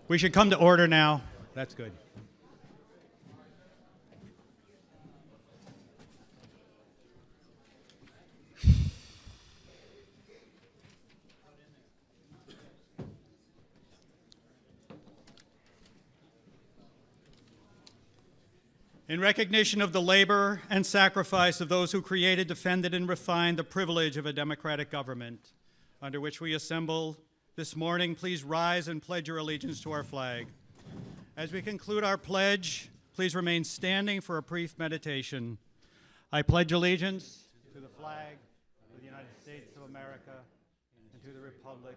We should come to order now. That's good. In recognition of the labor and sacrifice of those who created, defended, and refined the privilege of a democratic government under which we assemble this morning, please rise and pledge your allegiance to our flag. As we conclude our pledge, please remain standing for a brief meditation. I pledge allegiance to the flag of the United States of America and to the republic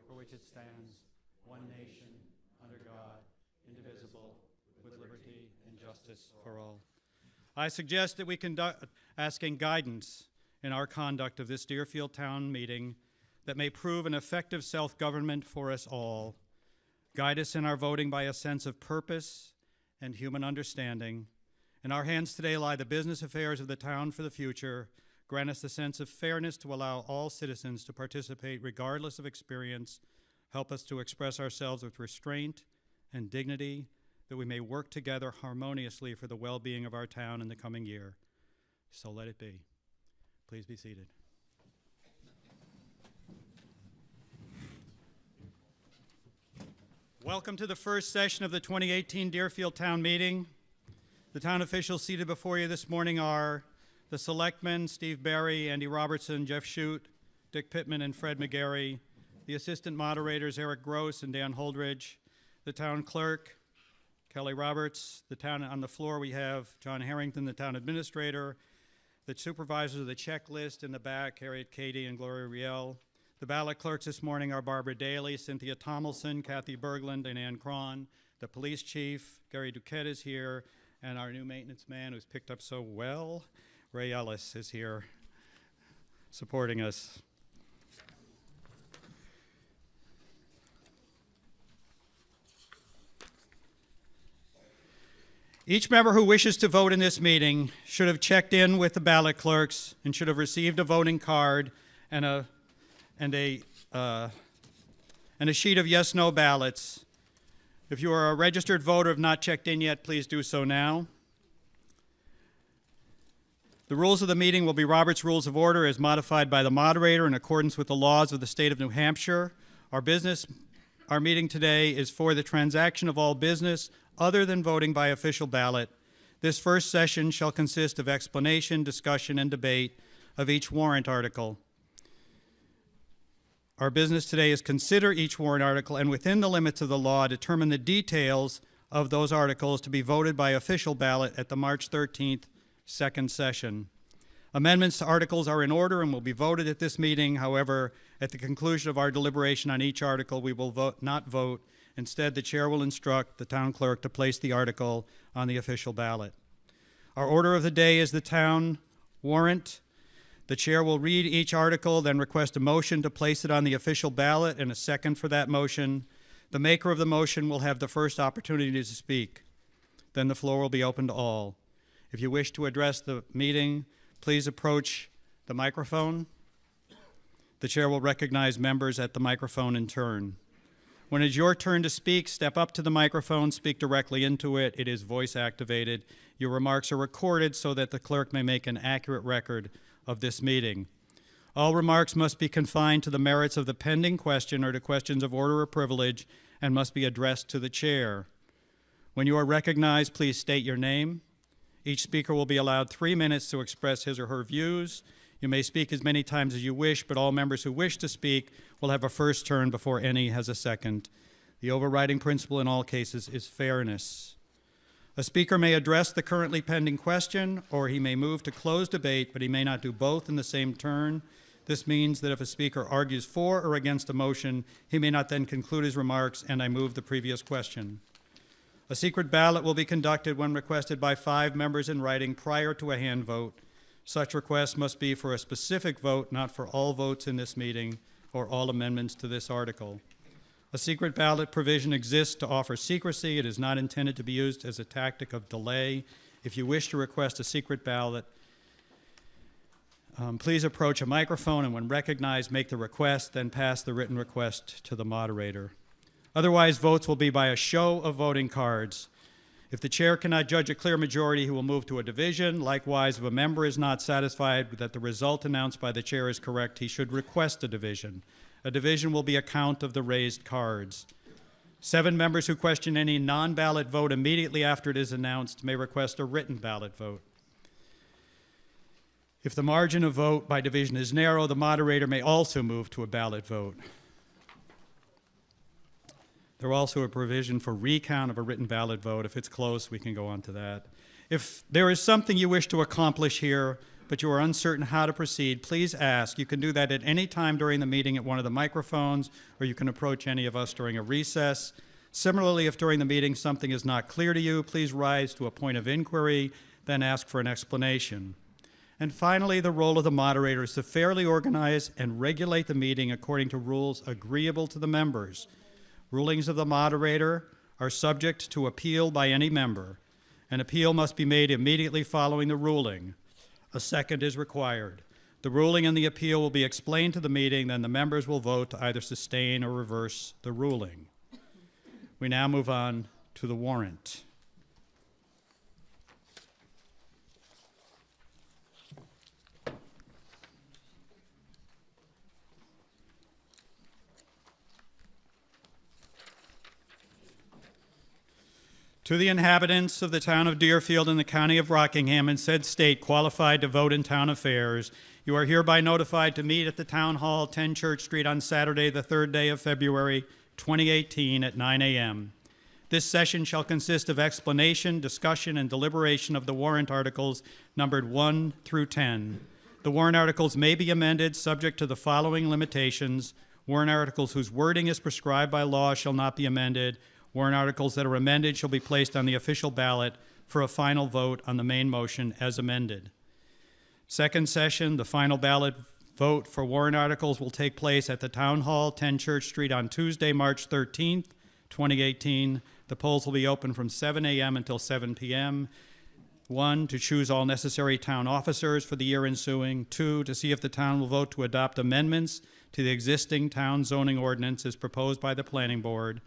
for which it stands, one nation, under God, indivisible, with liberty and justice for all. I suggest that we conduct asking guidance in our conduct of this Deerfield Town meeting that may prove an effective self-government for us all. Guide us in our voting by a sense of purpose and human understanding. In our hands today lie the business affairs of the town for the future. Grant us the sense of fairness to allow all citizens to participate regardless of experience. Help us to express ourselves with restraint and dignity, that we may work together harmoniously for the well-being of our town in the coming year. So let it be. Please be seated. Welcome to the first session of the 2018 Deerfield Town Meeting. The town officials seated before you this morning are the selectmen, Steve Barry, Andy Robertson, Jeff Shute, Dick Pittman, and Fred McGarry, the assistant moderators, Eric Gross and Dan Holdridge, the town clerk, Kelly Roberts. The town on the floor, we have John Harrington, the town administrator, the supervisors of the checklist in the back, Harriet Cady and Gloria Riel. The ballot clerks this morning are Barbara Daly, Cynthia Tomlinson, Kathy Berglund, and Ann Cron. The police chief, Gary Duquette, is here, and our new maintenance man who's picked up so well, Ray Ellis, is here supporting us. Each member who wishes to vote in this meeting should have checked in with the ballot clerks and should have received a voting card and a sheet of yes/no ballots. If you are a registered voter and have not checked in yet, please do so now. The rules of the meeting will be Robert's Rules of Order as modified by the moderator in accordance with the laws of the state of New Hampshire. Our meeting today is for the transaction of all business other than voting by official ballot. This first session shall consist of explanation, discussion, and debate of each warrant article. Our business today is consider each warrant article and within the limits of the law determine the details of those articles to be voted by official ballot at the March 13th second session. Amendments to articles are in order and will be voted at this meeting. However, at the conclusion of our deliberation on each article, we will not vote. Instead, the chair will instruct the town clerk to place the article on the official ballot. Our order of the day is the town warrant. The chair will read each article, then request a motion to place it on the official ballot and a second for that motion. The maker of the motion will have the first opportunity to speak. Then the floor will be open to all. If you wish to address the meeting, please approach the microphone. The chair will recognize members at the microphone in turn. When it's your turn to speak, step up to the microphone, speak directly into it. It is voice activated. Your remarks are recorded so that the clerk may make an accurate record of this meeting. All remarks must be confined to the merits of the pending question or to questions of order or privilege and must be addressed to the chair. When you are recognized, please state your name. Each speaker will be allowed 3 minutes to express his or her views. You may speak as many times as you wish, but all members who wish to speak will have a first turn before any has a second. The overriding principle in all cases is fairness. A speaker may address the currently pending question, or he may move to close debate, but he may not do both in the same turn. This means that if a speaker argues for or against a motion, he may not then conclude his remarks, and I move the previous question. A secret ballot will be conducted when requested by 5 members in writing prior to a hand vote. Such request must be for a specific vote, not for all votes in this meeting or all amendments to this article. A secret ballot provision exists to offer secrecy. It is not intended to be used as a tactic of delay. If you wish to request a secret ballot, please approach a microphone and when recognized, make the request, then pass the written request to the moderator. Otherwise, votes will be by a show of voting cards. If the chair cannot judge a clear majority, he will move to a division. Likewise, if a member is not satisfied that the result announced by the chair is correct, he should request a division. A division will be a count of the raised cards. 7 members who question any non-ballot vote immediately after it is announced may request a written ballot vote. If the margin of vote by division is narrow, the moderator may also move to a ballot vote. There's also a provision for recount of a written ballot vote. If it's close, we can go on to that. If there is something you wish to accomplish here, but you are uncertain how to proceed, please ask. You can do that at any time during the meeting at one of the microphones, or you can approach any of us during a recess. Similarly, if during the meeting something is not clear to you, please rise to a point of inquiry, then ask for an explanation. And finally, the role of the moderator is to fairly organize and regulate the meeting according to rules agreeable to the members. Rulings of the moderator are subject to appeal by any member. An appeal must be made immediately following the ruling. A second is required. The ruling and the appeal will be explained to the meeting, then the members will vote to either sustain or reverse the ruling. We now move on to the warrant. To the inhabitants of the town of Deerfield and the county of Rockingham and said state qualified to vote in town affairs, you are hereby notified to meet at the Town Hall, 10 Church Street on Saturday, the 3rd day of February, 2018 at 9 a.m. This session shall consist of explanation, discussion, and deliberation of the warrant articles numbered 1 through 10. The warrant articles may be amended subject to the following limitations. Warrant articles whose wording is prescribed by law shall not be amended. Warrant articles that are amended shall be placed on the official ballot for a final vote on the main motion as amended. Second session, the final ballot vote for warrant articles will take place at the Town Hall, 10 Church Street on Tuesday, March 13th, 2018. The polls will be open from 7 a.m. until 7 p.m. 1, to choose all necessary town officers for the year ensuing. 2, to see if the town will vote to adopt amendments to the existing town zoning ordinance as proposed by the Planning Board.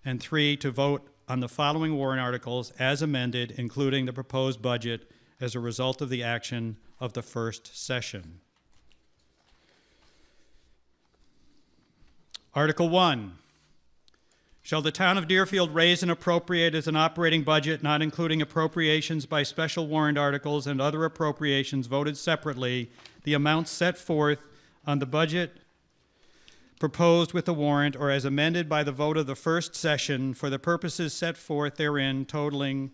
And 3, to vote on the following warrant articles as amended, including the proposed budget as a result of the action of the first session. Article 1. Shall the town of Deerfield raise and appropriate as an operating budget, not including appropriations by special warrant articles and other appropriations voted separately, the amounts set forth on the budget proposed with the warrant or as amended by the vote of the first session for the purposes set forth therein, totaling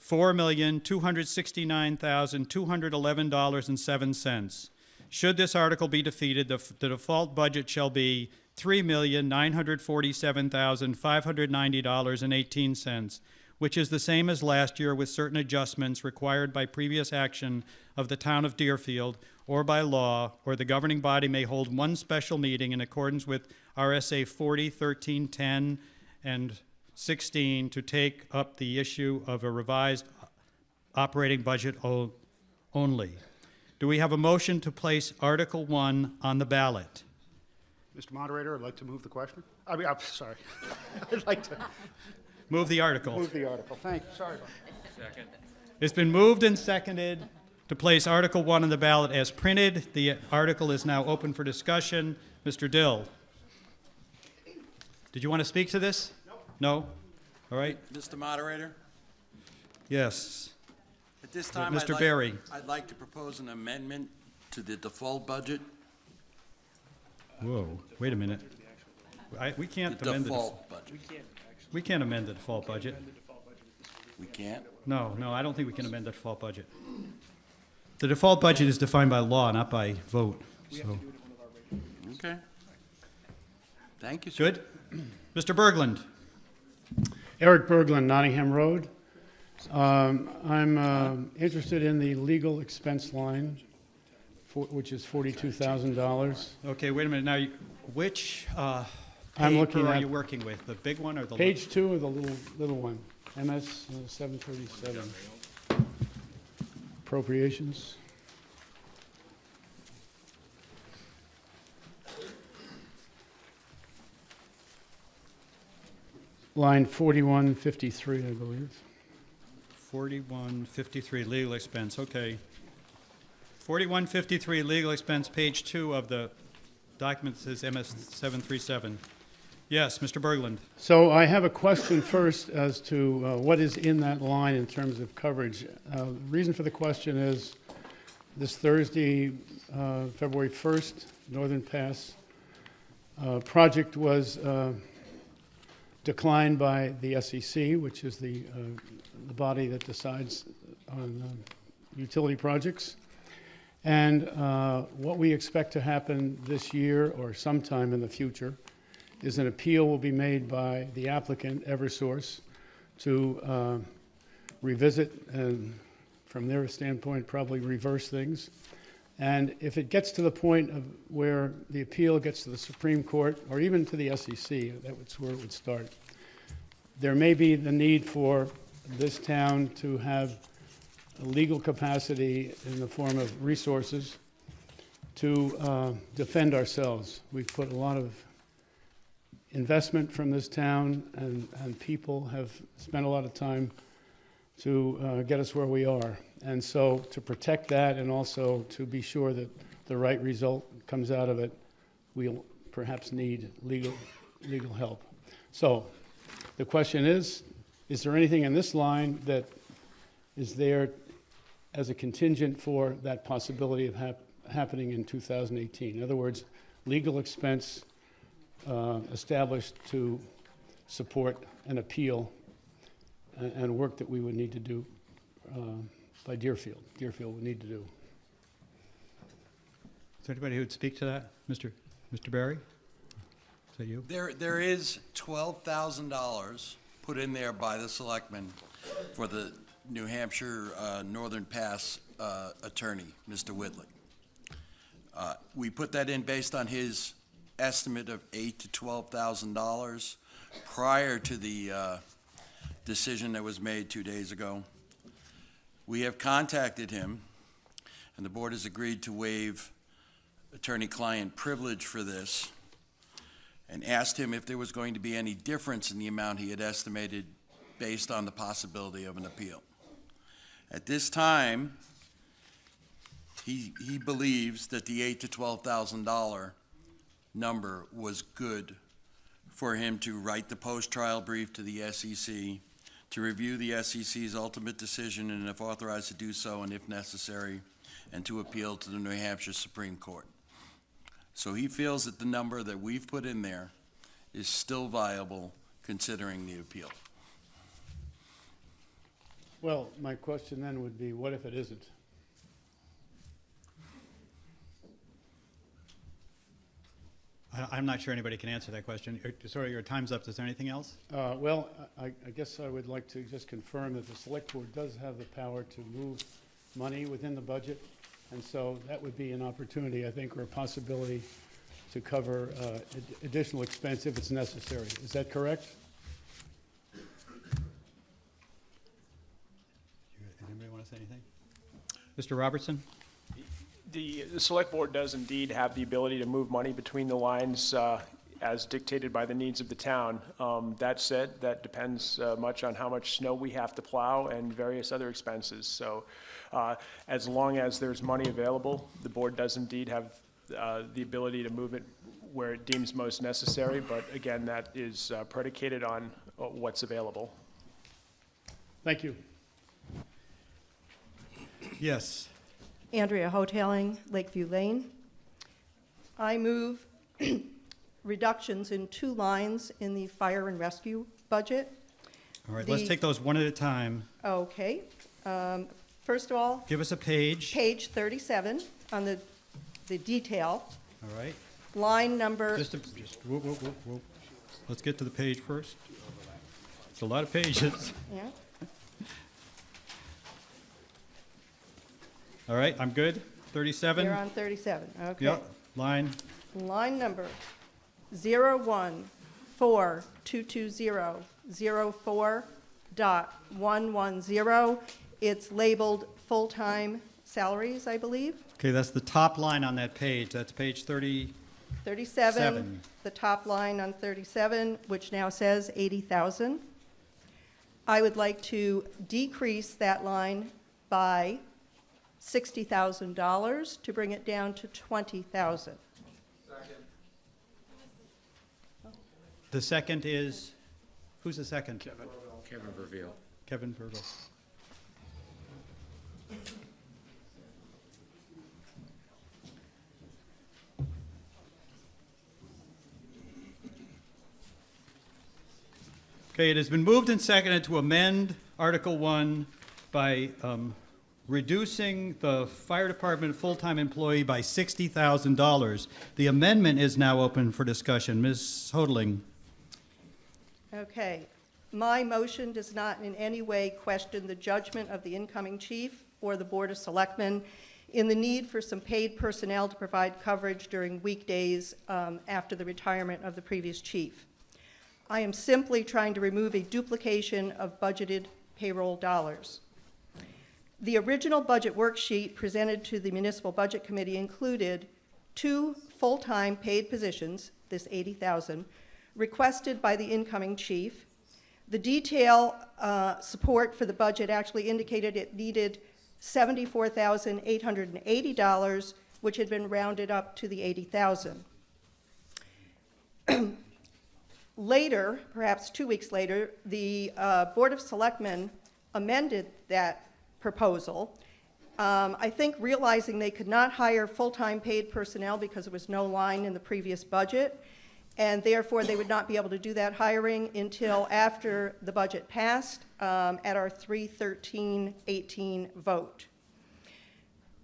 $4,269,211.07. Should this article be defeated, the default budget shall be $3,947,590.18, which is the same as last year with certain adjustments required by previous action of the town of Deerfield or by law, or the governing body may hold one special meeting in accordance with RSA 40, 13, 10, and 16 to take up the issue of a revised operating budget only. Do we have a motion to place Article 1 on the ballot? Mr. Moderator, I'd like to move the question. I'm sorry. I'd like to move the article. Move the article. Thank you. Sorry about that. Second. It's been moved and seconded to place Article 1 on the ballot as printed. The article is now open for discussion. Mr. Dill. Did you want to speak to this? No? All right. Mr. Moderator, Yes. at this time, Mr. Berry. I'd like to propose an amendment to the default budget. Whoa, wait a minute. We can't The amend default budget. we can't amend the default budget. We can't? No, I don't think we can amend the default budget. The default budget is defined by law, not by vote. So, Okay. Thank you, sir. good? Mr. Berglund. Eric Berglund, Nottingham Road. I'm interested in the legal expense line, which is $42,000. Okay, wait a minute. Now, which I'm paper looking are at you working with? The big one or the Page 2 of the little one, MS 737. Appropriations. line 4153, I believe. 4153, legal expense, okay. 4153, legal expense, page 2 of the document says MS 737. Yes, Mr. Berglund. So I have a question first as to what is in that line in terms of coverage. The reason for the question is this Thursday, February 1st, Northern Pass project was declined by the SEC, which is the body that decides on utility projects. And what we expect to happen this year or sometime in the future is an appeal will be made by the applicant, Eversource, to revisit and, from their standpoint, probably reverse things. And if it gets to the point of where the appeal gets to the Supreme Court or even to the SEC, that's where it would start. There may be the need for this town to have a legal capacity in the form of resources to defend ourselves. We've put a lot of investment from this town, and people have spent a lot of time to get us where we are. And so to protect that and also to be sure that the right result comes out of it, we'll perhaps need legal help. So the question is there anything in this line that is there as a contingent for that possibility of happening in 2018? In other words, legal expense established to support an appeal and work that we would need to do by Deerfield would need to do. Is there anybody who would speak to that? Mr. Barry? Is that you? There is $12,000 put in there by the selectmen for the New Hampshire Northern Pass attorney, Mr. Whitley. We put that in based on his estimate of $8,000 to $12,000 prior to the decision that was made 2 days ago. We have contacted him, and the board has agreed to waive attorney-client privilege for this, and asked him if there was going to be any difference in the amount he had estimated based on the possibility of an appeal. At this time, he believes that the $8,000 to $12,000 number was good for him to write the post-trial brief to the SEC, to review the SEC's ultimate decision, and if authorized to do so, and if necessary, and to appeal to the New Hampshire Supreme Court. So he feels that the number that we've put in there is still viable considering the appeal. Well, my question then would be, what if it isn't? I'm not sure anybody can answer that question. Sorry, your time's up. Is there anything else? Well, I guess I would like to just confirm that the select board does have the power to move money within the budget. And so that would be an opportunity, I think, or a possibility to cover additional expense if it's necessary. Is that correct? Anybody want to say anything? Mr. Robertson? The select board does indeed have the ability to move money between the lines as dictated by the needs of the town. That said, that depends much on how much snow we have to plow and various other expenses. So as long as there's money available, the board does indeed have the ability to move it where it deems most necessary. But again, that is predicated on what's available. Thank you. Yes. Andrea Hoteling, Lakeview Lane. I move reductions in 2 lines in the fire and rescue budget. All right, let's take those one at a time. Okay. First of all, Give us a page. page 37 on the detail, All right. line number, Whoa. Let's get to the page first. It's a lot of pages. yeah, All right, I'm good. 37. you're on 37, okay. Yep. Line. Line number 014220004.110. It's labeled full-time salaries, I believe. Okay, that's the top line on that page. That's page 30. 37, Seven. the top line on 37, which now says 80,000. I would like to decrease that line by $60,000 to bring it down to 20,000. The second is, who's the second? Kevin Verveil. Kevin Verville. Okay, it has been moved and seconded to amend Article 1 by reducing the fire department full-time employee by $60,000. The amendment is now open for discussion. Ms. Hodling. Okay. My motion does not in any way question the judgment of the incoming chief or the Board of Selectmen in the need for some paid personnel to provide coverage during weekdays after the retirement of the previous chief. I am simply trying to remove a duplication of budgeted payroll dollars. The original budget worksheet presented to the Municipal Budget Committee included 2 full-time paid positions, this 80,000, requested by the incoming chief. The detail support for the budget actually indicated it needed $74,880, which had been rounded up to the 80,000. Later, perhaps 2 weeks later, the Board of Selectmen amended that proposal. I think realizing they could not hire full-time paid personnel because there was no line in the previous budget, and therefore they would not be able to do that hiring until after the budget passed at our 3/13/18 vote.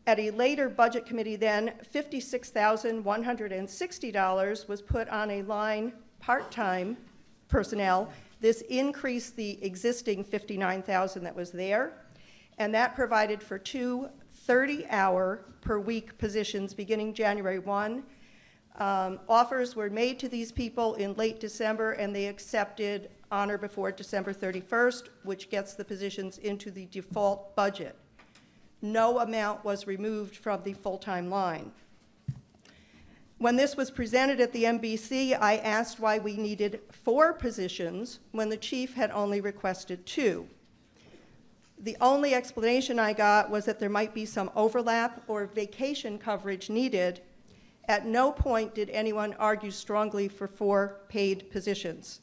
At a later budget committee then, $56,160 was put on a line part-time personnel. This increased the existing $59,000 that was there, and that provided for 2 30-hour per week positions beginning January 1. Offers were made to these people in late December, and they accepted on or before December 31st, which gets the positions into the default budget. No amount was removed from the full-time line. When this was presented at the MBC, I asked why we needed 4 positions when the chief had only requested 2. The only explanation I got was that there might be some overlap or vacation coverage needed. At no point did anyone argue strongly for 4 paid positions.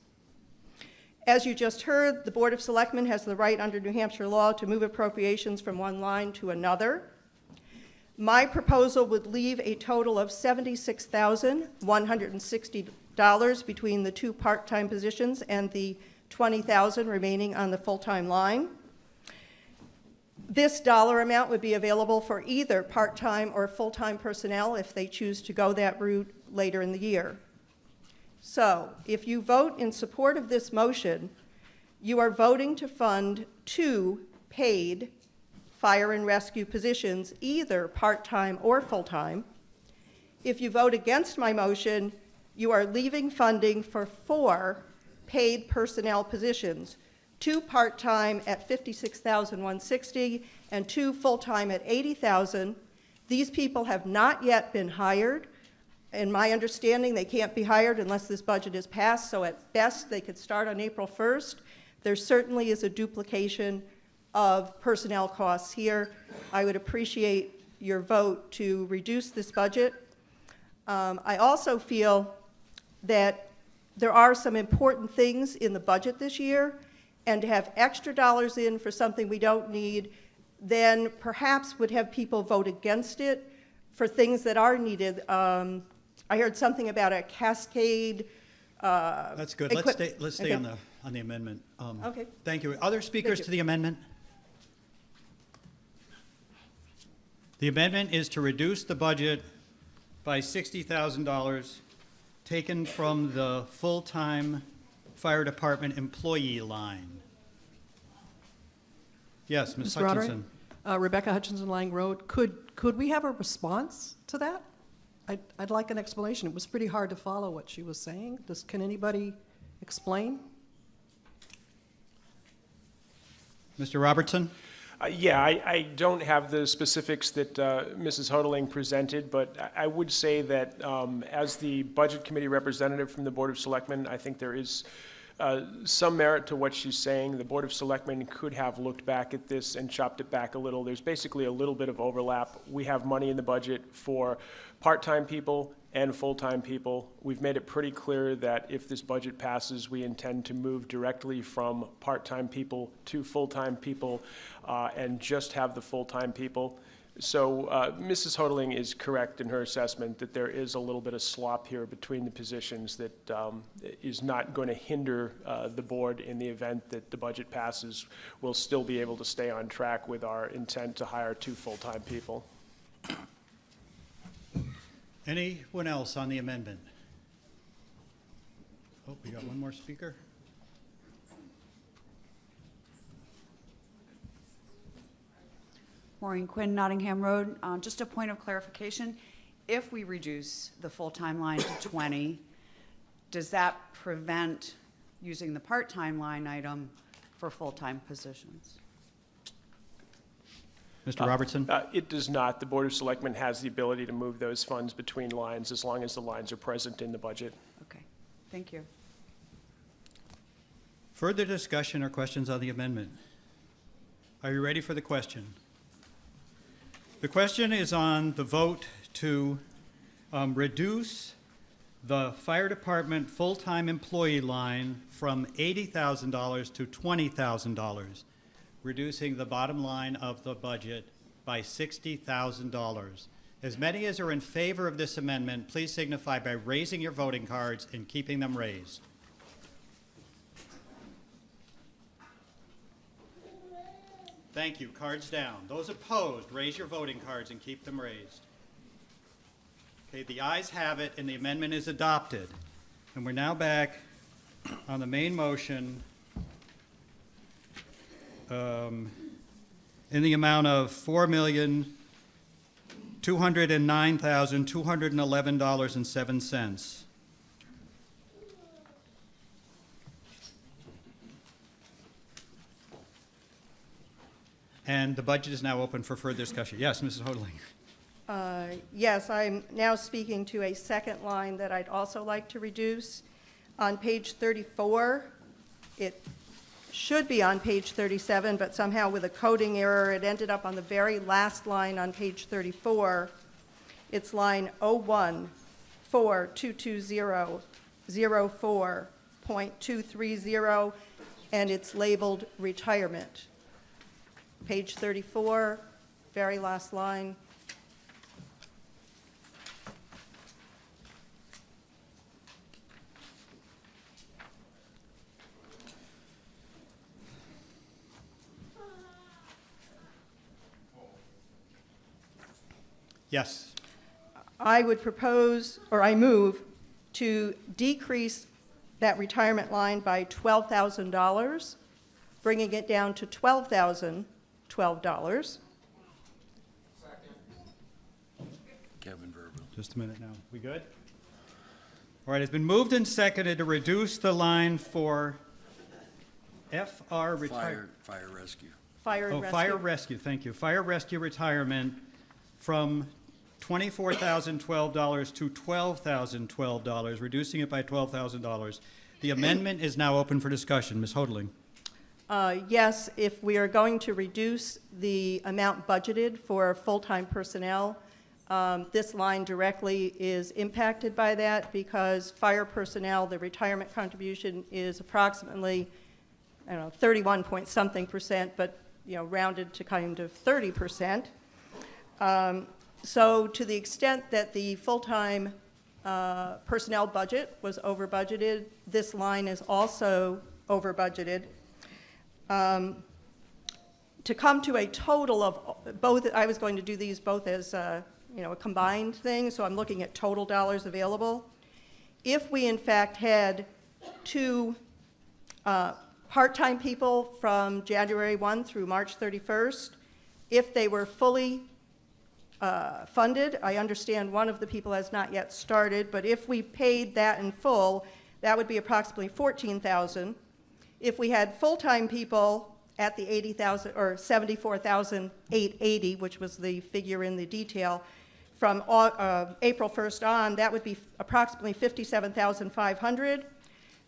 As you just heard, the Board of Selectmen has the right under New Hampshire law to move appropriations from one line to another. My proposal would leave a total of $76,160 between the 2 part-time positions and the $20,000 remaining on the full-time line. This dollar amount would be available for either part-time or full-time personnel if they choose to go that route later in the year. So, if you vote in support of this motion, you are voting to fund 2 paid fire and rescue positions, either part-time or full-time. If you vote against my motion, you are leaving funding for 4 paid personnel positions, 2 part-time at $56,160 and 2 full-time at $80,000. These people have not yet been hired. In my understanding, they can't be hired unless this budget is passed, so at best they could start on April 1st. There certainly is a duplication of personnel costs here. I would appreciate your vote to reduce this budget. I also feel that there are some important things in the budget this year, and to have extra dollars in for something we don't need, then perhaps would have people vote against it for things that are needed. I heard something about a cascade. That's good. Let's stay okay. on the amendment. Okay. Thank you. Other speakers to the amendment? The amendment is to reduce the budget by $60,000 taken from the full-time fire department employee line. Yes, Ms. Mr. Roderick? Hutchinson. Rebecca Hutchinson, Lang Road. Could we have a response to that? I'd like an explanation. It was pretty hard to follow what she was saying. Can anybody explain? Mr. Robertson? Yeah, I don't have the specifics that Mrs. Hodling presented, but I would say that as the Budget Committee representative from the Board of Selectmen, I think there is some merit to what she's saying. The Board of Selectmen could have looked back at this and chopped it back a little. There's basically a little bit of overlap. We have money in the budget for part-time people and full-time people. We've made it pretty clear that if this budget passes, we intend to move directly from part-time people to full-time people and just have the full-time people. So Mrs. Hodling is correct in her assessment that there is a little bit of slop here between the positions that is not going to hinder the board in the event that the budget passes. We'll still be able to stay on track with our intent to hire 2 full-time people. Anyone else on the amendment? Oh, we got one more speaker. Maureen Quinn, Nottingham Road. Just a point of clarification. If we reduce the full-time line to 20, does that prevent using the part-time line item for full-time positions? Mr. Robertson? It does not. The Board of Selectmen has the ability to move those funds between lines as long as the lines are present in the budget. Okay, thank you. Further discussion or questions on the amendment? Are you ready for the question? The question is on the vote to reduce the fire department full-time employee line from $80,000 to $20,000, reducing the bottom line of the budget by $60,000. As many as are in favor of this amendment, please signify by raising your voting cards and keeping them raised. Thank you. Cards down. Those opposed, raise your voting cards and keep them raised. Okay, the ayes have it, and the amendment is adopted. And we're now back on the main motion in the amount of $4,209,211.07. And the budget is now open for further discussion. Yes, Mrs. Hodling. Yes, I'm now speaking to a second line that I'd also like to reduce. On page 34, it should be on page 37, but somehow with a coding error, it ended up on the very last line on page 34. It's line 01422004.230, and it's labeled retirement. Page 34, very last line. Yes. I would propose, or I move, to decrease that retirement line by $12,000, bringing it down to $12,012. Kevin Verba. Just a minute now. We good? All right, it's been moved and seconded to reduce the line for FR retirement. Fire rescue. Fire and Oh, rescue. fire rescue, thank you. Fire rescue retirement from $24,012 to $12,012, reducing it by $12,000. The amendment is now open for discussion. Ms. Hodling. Yes, if we are going to reduce the amount budgeted for full-time personnel, this line directly is impacted by that because fire personnel, the retirement contribution is approximately, I don't know, 31 point something percent, but rounded to kind of 30%. So to the extent that the full-time personnel budget was over budgeted, this line is also over budgeted. To come to a total of both, I was going to do these both as a combined thing, so I'm looking at total dollars available. If we in fact had 2 part-time people from January 1 through March 31st, if they were fully funded, I understand one of the people has not yet started, but if we paid that in full, that would be approximately $14,000. If we had full-time people at the 80,000 or 74,880, which was the figure in the detail, from April 1st on, that would be approximately 57,500.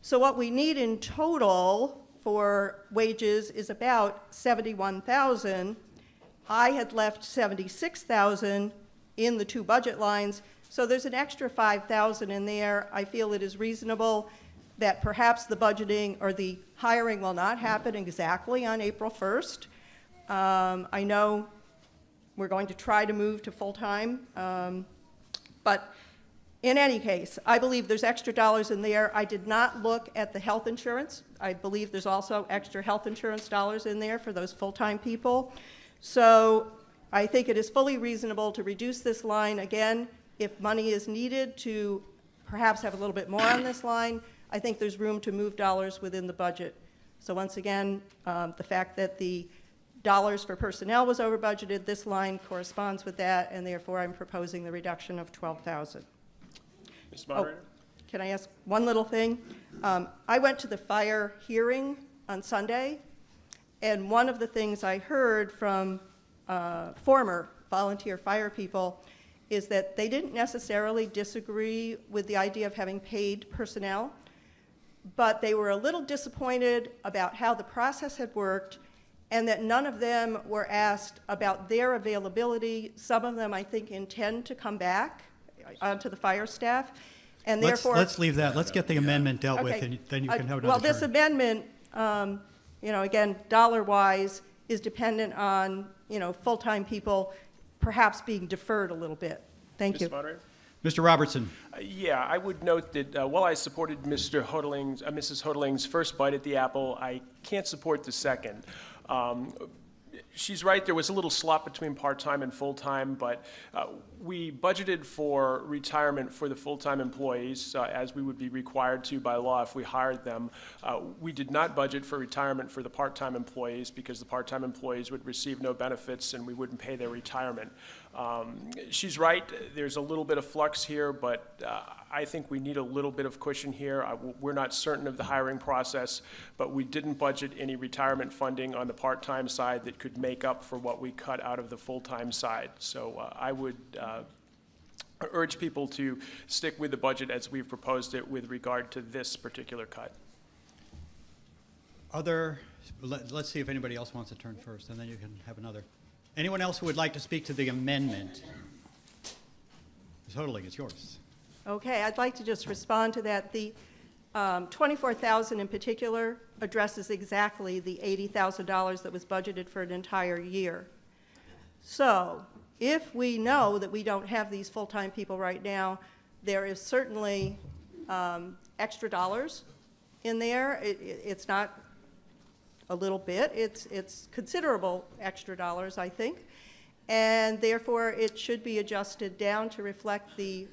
So what we need in total for wages is about 71,000. I had left 76,000 in the two budget lines, so there's an extra 5,000 in there. I feel it is reasonable that perhaps the budgeting or the hiring will not happen exactly on April 1st. I know we're going to try to move to full-time, but in any case, I believe there's extra dollars in there. I did not look at the health insurance. I believe there's also extra health insurance dollars in there for those full-time people. So I think it is fully reasonable to reduce this line. Again, if money is needed to perhaps have a little bit more on this line, I think there's room to move dollars within the budget. So once again, the fact that the dollars for personnel was over budgeted, this line corresponds with that, and therefore I'm proposing the reduction of 12,000. Mr. Moderator? Can I ask one little thing? I went to the fire hearing on Sunday, and one of the things I heard from former volunteer fire people is that they didn't necessarily disagree with the idea of having paid personnel, but they were a little disappointed about how the process had worked and that none of them were asked about their availability. Some of them, I think, intend to come back onto the fire staff, and therefore... Let's leave that. Let's get the amendment dealt with, Okay. and then you can have another Well, this turn. amendment, again, dollar-wise, is dependent on, full-time people perhaps being deferred a little bit. Thank you. Mr. Moderator? Mr. Robertson. Yeah, I would note that while I supported Mrs. Hodeling's first bite at the apple, I can't support the second. She's right, there was a little slop between part-time and full-time, but we budgeted for retirement for the full-time employees, as we would be required to by law if we hired them. We did not budget for retirement for the part-time employees because the part-time employees would receive no benefits and we wouldn't pay their retirement. She's right, there's a little bit of flux here, but I think we need a little bit of cushion here. We're not certain of the hiring process, but we didn't budget any retirement funding on the part-time side that could make up for what we cut out of the full-time side. So I would urge people to stick with the budget as we've proposed it with regard to this particular cut. Let's see if anybody else wants to turn first, and then you can have another. Anyone else who would like to speak to the amendment? Ms. Hodeling, it's yours. Okay, I'd like to just respond to that. The 24,000 in particular addresses exactly the $80,000 that was budgeted for an entire year. So if we know that we don't have these full-time people right now, there is certainly extra dollars in there. It's not a little bit, it's considerable extra dollars, I think, and therefore it should be adjusted down to reflect the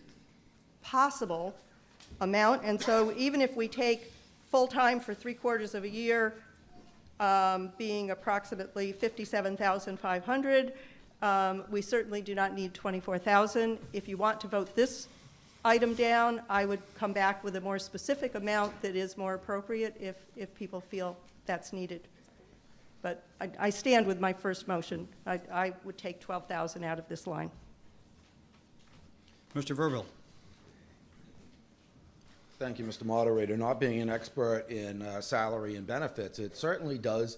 possible amount. And so even if we take full-time for 3/4 of a year, being approximately 57,500, we certainly do not need 24,000. If you want to vote this item down, I would come back with a more specific amount that is more appropriate if people feel that's needed. But I stand with my first motion. I would take 12,000 out of this line. Mr. Verville. Thank you, Mr. Moderator. Not being an expert in salary and benefits, it certainly does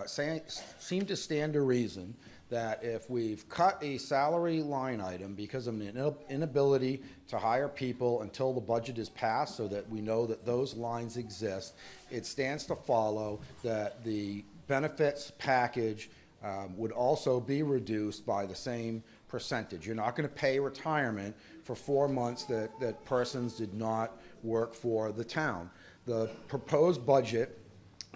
seem to stand to reason that if we've cut a salary line item because of an inability to hire people until the budget is passed so that we know that those lines exist, it stands to follow that the benefits package would also be reduced by the same percentage. You're not going to pay retirement for 4 months that persons did not work for the town. The proposed budget,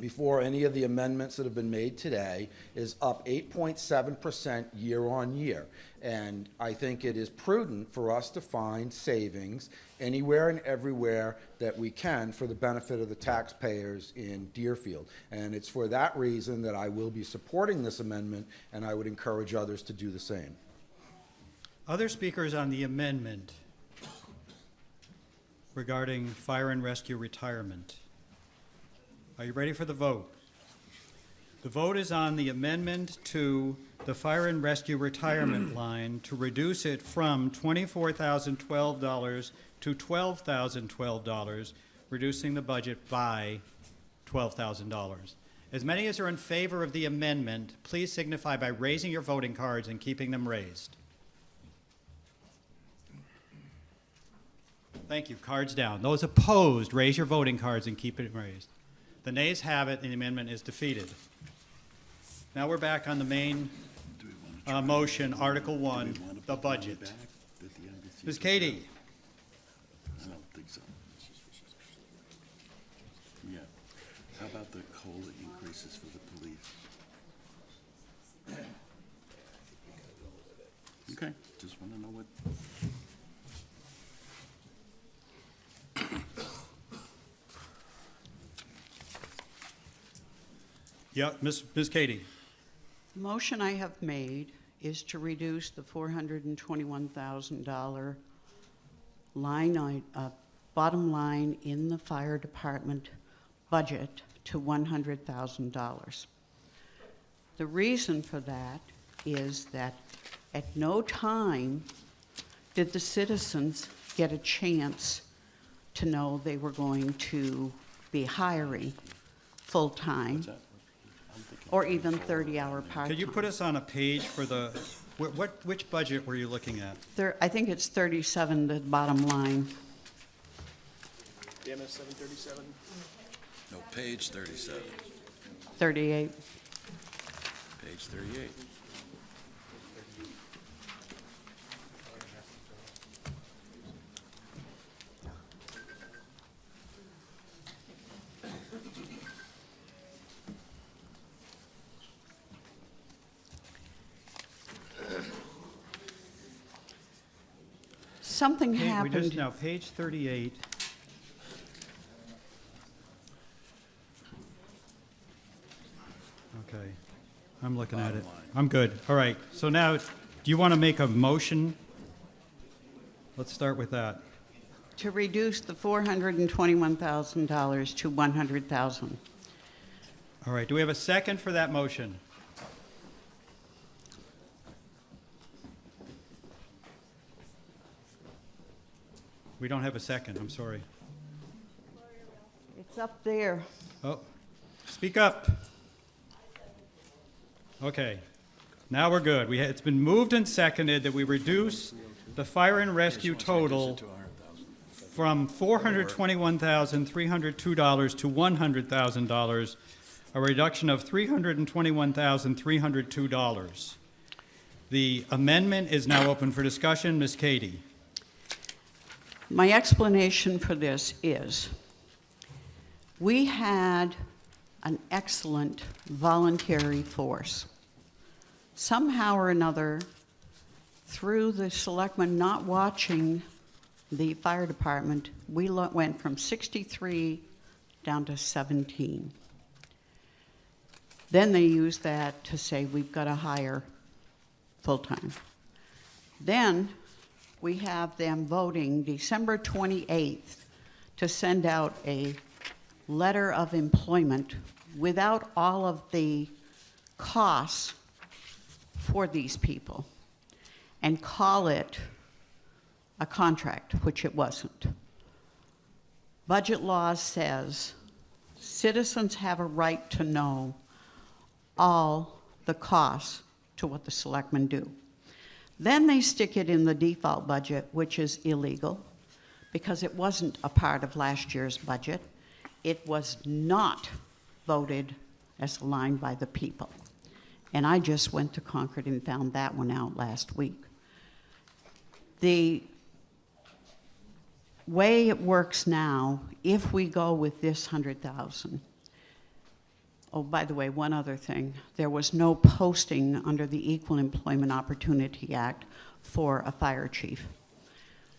before any of the amendments that have been made today, is up 8.7% year on year. And I think it is prudent for us to find savings anywhere and everywhere that we can for the benefit of the taxpayers in Deerfield. And it's for that reason that I will be supporting this amendment, and I would encourage others to do the same. Other speakers on the amendment regarding fire and rescue retirement? Are you ready for the vote? The vote is on the amendment to the fire and rescue retirement line to reduce it from $24,012 to $12,012, reducing the budget by $12,000. As many as are in favor of the amendment, please signify by raising your voting cards and keeping them raised. Thank you. Cards down. Those opposed, raise your voting cards and keep it raised. The nays have it, and the amendment is defeated. Now we're back on the main motion, Article 1, the budget. Ms. Katie? I don't think so. Yeah. How about the COLA increases for the police? Okay, just want to know what. Yeah, Ms. Katie? The motion I have made is to reduce the $421,000 bottom line in the fire department budget to $100,000. The reason for that is that at no time did the citizens get a chance to know they were going to be hiring full-time or even 30-hour part-time. Could you put us on a page for the, which budget were you looking at? I think it's 37, the bottom line. DMS 737. No, page 37, 38. page 38. Something We just, happened. now, page 38. Okay, I'm looking at it. I'm good. All right, so now, do you want to make a motion? Let's start with that. To reduce the $421,000 to $100,000. All right, do we have a second for that motion? We don't have a second, I'm sorry. It's up there. Oh, speak up. Okay, now we're good. It's been moved and seconded that we reduce the fire and rescue total from $421,302 to $100,000, a reduction of $321,302. The amendment is now open for discussion. Ms. Katie? My explanation for this is we had an excellent voluntary force. Somehow or another, through the selectmen not watching the fire department, we went from 63 down to 17. Then they used that to say we've got to hire full-time. Then we have them voting December 28th to send out a letter of employment without all of the costs for these people and call it a contract, which it wasn't. Budget law says citizens have a right to know all the costs to what the selectmen do. Then they stick it in the default budget, which is illegal because it wasn't a part of last year's budget. It was not voted as a line by the people. And I just went to Concord and found that one out last week. The way it works now, if we go with this 100,000, oh, by the way, one other thing. There was no posting under the Equal Employment Opportunity Act for a fire chief.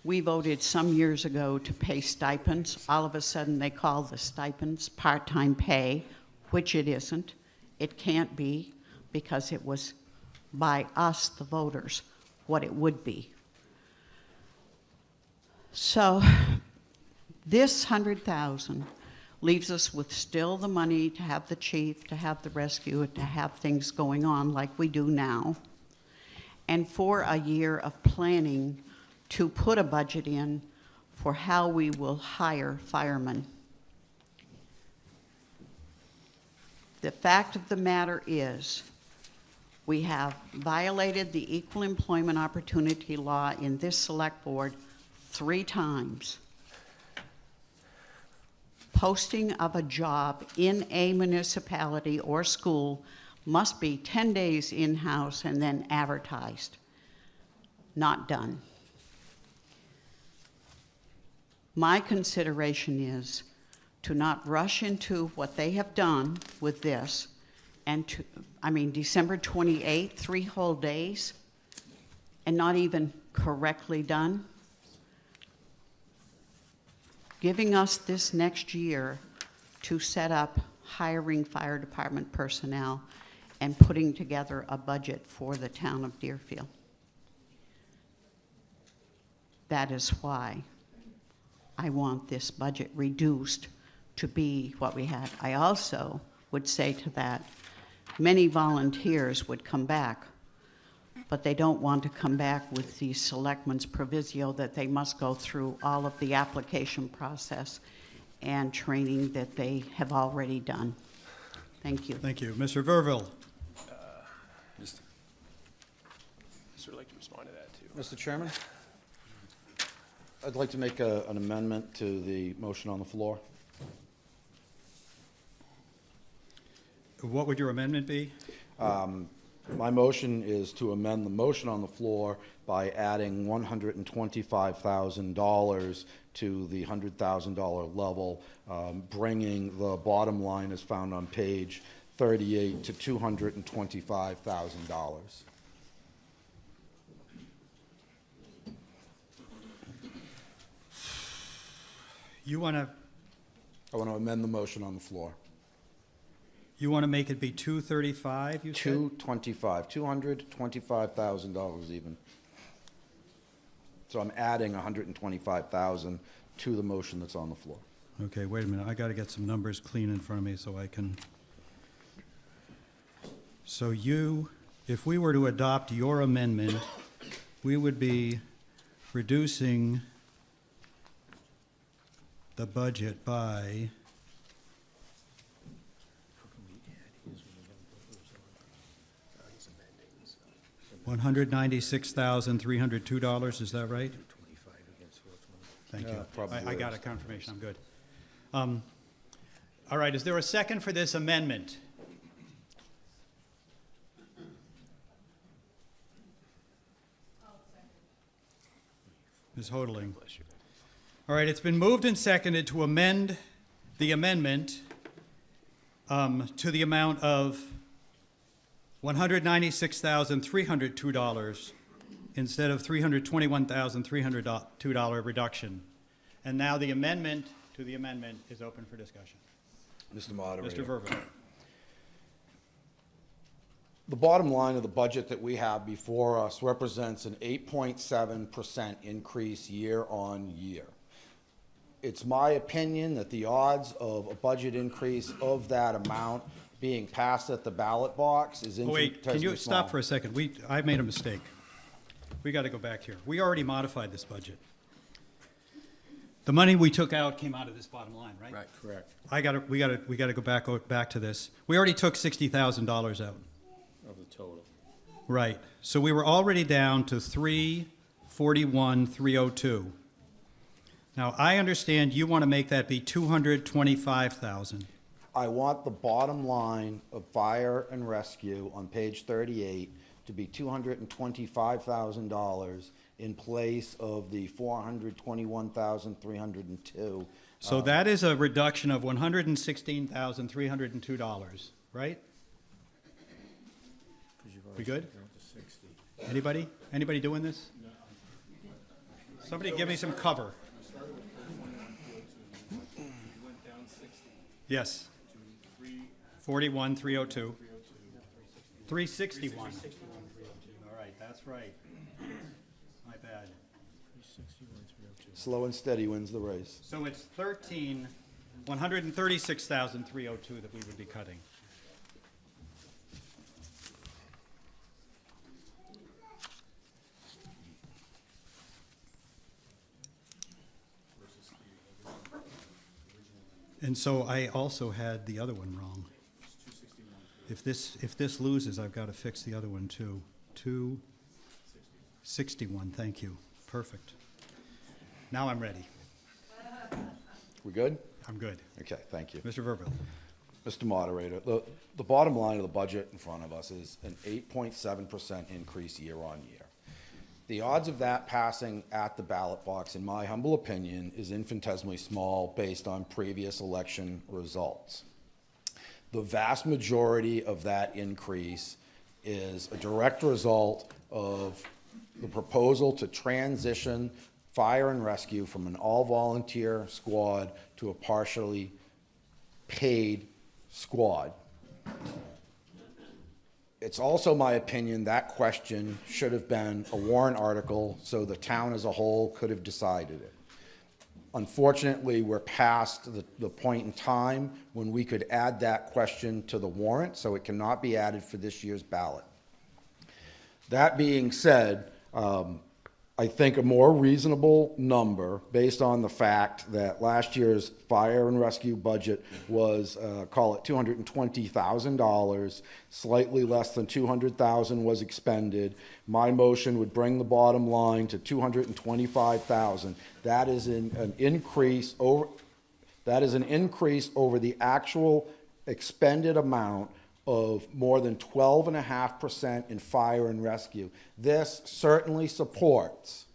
We voted some years ago to pay stipends. All of a sudden, they call the stipends part-time pay, which it isn't. It can't be because it was by us, the voters, what it would be. So this 100,000 leaves us with still the money to have the chief, to have the rescue, to have things going on like we do now, and for a year of planning to put a budget in for how we will hire firemen. The fact of the matter is, we have violated the Equal Employment Opportunity Law in this select board 3 times. Posting of a job in a municipality or school must be 10 days in-house and then advertised. Not done. My consideration is to not rush into what they have done with this, and December 28th, 3 whole days, and not even correctly done. Giving us this next year to set up hiring fire department personnel and putting together a budget for the town of Deerfield. That is why I want this budget reduced to be what we had. I also would say to that, many volunteers would come back, but they don't want to come back with the selectmen's proviso that they must go through all of the application process and training that they have already done. Thank you. Thank you. Mr. Verville. Mr. I'd like to respond to that, too. Mr. Chairman, I'd like to make an amendment to the motion on the floor. What would your amendment be? My motion is to amend the motion on the floor by adding $125,000 to the $100,000 level, bringing the bottom line as found on page 38 to $225,000. You want to I want to amend the motion on the floor. make it be 235, you said? 225, $225,000 even. So I'm adding $125,000 to the motion that's on the floor. Okay, wait a minute. I got to get some numbers clean in front of me so I can. So if we were to adopt your amendment, we would be reducing the budget by $196,302, is that right? Thank you. probably I got is. a confirmation, I'm good. All right, is there a second for this amendment? Ms. Hodling. All right, it's been moved and seconded to amend the amendment to the amount of $196,302 instead of $321,302 reduction. And now the amendment to the amendment is open for discussion. Mr. Moderator. Mr. Verville. The bottom line of the budget that we have before us represents an 8.7% increase year on year. It's my opinion that the odds of a budget increase of that amount being passed at the ballot box is Oh, wait, can you infinitesimally stop small. for a second? I made a mistake. We got to go back here. We already modified this budget. The money we took out came out of this bottom line, right? Right. Correct. We got to go back to this. We already took $60,000 out. Of the total. Right. So we were already down to 341,302. Now, I understand you want to make that be 225,000. I want the bottom line of fire and rescue on page 38 to be $225,000 in place of the $421,302. So that is a reduction of $116,302, right? We good? Anybody? Anybody doing this? Somebody give me some cover. Yes. 41,302. 361. All right, that's right. My bad. Slow and steady wins the race. So it's 13, $136,302 that we would be cutting. And so I also had the other one wrong. If this loses, I've got to fix the other one too. 261, thank you. Perfect. Now I'm ready. We good? I'm good. Okay, thank you. Mr. Verville. Mr. Moderator, the bottom line of the budget in front of us is an 8.7% increase year on year. The odds of that passing at the ballot box, in my humble opinion, is infinitesimally small based on previous election results. The vast majority of that increase is a direct result of the proposal to transition fire and rescue from an all-volunteer squad to a partially paid squad. It's also my opinion that question should have been a warrant article so the town as a whole could have decided it. Unfortunately, we're past the point in time when we could add that question to the warrant, so it cannot be added for this year's ballot. That being said, I think a more reasonable number, based on the fact that last year's fire and rescue budget was, call it $220,000, slightly less than $200,000 was expended. My motion would bring the bottom line to $225,000. That is an increase over. That is an increase over the actual expended amount of more than 12.5% in fire and rescue. This certainly supports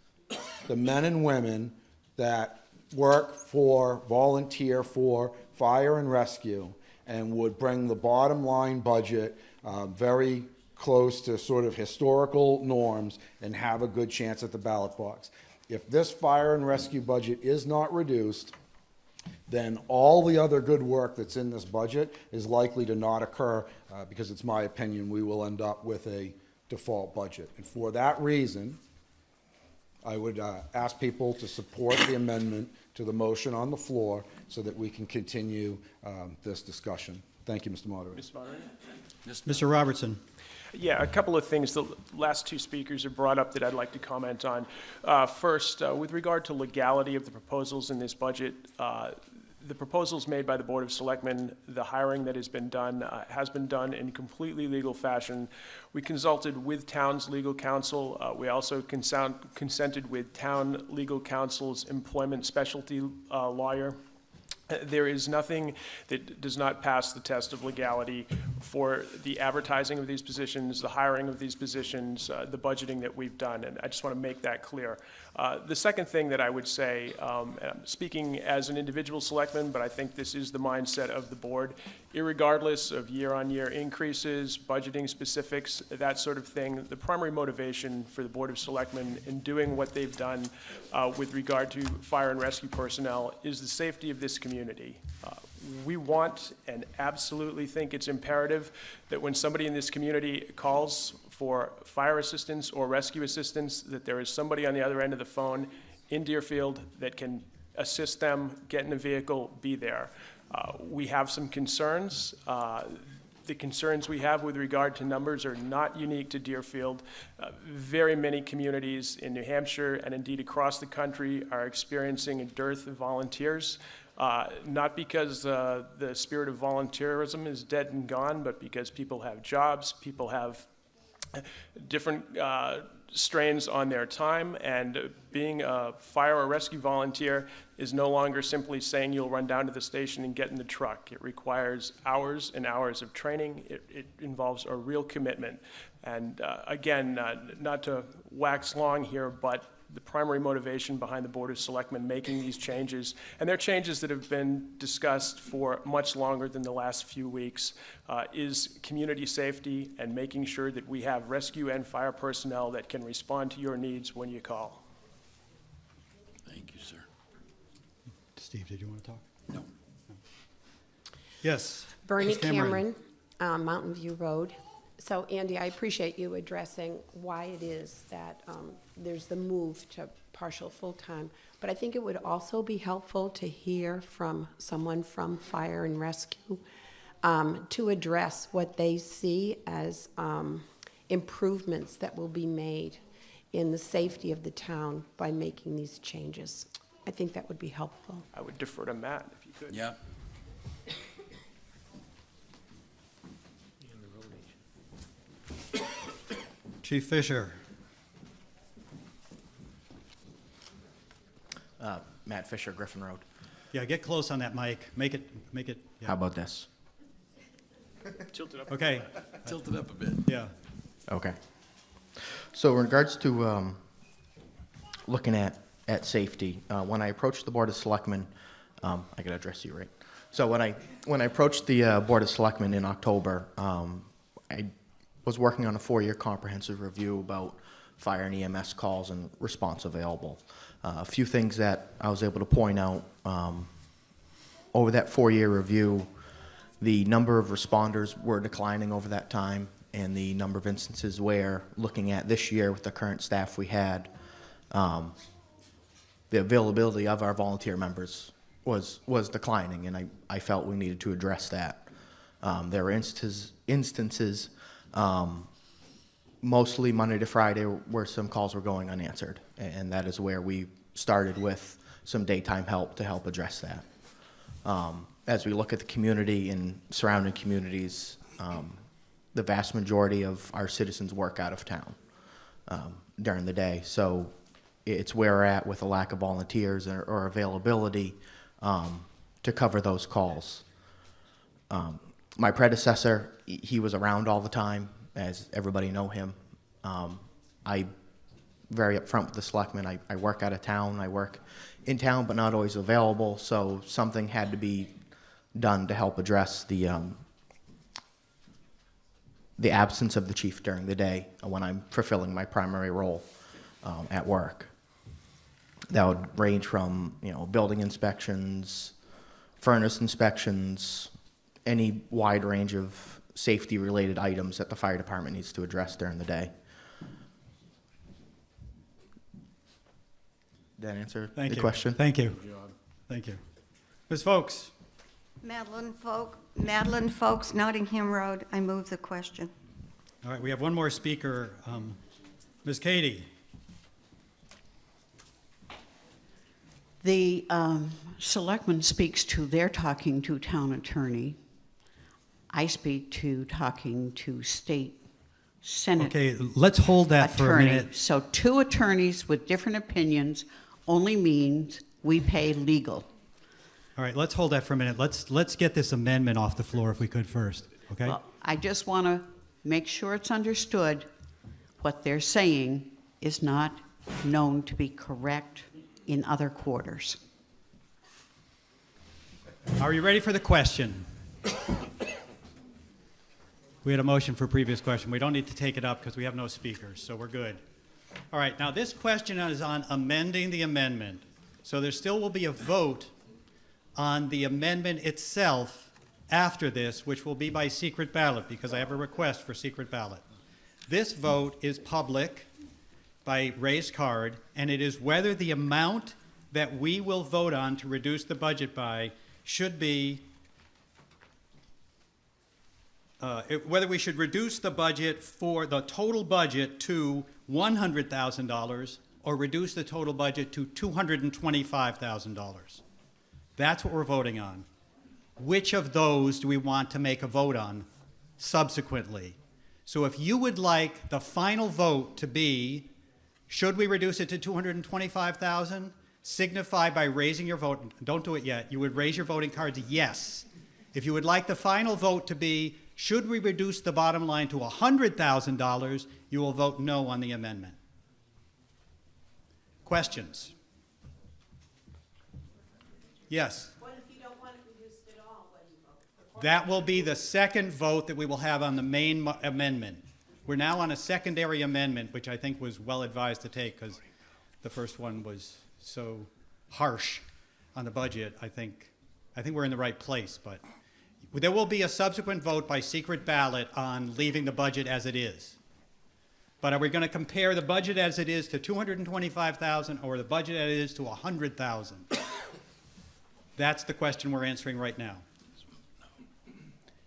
the men and women that work for, volunteer for fire and rescue, and would bring the bottom line budget very close to sort of historical norms and have a good chance at the ballot box. If this fire and rescue budget is not reduced, then all the other good work that's in this budget is likely to not occur because it's my opinion we will end up with a default budget. And for that reason, I would ask people to support the amendment to the motion on the floor so that we can continue this discussion. Thank you, Mr. Moderator. Mr. Moderator? Mr. Robertson. Yeah, a couple of things the last two speakers have brought up that I'd like to comment on. First, with regard to legality of the proposals in this budget, the proposals made by the Board of Selectmen, the hiring that has been done in completely legal fashion. We consulted with town's legal counsel. We also consented with town legal counsel's employment specialty lawyer. There is nothing that does not pass the test of legality for the advertising of these positions, the hiring of these positions, the budgeting that we've done, and I just want to make that clear. The second thing that I would say, and I'm speaking as an individual selectman, but I think this is the mindset of the board, irregardless of year-on-year increases, budgeting specifics, that sort of thing, the primary motivation for the Board of Selectmen in doing what they've done with regard to fire and rescue personnel is the safety of this community. We want and absolutely think it's imperative that when somebody in this community calls for fire assistance or rescue assistance, that there is somebody on the other end of the phone in Deerfield that can assist them, get in a vehicle, be there. We have some concerns. The concerns we have with regard to numbers are not unique to Deerfield. Very many communities in New Hampshire and indeed across the country are experiencing a dearth of volunteers. Not because the spirit of volunteerism is dead and gone, but because people have jobs, people have different strains on their time, and being a fire or rescue volunteer is no longer simply saying you'll run down to the station and get in the truck. It requires hours and hours of training. It involves a real commitment. And again, not to wax long here, but the primary motivation behind the Board of Selectmen making these changes, and they're changes that have been discussed for much longer than the last few weeks, is community safety and making sure that we have rescue and fire personnel that can respond to your needs when you call. Thank you, sir. Steve, did you want to talk? No. Yes. Bernie Ms. Cameron. Cameron, Mountain View Road. So Andy, I appreciate you addressing why it is that there's the move to partial full-time. But I think it would also be helpful to hear from someone from Fire and Rescue to address what they see as improvements that will be made in the safety of the town by making these changes. I think that would be helpful. I would defer to Matt if you could. Yeah. Chief Fisher. Matt Fisher, Griffin Road. Yeah, get close on that mic. Make it, yeah. How about this? Tilt it up. Okay, Tilt it up a bit. yeah. Okay. So in regards to looking at safety, when I approached the Board of Selectmen, I gotta address you, right? So when I approached the Board of Selectmen in October, I was working on a 4-year comprehensive review about fire and EMS calls and response available. A few things that I was able to point out over that 4-year review, the number of responders were declining over that time, and the number of instances where, looking at this year with the current staff we had, the availability of our volunteer members was declining, and I felt we needed to address that. There were instances mostly Monday to Friday where some calls were going unanswered, and that is where we started with some daytime help to help address that. As we look at the community and surrounding communities, the vast majority of our citizens work out of town during the day, so it's where we're at with a lack of volunteers or availability to cover those calls. My predecessor, he was around all the time, as everybody know him. I very upfront with the selectmen. I work out of town. I work in town, but not always available. So something had to be done to help address the absence of the chief during the day when I'm fulfilling my primary role at work. That would range from building inspections, furnace inspections, any wide range of safety-related items that the fire department needs to address during the day. Did that answer the question? Thank you. Thank you. Ms. Folks. Madeline Folks, Nottingham Road. I move the question. All right, we have one more speaker. Ms. Katie. The selectman speaks to their talking to town attorney. I speak to talking to state senate. Okay, let's hold that for a attorney. minute. So 2 attorneys with different opinions only means we pay legal. All right, let's hold that for a minute. Let's get this amendment off the floor if we could first, okay? Well, I just want to make sure it's understood what they're saying is not known to be correct in other quarters. Are you ready for the question? We had a motion for a previous question. We don't need to take it up because we have no speakers, so we're good. All right, now this question is on amending the amendment. So there still will be a vote on the amendment itself after this, which will be by secret ballot because I have a request for secret ballot. This vote is public by raised card, and it is whether the amount that we will vote on to reduce the budget by should be whether we should reduce the budget for the total budget to $100,000 or reduce the total budget to $225,000. That's what we're voting on. Which of those do we want to make a vote on subsequently? So if you would like the final vote to be, should we reduce it to $225,000? Signify by raising your vote. Don't do it yet. You would raise your voting cards yes. If you would like the final vote to be, should we reduce the bottom line to $100,000, you will vote no on the amendment. Questions? Yes? What if you don't want it reduced at all? What do you vote? That will be the second vote that we will have on the main amendment. We're now on a secondary amendment, which I think was well advised to take because the first one was so harsh on the budget. I think we're in the right place, but There will be a subsequent vote by secret ballot on leaving the budget as it is. But are we going to compare the budget as it is to 225,000 or the budget as it is to 100,000? That's the question we're answering right now.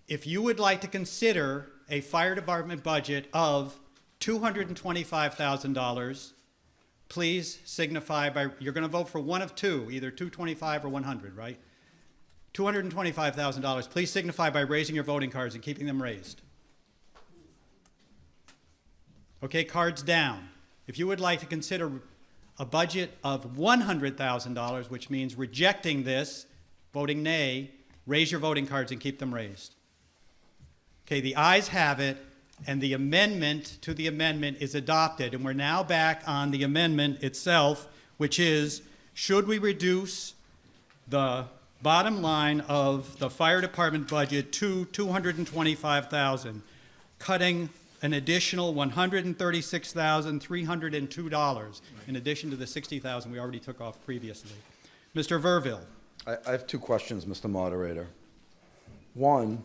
If you would like to consider a fire department budget of $225,000, please signify by, you're going to vote for one of two, either 225 or 100, right? $225,000, please signify by raising your voting cards and keeping them raised. Okay, cards down. If you would like to consider a budget of $100,000, which means rejecting this, voting nay, raise your voting cards and keep them raised. Okay, the ayes have it, and the amendment to the amendment is adopted. And we're now back on the amendment itself, which is, should we reduce the bottom line of the fire department budget to $225,000, cutting an additional $136,302 in addition to the $60,000 we already took off previously. Mr. Verville. I have two questions, Mr. Moderator. One,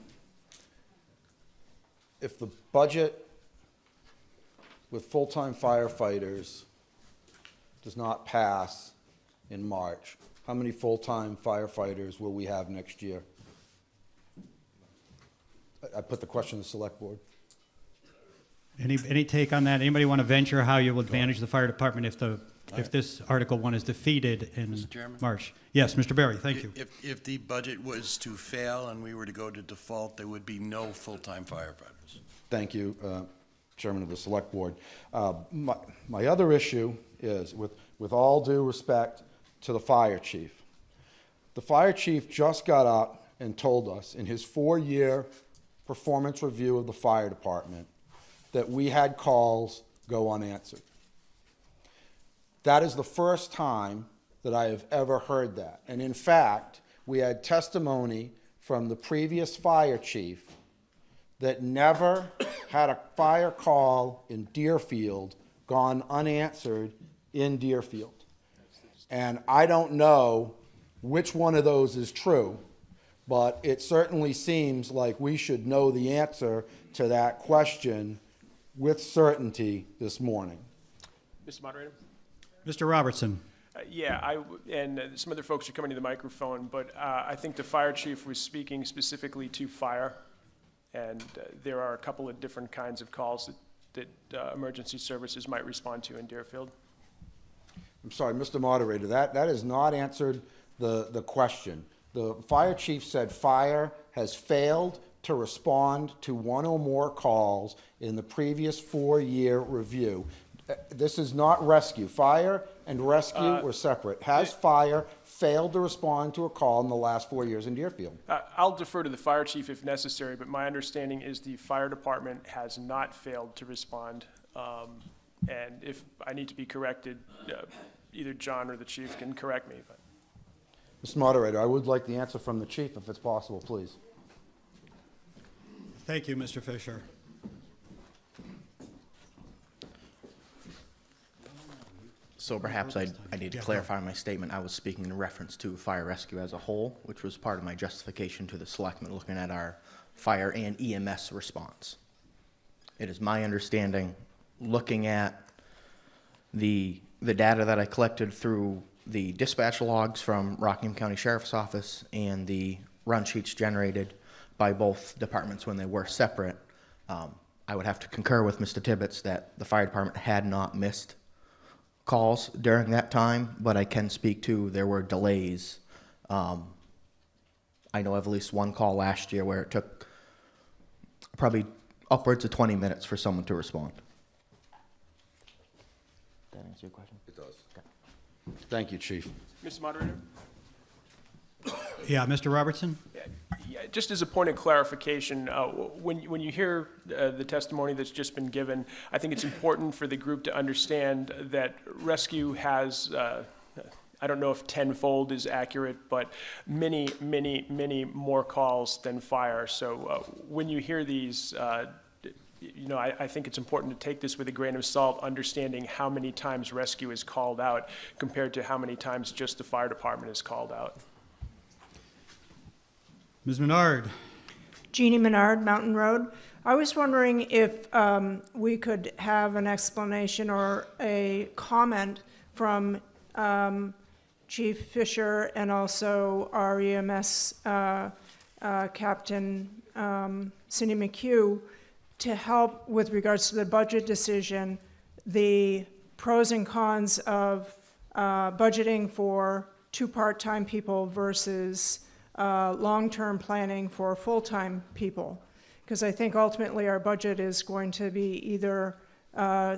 if the budget with full-time firefighters does not pass in March, how many full-time firefighters will we have next year? I put the question to the Select Board. Any take on that? Anybody want to venture how you will advantage the fire department if this Article 1 is defeated in March? Yes, Mr. Berry, thank you. If the budget was to fail and we were to go to default, there would be no full-time firefighters. Thank you, Chairman of the Select Board. My other issue is, with all due respect to the fire chief, the fire chief just got up and told us in his 4-year performance review of the fire department that we had calls go unanswered. That is the first time that I have ever heard that. And in fact, we had testimony from the previous fire chief that never had a fire call in Deerfield gone unanswered in Deerfield. And I don't know which one of those is true, but it certainly seems like we should know the answer to that question with certainty this morning. Mr. Moderator? Mr. Robertson. And some other folks are coming to the microphone, but I think the fire chief was speaking specifically to fire, and there are a couple of different kinds of calls that emergency services might respond to in Deerfield. I'm sorry, Mr. Moderator, that has not answered the question. The fire chief said fire has failed to respond to one or more calls in the previous 4-year review. This is not rescue. Fire and rescue were separate. Has fire failed to respond to a call in the last 4 years in Deerfield? I'll defer to the fire chief if necessary, but my understanding is the fire department has not failed to respond. And if I need to be corrected, either John or the chief can correct me. But. Mr. Moderator, I would like the answer from the chief if it's possible, please. Thank you, Mr. Fisher. So perhaps I need to clarify my statement. I was speaking in reference to fire rescue as a whole, which was part of my justification to the selectmen looking at our fire and EMS response. It is my understanding, looking at the data that I collected through the dispatch logs from Rockingham County Sheriff's Office and the run sheets generated by both departments when they were separate, I would have to concur with Mr. Tibbetts that the fire department had not missed calls during that time, but I can speak to there were delays. I know of at least one call last year where it took probably upwards of 20 minutes for someone to respond. Did that answer your question? It does. Okay. Thank you, Chief. Mr. Moderator? Yeah, Mr. Robertson? Yeah, just as a point of clarification, when you hear the testimony that's just been given, I think it's important for the group to understand that rescue has, I don't know if tenfold is accurate, but many, many, many more calls than fire. So when you hear these, I think it's important to take this with a grain of salt, understanding how many times rescue is called out compared to how many times just the fire department is called out. Ms. Menard. Jeannie Menard, Mountain Road. I was wondering if we could have an explanation or a comment from Chief Fisher and also our EMS Captain Cindy McHugh to help with regards to the budget decision, the pros and cons of budgeting for 2 part-time people versus long-term planning for full-time people. Because I think ultimately our budget is going to be either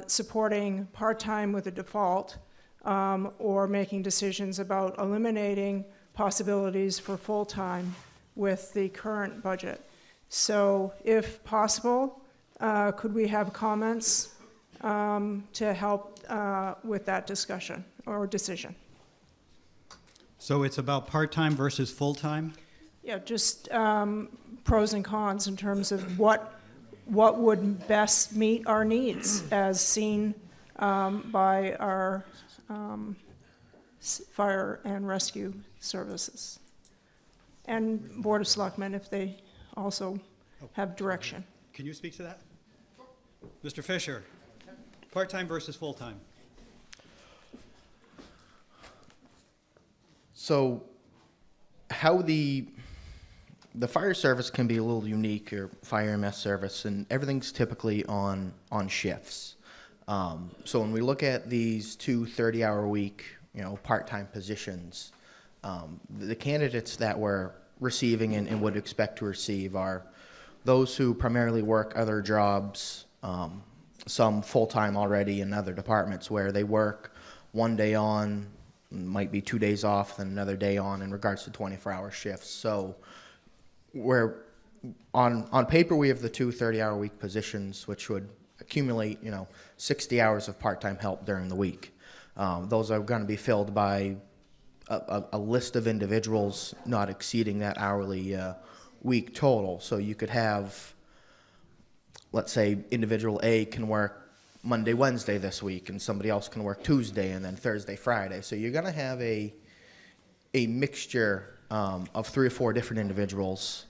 supporting part-time with a default or making decisions about eliminating possibilities for full-time with the current budget. So if possible, could we have comments to help with that discussion or decision? So it's about part-time versus full-time? Yeah, just pros and cons in terms of what would best meet our needs as seen by our fire and rescue services. And Board of Selectmen if they also have direction. Can you speak to that? Mr. Fisher, part-time versus full-time? So how the fire service can be a little unique, or fire EMS service, and everything's typically on shifts. So when we look at these 2 30-hour-a-week, part-time positions, the candidates that we're receiving and would expect to receive are those who primarily work other jobs, some full-time already in other departments where they work 1 day on, might be 2 days off, then another day on in regards to 24-hour shifts. So we're on paper we have the 2 30-hour-a-week positions, which would accumulate 60 hours of part-time help during the week. Those are going to be filled by a list of individuals not exceeding that hourly week total. So you could have, let's say, individual A can work Monday, Wednesday this week, and somebody else can work Tuesday, and then Thursday, Friday. So you're going to have a mixture of 3 or 4 different individuals.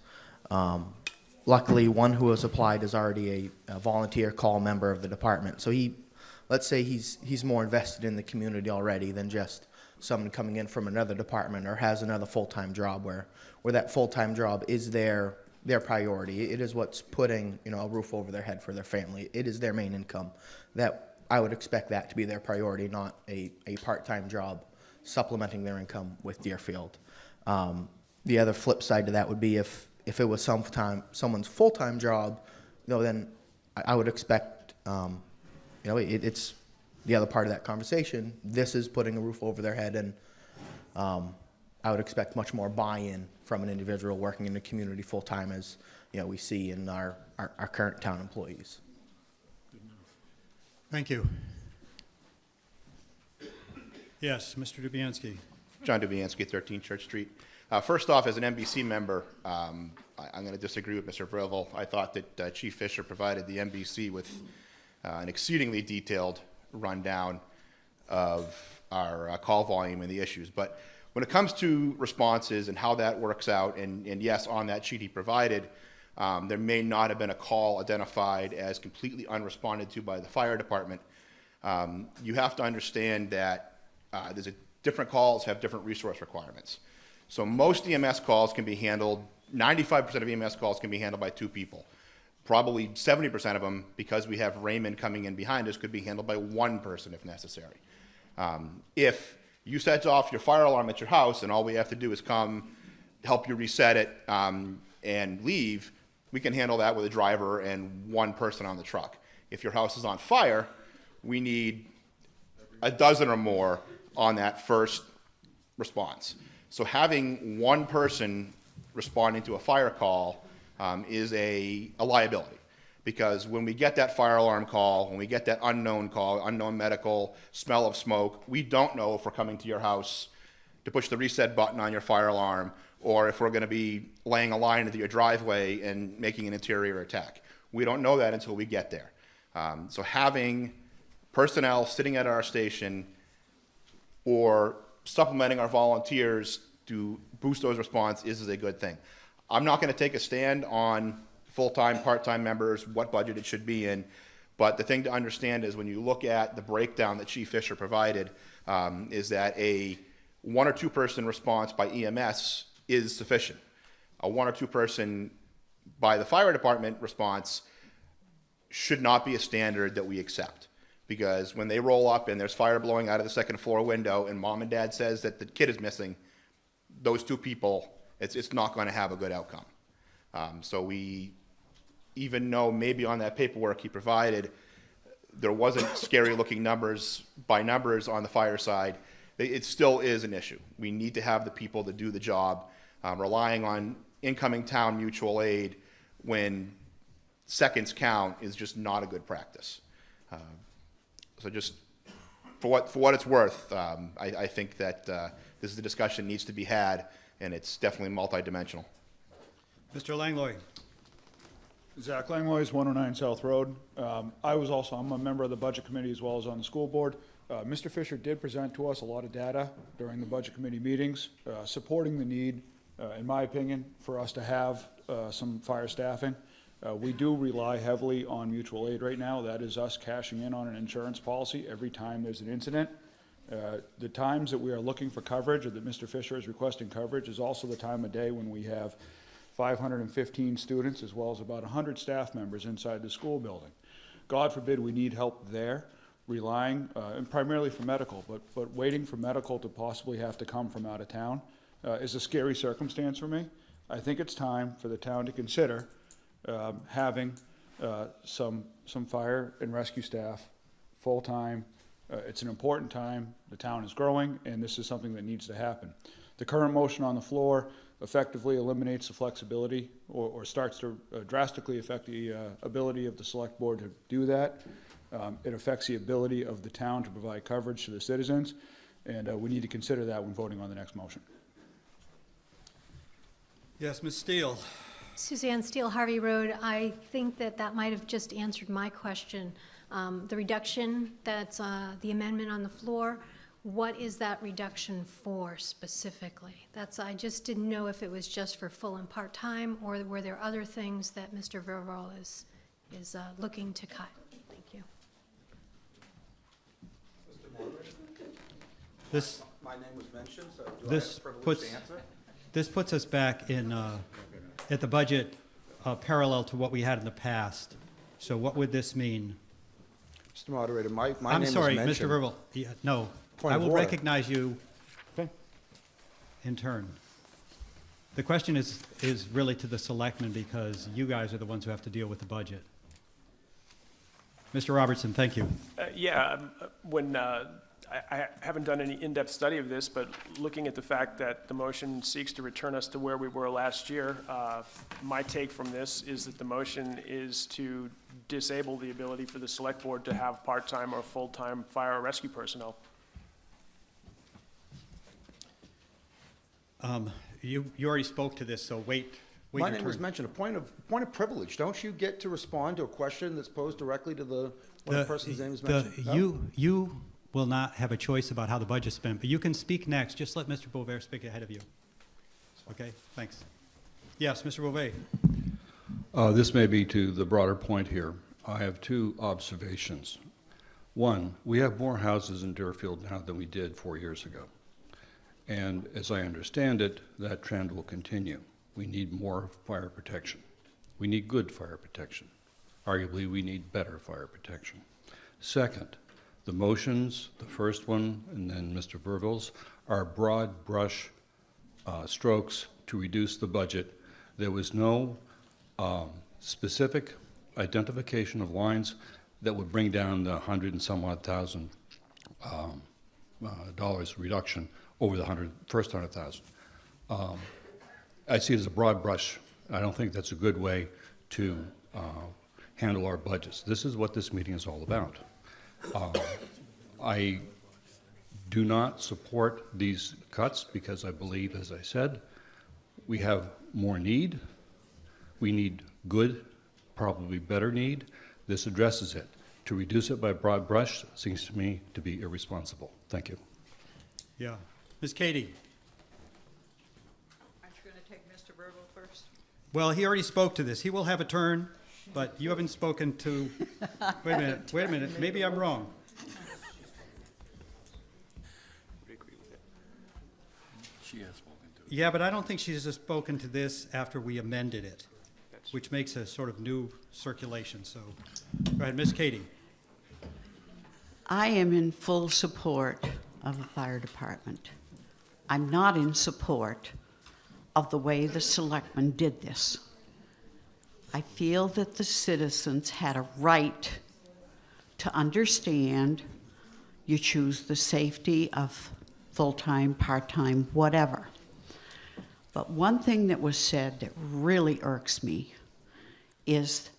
Luckily, one who has applied is already a volunteer call member of the department. So let's say he's more invested in the community already than just someone coming in from another department or has another full-time job where that full-time job is their priority. It is what's putting a roof over their head for their family. It is their main income. That I would expect that to be their priority, not a part-time job supplementing their income with Deerfield. The other flip side to that would be if it was someone's full-time job, then I would expect it's the other part of that conversation. This is putting a roof over their head, and I would expect much more buy-in from an individual working in the community full-time as we see in our current town employees. Thank you. Yes, Mr. Dubianski. John Dubianski, 13 Church Street. First off, as an NBC member, I'm going to disagree with Mr. Vrivell. I thought that Chief Fisher provided the NBC with an exceedingly detailed rundown of our call volume and the issues. But when it comes to responses and how that works out, and yes, on that sheet he provided, there may not have been a call identified as completely unresponded to by the fire department. You have to understand that different calls have different resource requirements. So most EMS calls can be handled, 95% of EMS calls can be handled by 2 people. Probably 70% of them, because we have Raymond coming in behind us, could be handled by 1 person if necessary. If you set off your fire alarm at your house and all we have to do is come, help you reset it, and leave, we can handle that with a driver and 1 person on the truck. If your house is on fire, we need a dozen or more on that first response. So having 1 person responding to a fire call is a liability, because when we get that fire alarm call, when we get that unknown call, unknown medical, smell of smoke, we don't know if we're coming to your house to push the reset button on your fire alarm, or if we're going to be laying a line into your driveway and making an interior attack. We don't know that until we get there. So having personnel sitting at our station or supplementing our volunteers to boost those responses is a good thing. I'm not going to take a stand on full-time, part-time members, what budget it should be in. But the thing to understand is when you look at the breakdown that Chief Fisher provided, is that a 1 or 2 person response by EMS is sufficient. A 1 or 2 person by the fire department response should not be a standard that we accept. Because when they roll up and there's fire blowing out of the second floor window and mom and dad says that the kid is missing, those 2 people, it's not going to have a good outcome. So we, even though maybe on that paperwork he provided, there wasn't scary looking numbers by numbers on the fire side, it still is an issue. We need to have the people to do the job. Relying on incoming town mutual aid when seconds count is just not a good practice. So just for what it's worth, I think that this is a discussion that needs to be had, and it's definitely multidimensional. Mr. Langlois. Zach Langlois, 109 South Road. I'm a member of the Budget Committee as well as on the school board. Mr. Fisher did present to us a lot of data during the Budget Committee meetings, supporting the need, in my opinion, for us to have some fire staffing. We do rely heavily on mutual aid right now. That is us cashing in on an insurance policy every time there's an incident. The times that we are looking for coverage, or that Mr. Fisher is requesting coverage, is also the time of day when we have 515 students as well as about 100 staff members inside the school building. God forbid we need help there, relying, and primarily for medical, but waiting for medical to possibly have to come from out of town is a scary circumstance for me. I think it's time for the town to consider having some fire and rescue staff full-time. It's an important time. The town is growing, and this is something that needs to happen. The current motion on the floor effectively eliminates the flexibility or starts to drastically affect the ability of the select board to do that. It affects the ability of the town to provide coverage to the citizens, and we need to consider that when voting on the next motion. Yes, Ms. Steele. Suzanne Steele, Harvey Road. I think that might have just answered my question. The reduction, that's the amendment on the floor. What is that reduction for specifically? I just didn't know if it was just for full and part-time, or were there other things that Mr. Verval is looking to cut? Thank you. My name was mentioned, so do I have This the privilege puts to answer? this puts us back in at the budget parallel to what we had in the past. So what would this mean? Mr. Moderator, my name I'm sorry, was mentioned. Mr. Verval. Yeah, no, Point I of will order. recognize you Okay. in turn. The question is really to the selectmen, because you guys are the ones who have to deal with the budget. Mr. Robertson, thank you. When I haven't done any in-depth study of this, but looking at the fact that the motion seeks to return us to where we were last year, my take from this is that the motion is to disable the ability for the select board to have part-time or full-time fire or rescue personnel. You already spoke to this, so wait My your name was turn. mentioned. A point of privilege. Don't you get to respond to a question that's posed directly to the person's name is mentioned? No? You will not have a choice about how the budget's spent, but you can speak next. Just let Mr. Bover speak ahead of you. Okay, thanks. Yes, Mr. Bover. This may be to the broader point here. I have 2 observations. One, we have more houses in Deerfield now than we did 4 years ago. And as I understand it, that trend will continue. We need more fire protection. We need good fire protection. Arguably, we need better fire protection. Second, the motions, the first one, and then Mr. Vervil's, are broad brush strokes to reduce the budget. There was no specific identification of lines that would bring down the $100 and some odd thousand dollars reduction over the first 100,000. I see it as a broad brush. I don't think that's a good way to handle our budgets. This is what this meeting is all about. I do not support these cuts because I believe, as I said, we have more need. We need good, probably better need. This addresses it. To reduce it by broad brush seems to me to be irresponsible. Thank you. Yeah. Ms. Katie. Aren't you going to take Mr. Verval first? Well, he already spoke to this. He will have a turn, but you haven't spoken to, wait a minute, maybe I'm wrong. She has spoken to it. Yeah, but I don't think she's spoken to this after we amended it, which makes a sort of new circulation, so, go ahead, Miss Katie. I am in full support of the fire department. I'm not in support of the way the selectmen did this. I feel that the citizens had a right to understand you choose the safety of full-time, part-time, whatever. But one thing that was said that really irks me is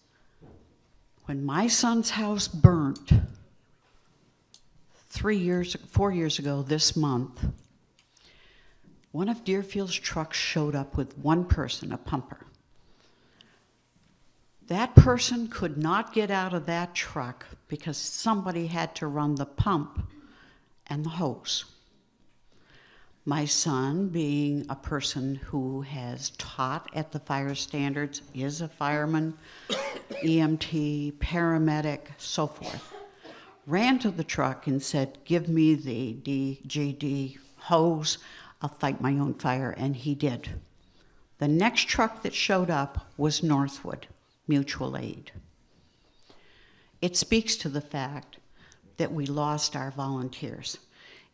when my son's house burnt 4 years ago this month, one of Deerfield's trucks showed up with one person, a pumper. That person could not get out of that truck because somebody had to run the pump and the hose. My son, being a person who has taught at the fire standards, is a fireman, EMT, paramedic, so forth, ran to the truck and said, "Give me the DGD hose, I'll fight my own fire," and he did. The next truck that showed up was Northwood Mutual Aid. It speaks to the fact that we lost our volunteers.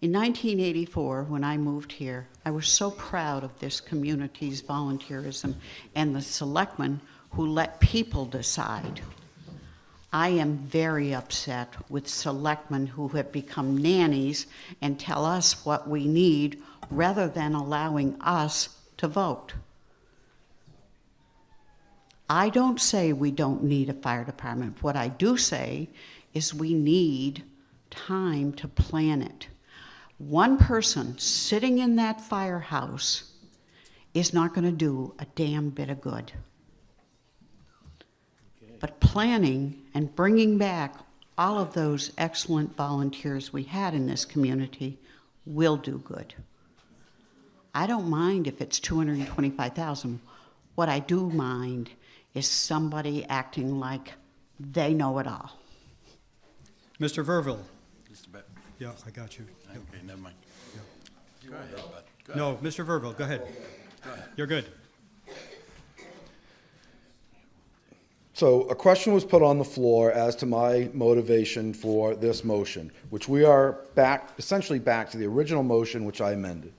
In 1984, when I moved here, I was so proud of this community's volunteerism and the selectmen who let people decide. I am very upset with selectmen who have become nannies and tell us what we need rather than allowing us to vote. I don't say we don't need a fire department. What I do say is we need time to plan it. One person sitting in that firehouse is not going to do a damn bit of good. But planning and bringing back all of those excellent volunteers we had in this community will do good. I don't mind if it's $225,000. What I do mind is somebody acting like they know it all. Mr. Verville. Mr. Beck. Yeah, I got you. Yep. Okay, never mind. Yeah. Go ahead, bud. Go No, ahead. Mr. Verville, go ahead. Go ahead. You're good. So a question was put on the floor as to my motivation for this motion, which we are essentially back to the original motion, which I amended.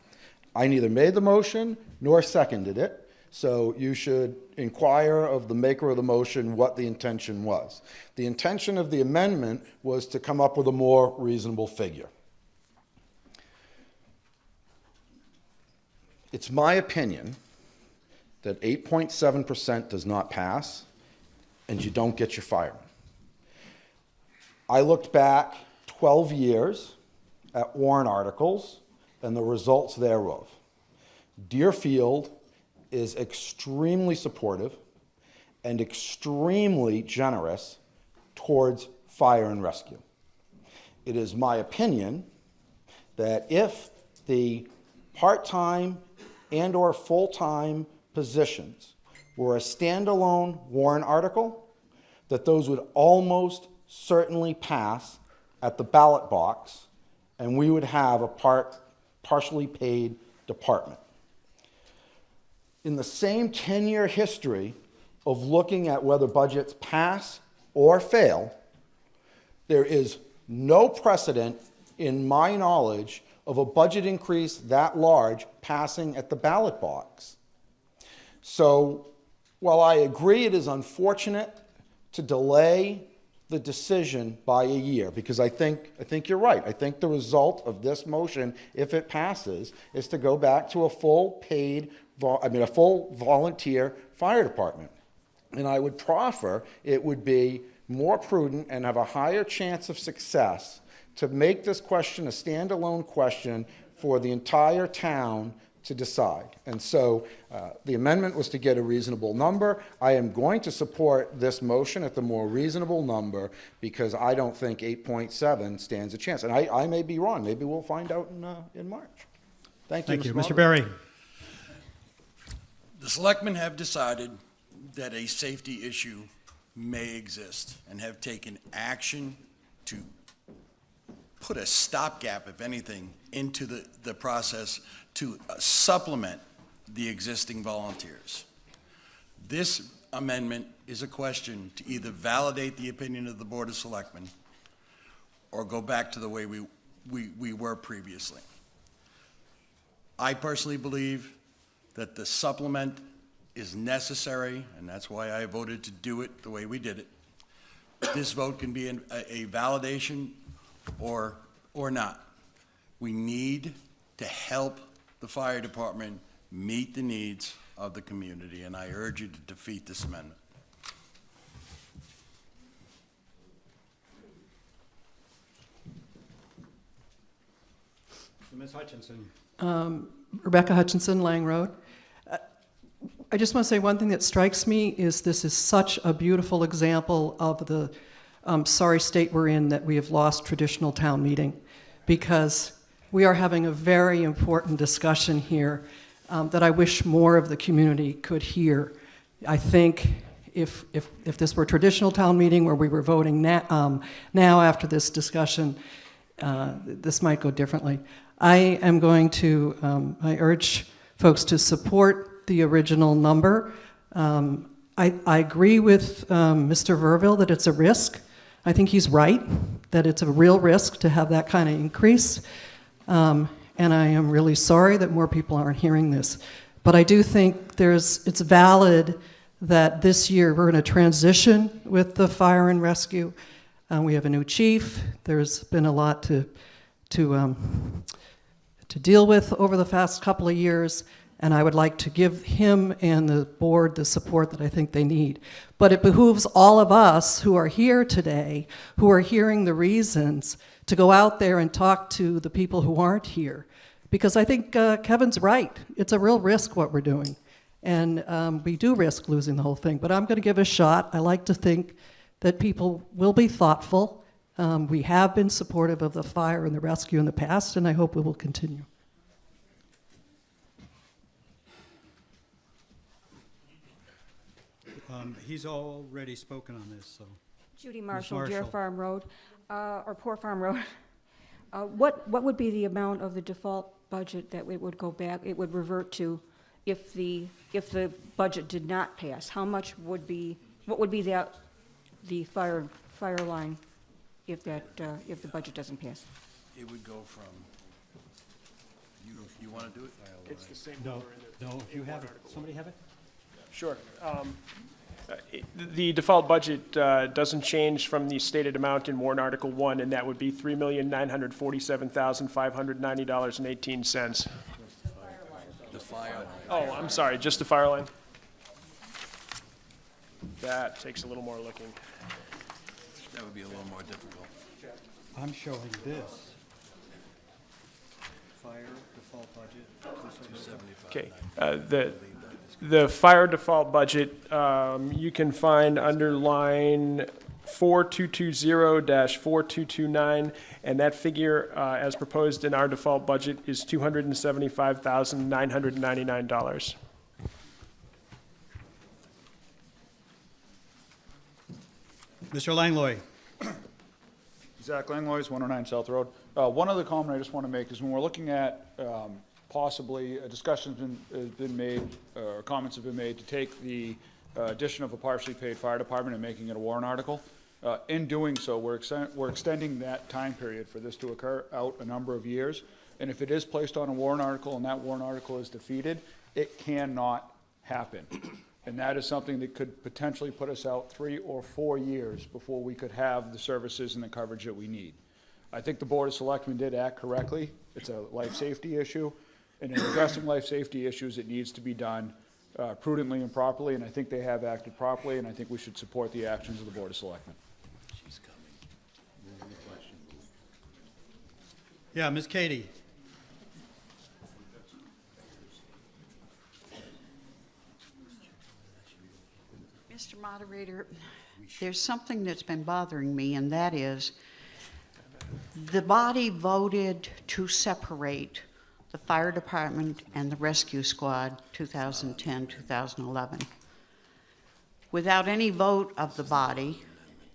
I neither made the motion nor seconded it, so you should inquire of the maker of the motion what the intention was. The intention of the amendment was to come up with a more reasonable figure. It's my opinion that 8.7% does not pass, and you don't get your firemen. I looked back 12 years at warrant articles and the results thereof. Deerfield is extremely supportive and extremely generous towards fire and rescue. It is my opinion that if the part-time and/or full-time positions were a standalone warrant article, that those would almost certainly pass at the ballot box, and we would have a partially paid department. In the same 10-year history of looking at whether budgets pass or fail, there is no precedent in my knowledge of a budget increase that large passing at the ballot box. So while I agree it is unfortunate to delay the decision by a year, because I think you're right. I think the result of this motion, if it passes, is to go back to a full volunteer fire department. And I would proffer it would be more prudent and have a higher chance of success to make this question a standalone question for the entire town to decide. And so the amendment was to get a reasonable number. I am going to support this motion at the more reasonable number because I don't think 8.7 stands a chance. And I may be wrong. Maybe we'll find out in March. Thank you, Thank you. Mr. Mr. Berry. The selectmen have decided that a safety issue may exist and have taken action to put a stopgap, if anything, into the process to supplement the existing volunteers. This amendment is a question to either validate the opinion of the Board of Selectmen or go back to the way we were previously. I personally believe that the supplement is necessary, and that's why I voted to do it the way we did it. This vote can be a validation or not. We need to help the fire department meet the needs of the community, and I urge you to defeat this amendment. Ms. Hutchinson. Rebecca Hutchinson, Lang Road. I just want to say one thing that strikes me is this is such a beautiful example of the sorry state we're in that we have lost traditional town meeting, because we are having a very important discussion here that I wish more of the community could hear. I think if this were traditional town meeting where we were voting now after this discussion, this might go differently. I am going to, I urge folks to support the original number. I agree with Mr. Verville that it's a risk. I think he's right, that it's a real risk to have that kind of increase. And I am really sorry that more people aren't hearing this. But I do think it's valid that this year we're in a transition with the fire and rescue. We have a new chief. There's been a lot to deal with over the past couple of years, and I would like to give him and the board the support that I think they need. But it behooves all of us who are here today, who are hearing the reasons, to go out there and talk to the people who aren't here. Because I think Kevin's right. It's a real risk what we're doing. And we do risk losing the whole thing. But I'm going to give it a shot. I like to think that people will be thoughtful. We have been supportive of the fire and the rescue in the past, and I hope we will continue. He's already spoken on this, so. Judy Marshall, Deer Farm Road, or Poor Farm Road. What would be the amount of the default budget that it would go back, it would revert to if the budget did not pass? How much would be, what would be the fire line if the budget doesn't pass? It would go from, you want to do it? It's the same No, number in the. no, if you have it, somebody have it? Sure. The default budget doesn't change from the stated amount in warrant Article 1, and that would be $3,947,590.18. The fire line. Oh, I'm sorry, just the fire line? That takes a little more looking. That would be a little more difficult. I'm showing this. Fire default budget, 275. Okay, the fire default budget, you can find under line 4220-4229, and that figure, as proposed in our default budget, is $275,999. Mr. Langlois. Zach Langlois, 109 South Road. One other comment I just want to make is when we're looking at possibly a discussion has been made, or comments have been made to take the addition of a partially paid fire department and making it a warrant article. In doing so, we're extending that time period for this to occur out a number of years. And if it is placed on a warrant article and that warrant article is defeated, it cannot happen. And that is something that could potentially put us out 3 or 4 years before we could have the services and the coverage that we need. I think the Board of Selectmen did act correctly. It's a life safety issue. And in addressing life safety issues, it needs to be done prudently and properly, and I think they have acted properly, and I think we should support the actions of the Board of Selectmen. She's coming. Yeah, Ms. Katie. Mr. Moderator, there's something that's been bothering me, and that is the body voted to separate the fire department and the rescue squad 2010, 2011. without any vote of the body,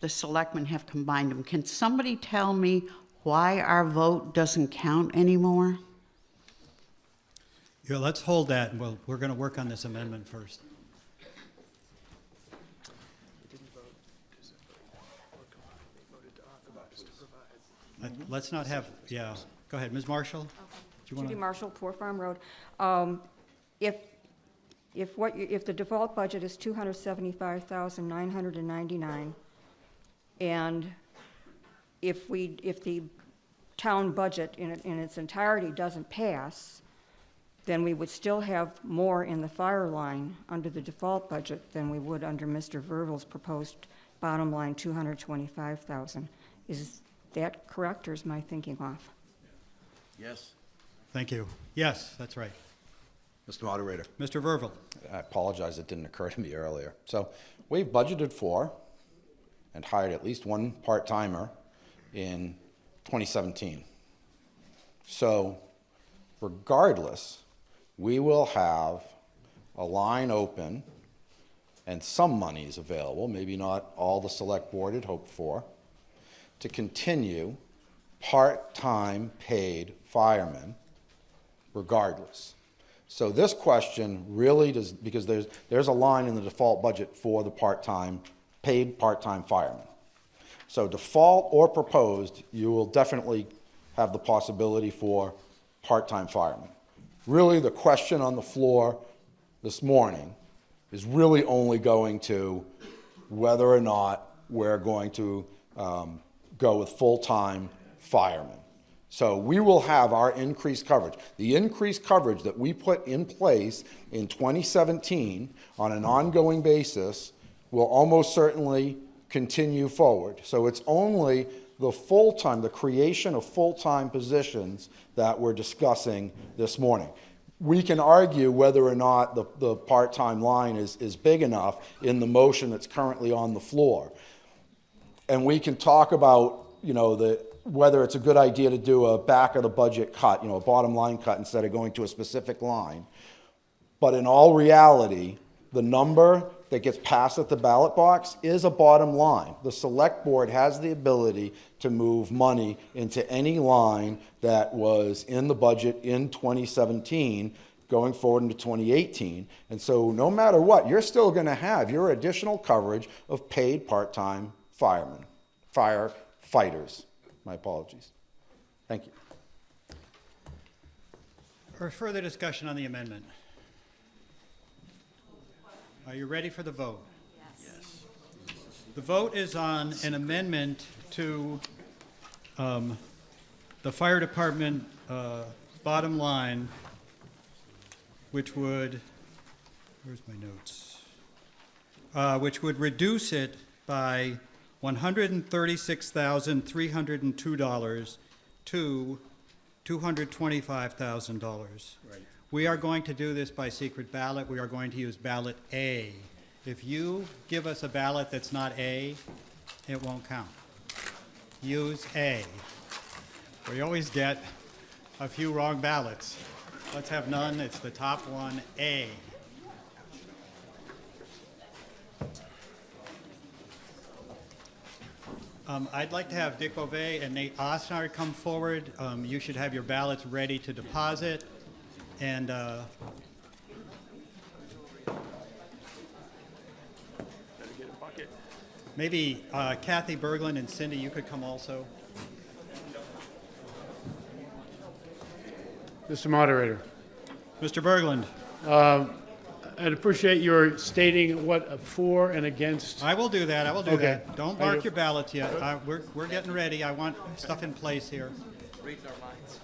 the selectmen have combined them. Can somebody tell me why our vote doesn't count anymore? Yeah, let's hold that, and we're going to work on this amendment first. Let's not have, yeah, go ahead, Ms. Marshall? Do you wanna- Judy Marshall, Poor Farm Road. If the default budget is $275,999, and if the town budget in its entirety doesn't pass, then we would still have more in the fire line under the default budget than we would under Mr. Vervil's proposed bottom line, $225,000. Is that correct, or is my thinking off? Yes. Thank you. Yes, that's right. Mr. Moderator. Mr. Vervil. I apologize, it didn't occur to me earlier. So we've budgeted for and hired at least one part-timer in 2017. So regardless, we will have a line open and some monies available, maybe not all the select board had hoped for, to continue part-time paid firemen regardless. So this question really does, because there's a line in the default budget for the paid part-time firemen. So default or proposed, you will definitely have the possibility for part-time firemen. Really, the question on the floor this morning is really only going to whether or not we're going to go with full-time firemen. So we will have our increased coverage. The increased coverage that we put in place in 2017 on an ongoing basis will almost certainly continue forward. So it's only the full-time, the creation of full-time positions that we're discussing this morning. We can argue whether or not the part-time line is big enough in the motion that's currently on the floor. And we can talk about, whether it's a good idea to do a back of the budget cut, a bottom line cut instead of going to a specific line. But in all reality, the number that gets passed at the ballot box is a bottom line. The select board has the ability to move money into any line that was in the budget in 2017 going forward into 2018. And so no matter what, you're still going to have your additional coverage of paid part-time firefighters. My apologies. Thank you. For further discussion on the amendment. Are you ready for the vote? Yes. The vote is on an amendment to the fire department bottom line, which would, where's my notes? Which would reduce it by $136,302 to $225,000. Right. We are going to do this by secret ballot. We are going to use ballot A. If you give us a ballot that's not A, it won't count. Use A. We always get a few wrong ballots. Let's have none. It's the top one, A. I'd like to have Dick Beauvais and Nate Osnard come forward. You should have your ballots ready to deposit. And maybe Kathy Berglund and Cindy, you could come also. Mr. Moderator. Mr. Berglund. I'd appreciate your stating what for and against. I will do that. I will do Okay. that. Don't mark your ballots yet. We're getting ready. I want stuff in place here. Reading our minds.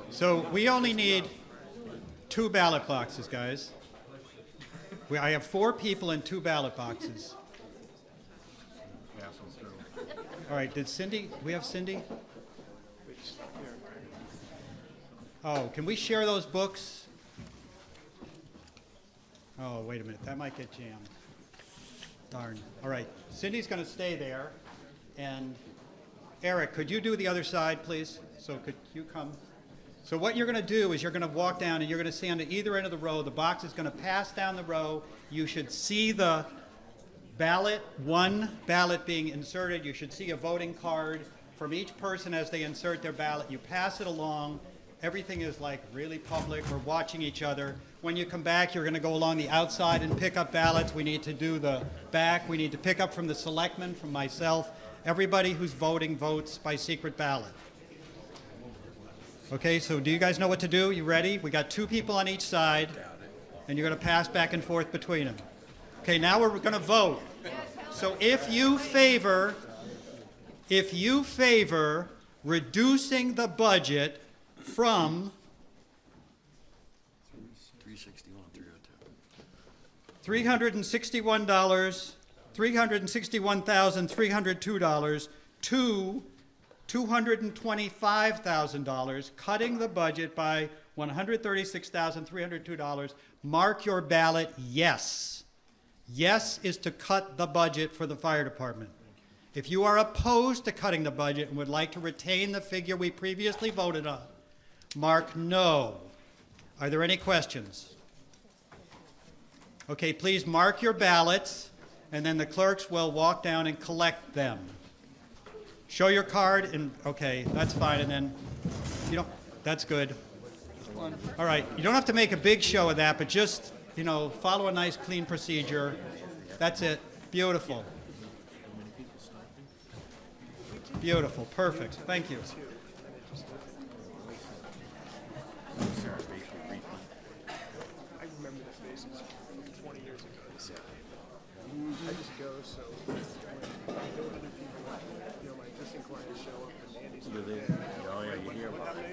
So we only need 2 ballot boxes, guys. I have 4 people in 2 ballot boxes. All right, we have Cindy? Oh, can we share those books? Oh, wait a minute, that might get jammed. Darn. All right, Cindy's going to stay there. And Eric, could you do the other side, please? So could you come So what you're going to do is you're going to walk down and you're going to see on either end of the row, the box is going to pass down the row. You should see the ballot, one ballot being inserted. You should see a voting card from each person as they insert their ballot. You pass it along. Everything is like really public. We're watching each other. When you come back, you're going to go along the outside and pick up ballots. We need to do the back. We need to pick up from the selectmen, from myself. Everybody who's voting votes by secret ballot. Okay, so do you guys know what to do? You ready? We got 2 people on each side, and you're going to pass back and forth between them. Okay, now we're going to vote. So if you favor reducing the budget from $361,302 to $225,000, cutting the budget by $136,302. Mark your ballot yes. Yes is to cut the budget for the fire department. If you are opposed to cutting the budget and would like to retain the figure we previously voted on, mark no. Are there any questions? Okay, please mark your ballots, and then the clerks will walk down and collect them. Show your card, and okay, that's fine, and then, that's good. All right, you don't have to make a big show of that, but just, follow a nice, clean procedure. That's it. Beautiful. Beautiful. Perfect. Thank you. I remember the faces from 20 years ago. I just go, so when other people, my existing clients show up and Andy's like, Oh, yeah, you hear about it.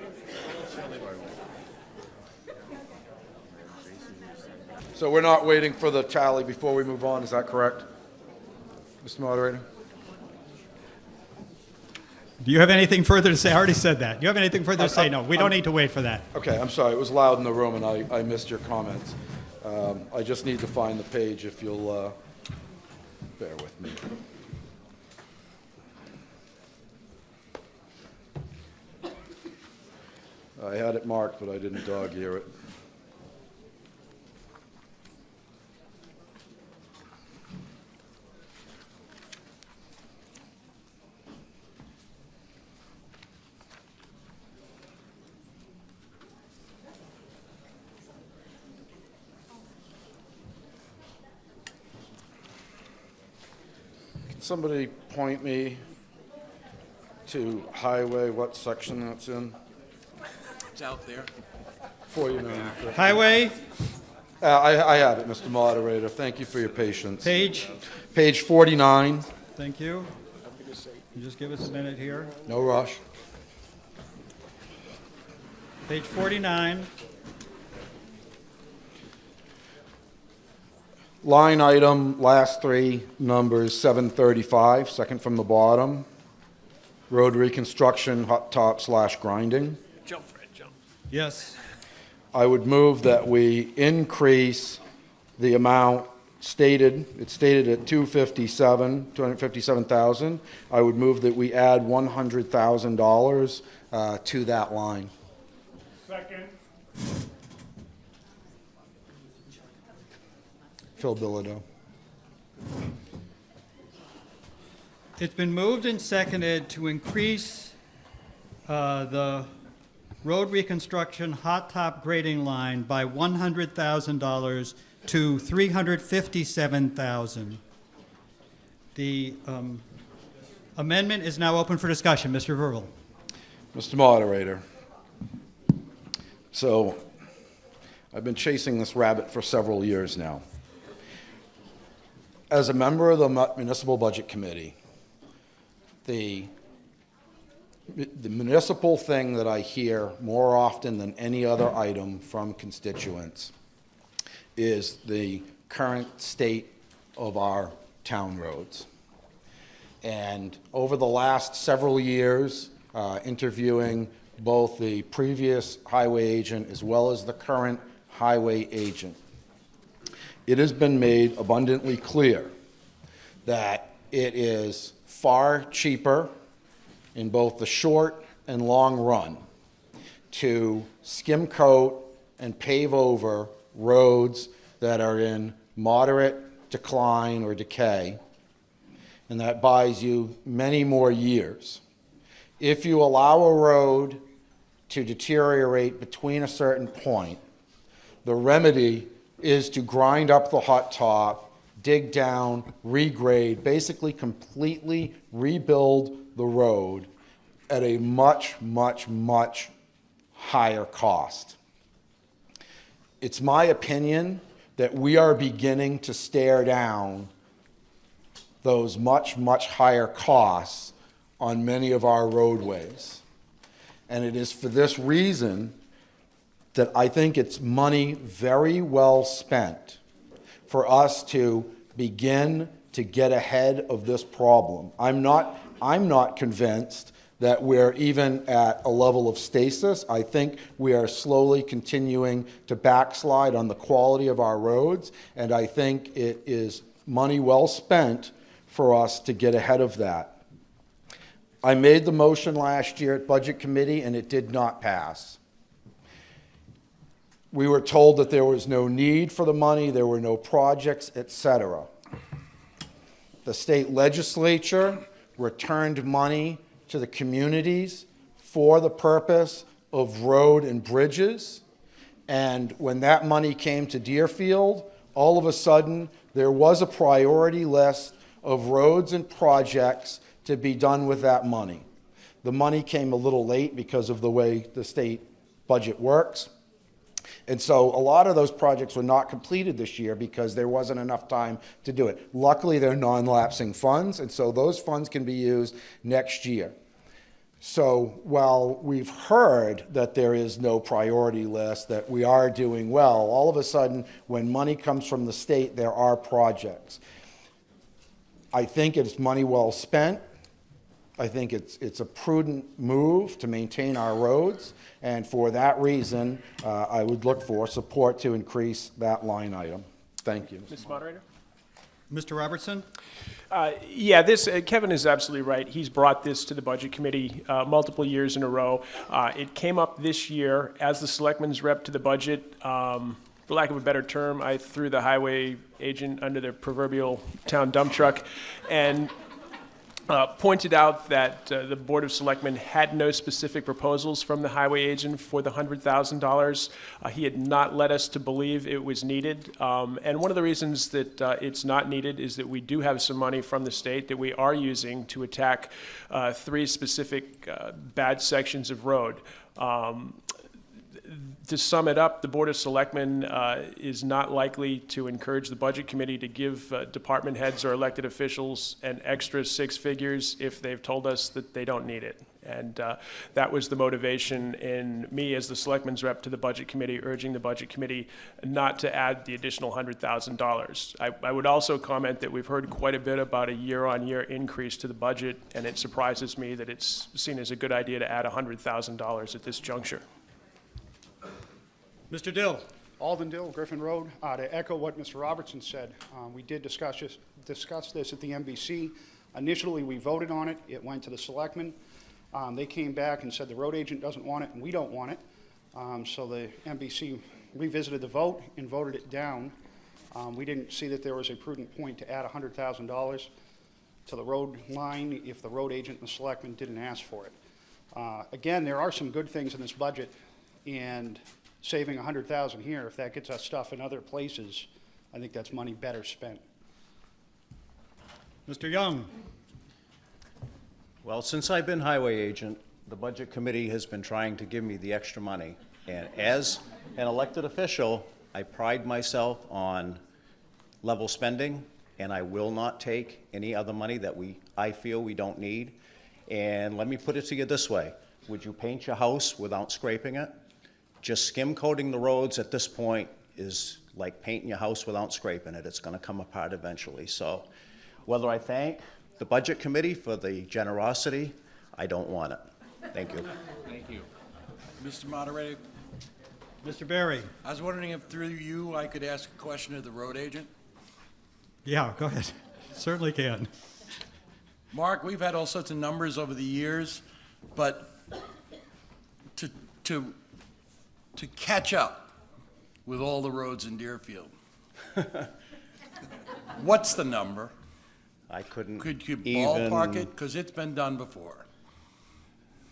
So we're not waiting for the tally before we move on, is that correct? Mr. Moderator? Do you have anything further to say? I already said that. Do you have anything further to say? No, we don't need to wait for that. Okay, I'm sorry, it was loud in the room and I missed your comments. I just need to find the page if you'll bear with me. I had it marked, but I didn't dog-ear it. Can somebody point me to highway, what section that's in? It's out there. 49. Highway, I have it, Mr. Moderator. Thank you for your patience. page, Page 49. thank you. You just give us a minute here. No rush. Page 49. Line item, last 3 numbers, 735, second from the bottom. Road reconstruction, hot top / grinding. jump, Fred, jump. Yes. I would move that we increase the amount stated, it's stated at 257,000. I would move that we add $100,000 to that line. Second. Phil Bilodeau. It's been moved and seconded to increase the road reconstruction hot top grading line by $100,000 to $357,000. The amendment is now open for discussion. Mr. Verville. Mr. Moderator, so I've been chasing this rabbit for several years now. As a member of the Municipal Budget Committee, the municipal thing that I hear more often than any other item from constituents is the current state of our town roads. And over the last several years, interviewing both the previous highway agent as well as the current highway agent, it has been made abundantly clear that it is far cheaper in both the short and long run to skim coat and pave over roads that are in moderate decline or decay, and that buys you many more years. If you allow a road to deteriorate between a certain point, the remedy is to grind up the hot top, dig down, regrade, basically completely rebuild the road at a much, much, much higher cost. It's my opinion that we are beginning to stare down those much, much higher costs on many of our roadways. And it is for this reason that I think it's money very well spent for us to begin to get ahead of this problem. I'm not convinced that we're even at a level of stasis. I think we are slowly continuing to backslide on the quality of our roads, and I think it is money well spent for us to get ahead of that. I made the motion last year at Budget Committee, and it did not pass. We were told that there was no need for the money, there were no projects, etc. The state legislature returned money to the communities for the purpose of road and bridges. And when that money came to Deerfield, all of a sudden there was a priority list of roads and projects to be done with that money. The money came a little late because of the way the state budget works. And so a lot of those projects were not completed this year because there wasn't enough time to do it. Luckily, they're non-lapsing funds, and so those funds can be used next year. So while we've heard that there is no priority list, that we are doing well, all of a sudden, when money comes from the state, there are projects. I think it's money well spent. I think it's a prudent move to maintain our roads, and for that reason, I would look for support to increase that line item. Thank you. Mr. Moderator? Mr. Robertson? Yeah, Kevin is absolutely right. He's brought this to the Budget Committee multiple years in a row. It came up this year as the Selectman's rep to the budget. For lack of a better term, I threw the highway agent under the proverbial town dump truck and pointed out that the Board of Selectmen had no specific proposals from the highway agent for the $100,000. He had not led us to believe it was needed. And one of the reasons that it's not needed is that we do have some money from the state that we are using to attack 3 specific bad sections of road. To sum it up, the Board of Selectmen is not likely to encourage the Budget Committee to give department heads or elected officials an extra 6 figures if they've told us that they don't need it. And that was the motivation in me as the Selectman's rep to the Budget Committee, urging the Budget Committee not to add the additional $100,000. I would also comment that we've heard quite a bit about a year-on-year increase to the budget, and it surprises me that it's seen as a good idea to add $100,000 at this juncture. Mr. Dill? Alden Dill, Griffin Road. To echo what Mr. Robertson said, we did discuss this at the NBC. Initially, we voted on it. It went to the selectmen. They came back and said the road agent doesn't want it and we don't want it. So the NBC revisited the vote and voted it down. We didn't see that there was a prudent point to add $100,000 to the road line if the road agent and the selectmen didn't ask for it. Again, there are some good things in this budget, and saving $100,000 here, if that gets us stuff in other places, I think that's money better spent. Mr. Young? Well, since I've been highway agent, the Budget Committee has been trying to give me the extra money. And as an elected official, I pride myself on level spending, and I will not take any other money that I feel we don't need. And let me put it to you this way. Would you paint your house without scraping it? Just skim coating the roads at this point is like painting your house without scraping it. It's going to come apart eventually. So whether I thank the Budget Committee for the generosity, I don't want it. Thank you. Thank you. Mr. Moderator? Mr. Barry? I was wondering if through you I could ask a question of the road agent? Yeah, go ahead. Certainly can. Mark, we've had all sorts of numbers over the years, but to catch up with all the roads in Deerfield, what's the number? I couldn't Could you even. ballpark it? Because it's been done before.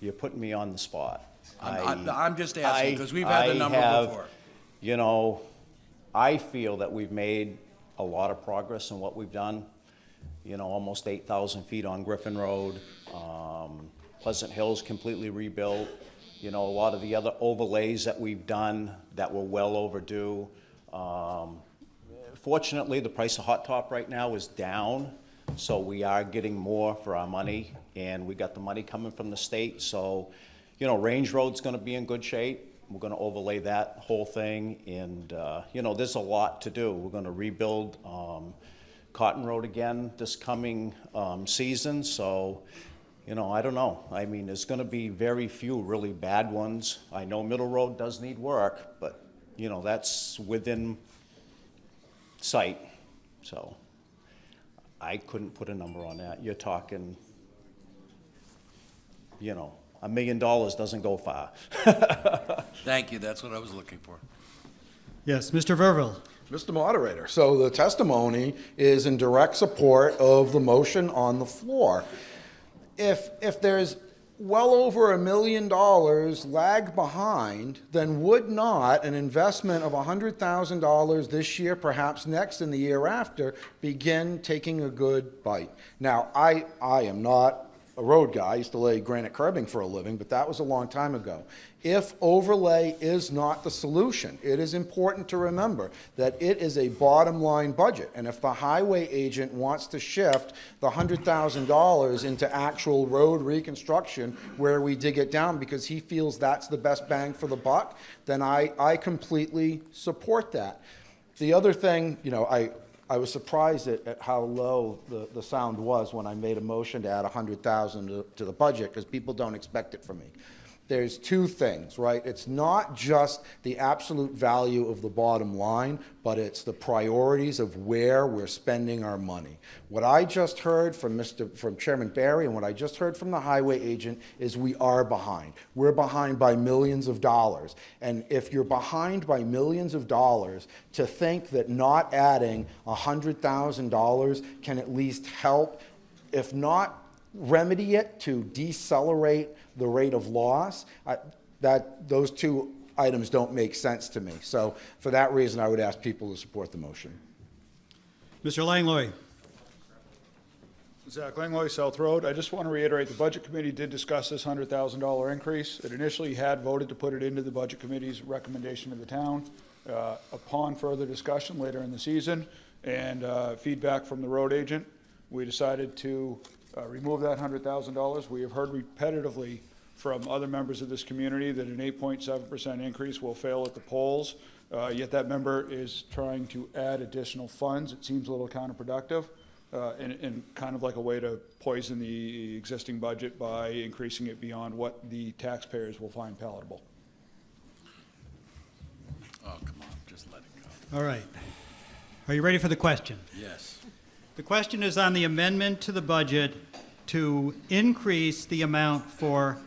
You're putting me on the spot. I'm just asking, because we've had the number before. You know, I feel that we've made a lot of progress in what we've done. You know, almost 8,000 feet on Griffin Road. Pleasant Hill's completely rebuilt. You know, a lot of the other overlays that we've done that were well overdue. Fortunately, the price of hot top right now is down, so we are getting more for our money, and we got the money coming from the state. So, you know, Range Road's gonna be in good shape. We're gonna overlay that whole thing, and, you know, there's a lot to do. We're gonna rebuild Cotton Road again this coming season, so, you know, I don't know. I mean, there's gonna be very few really bad ones. I know Middle Road does need work, but, you know, that's within sight, so I couldn't put a number on that. You're talking, you know, $1 million doesn't go far. Thank you, that's what I was looking for. Yes, Mr. Verville. Mr. Moderator, so the testimony is in direct support of the motion on the floor. If there's well over $1 million lag behind, then would not an investment of $100,000 this year, perhaps next and the year after, begin taking a good bite? Now, I am not a road guy. I used to lay granite curbing for a living, but that was a long time ago. If overlay is not the solution, it is important to remember that it is a bottom line budget. And if the highway agent wants to shift the $100,000 into actual road reconstruction where we dig it down because he feels that's the best bang for the buck, then I completely support that. The other thing, you know, I was surprised at how low the sound was when I made a motion to add $100,000 to the budget, because people don't expect it from me. There's two things, right? It's not just the absolute value of the bottom line, but it's the priorities of where we're spending our money. What I just heard from Chairman Barry and what I just heard from the highway agent is we are behind. We're behind by millions of dollars. And if you're behind by millions of dollars, to think that not adding $100,000 can at least help, if not remedy it, to decelerate the rate of loss, those two items don't make sense to me. So for that reason, I would ask people to support the motion. Mr. Langlois. Zach Langlois, South Road. I just want to reiterate, the Budget Committee did discuss this $100,000 increase. It initially had voted to put it into the Budget Committee's recommendation to the town. Upon further discussion later in the season and feedback from the road agent, we decided to remove that $100,000. We have heard repetitively from other members of this community that an 8.7% increase will fail at the polls, yet that member is trying to add additional funds. It seems a little counterproductive and kind of like a way to poison the existing budget by increasing it beyond what the taxpayers will find palatable. Oh, come on, just let it go. All right. Are you ready for the question? Yes. The question is on the amendment to the budget to increase the amount for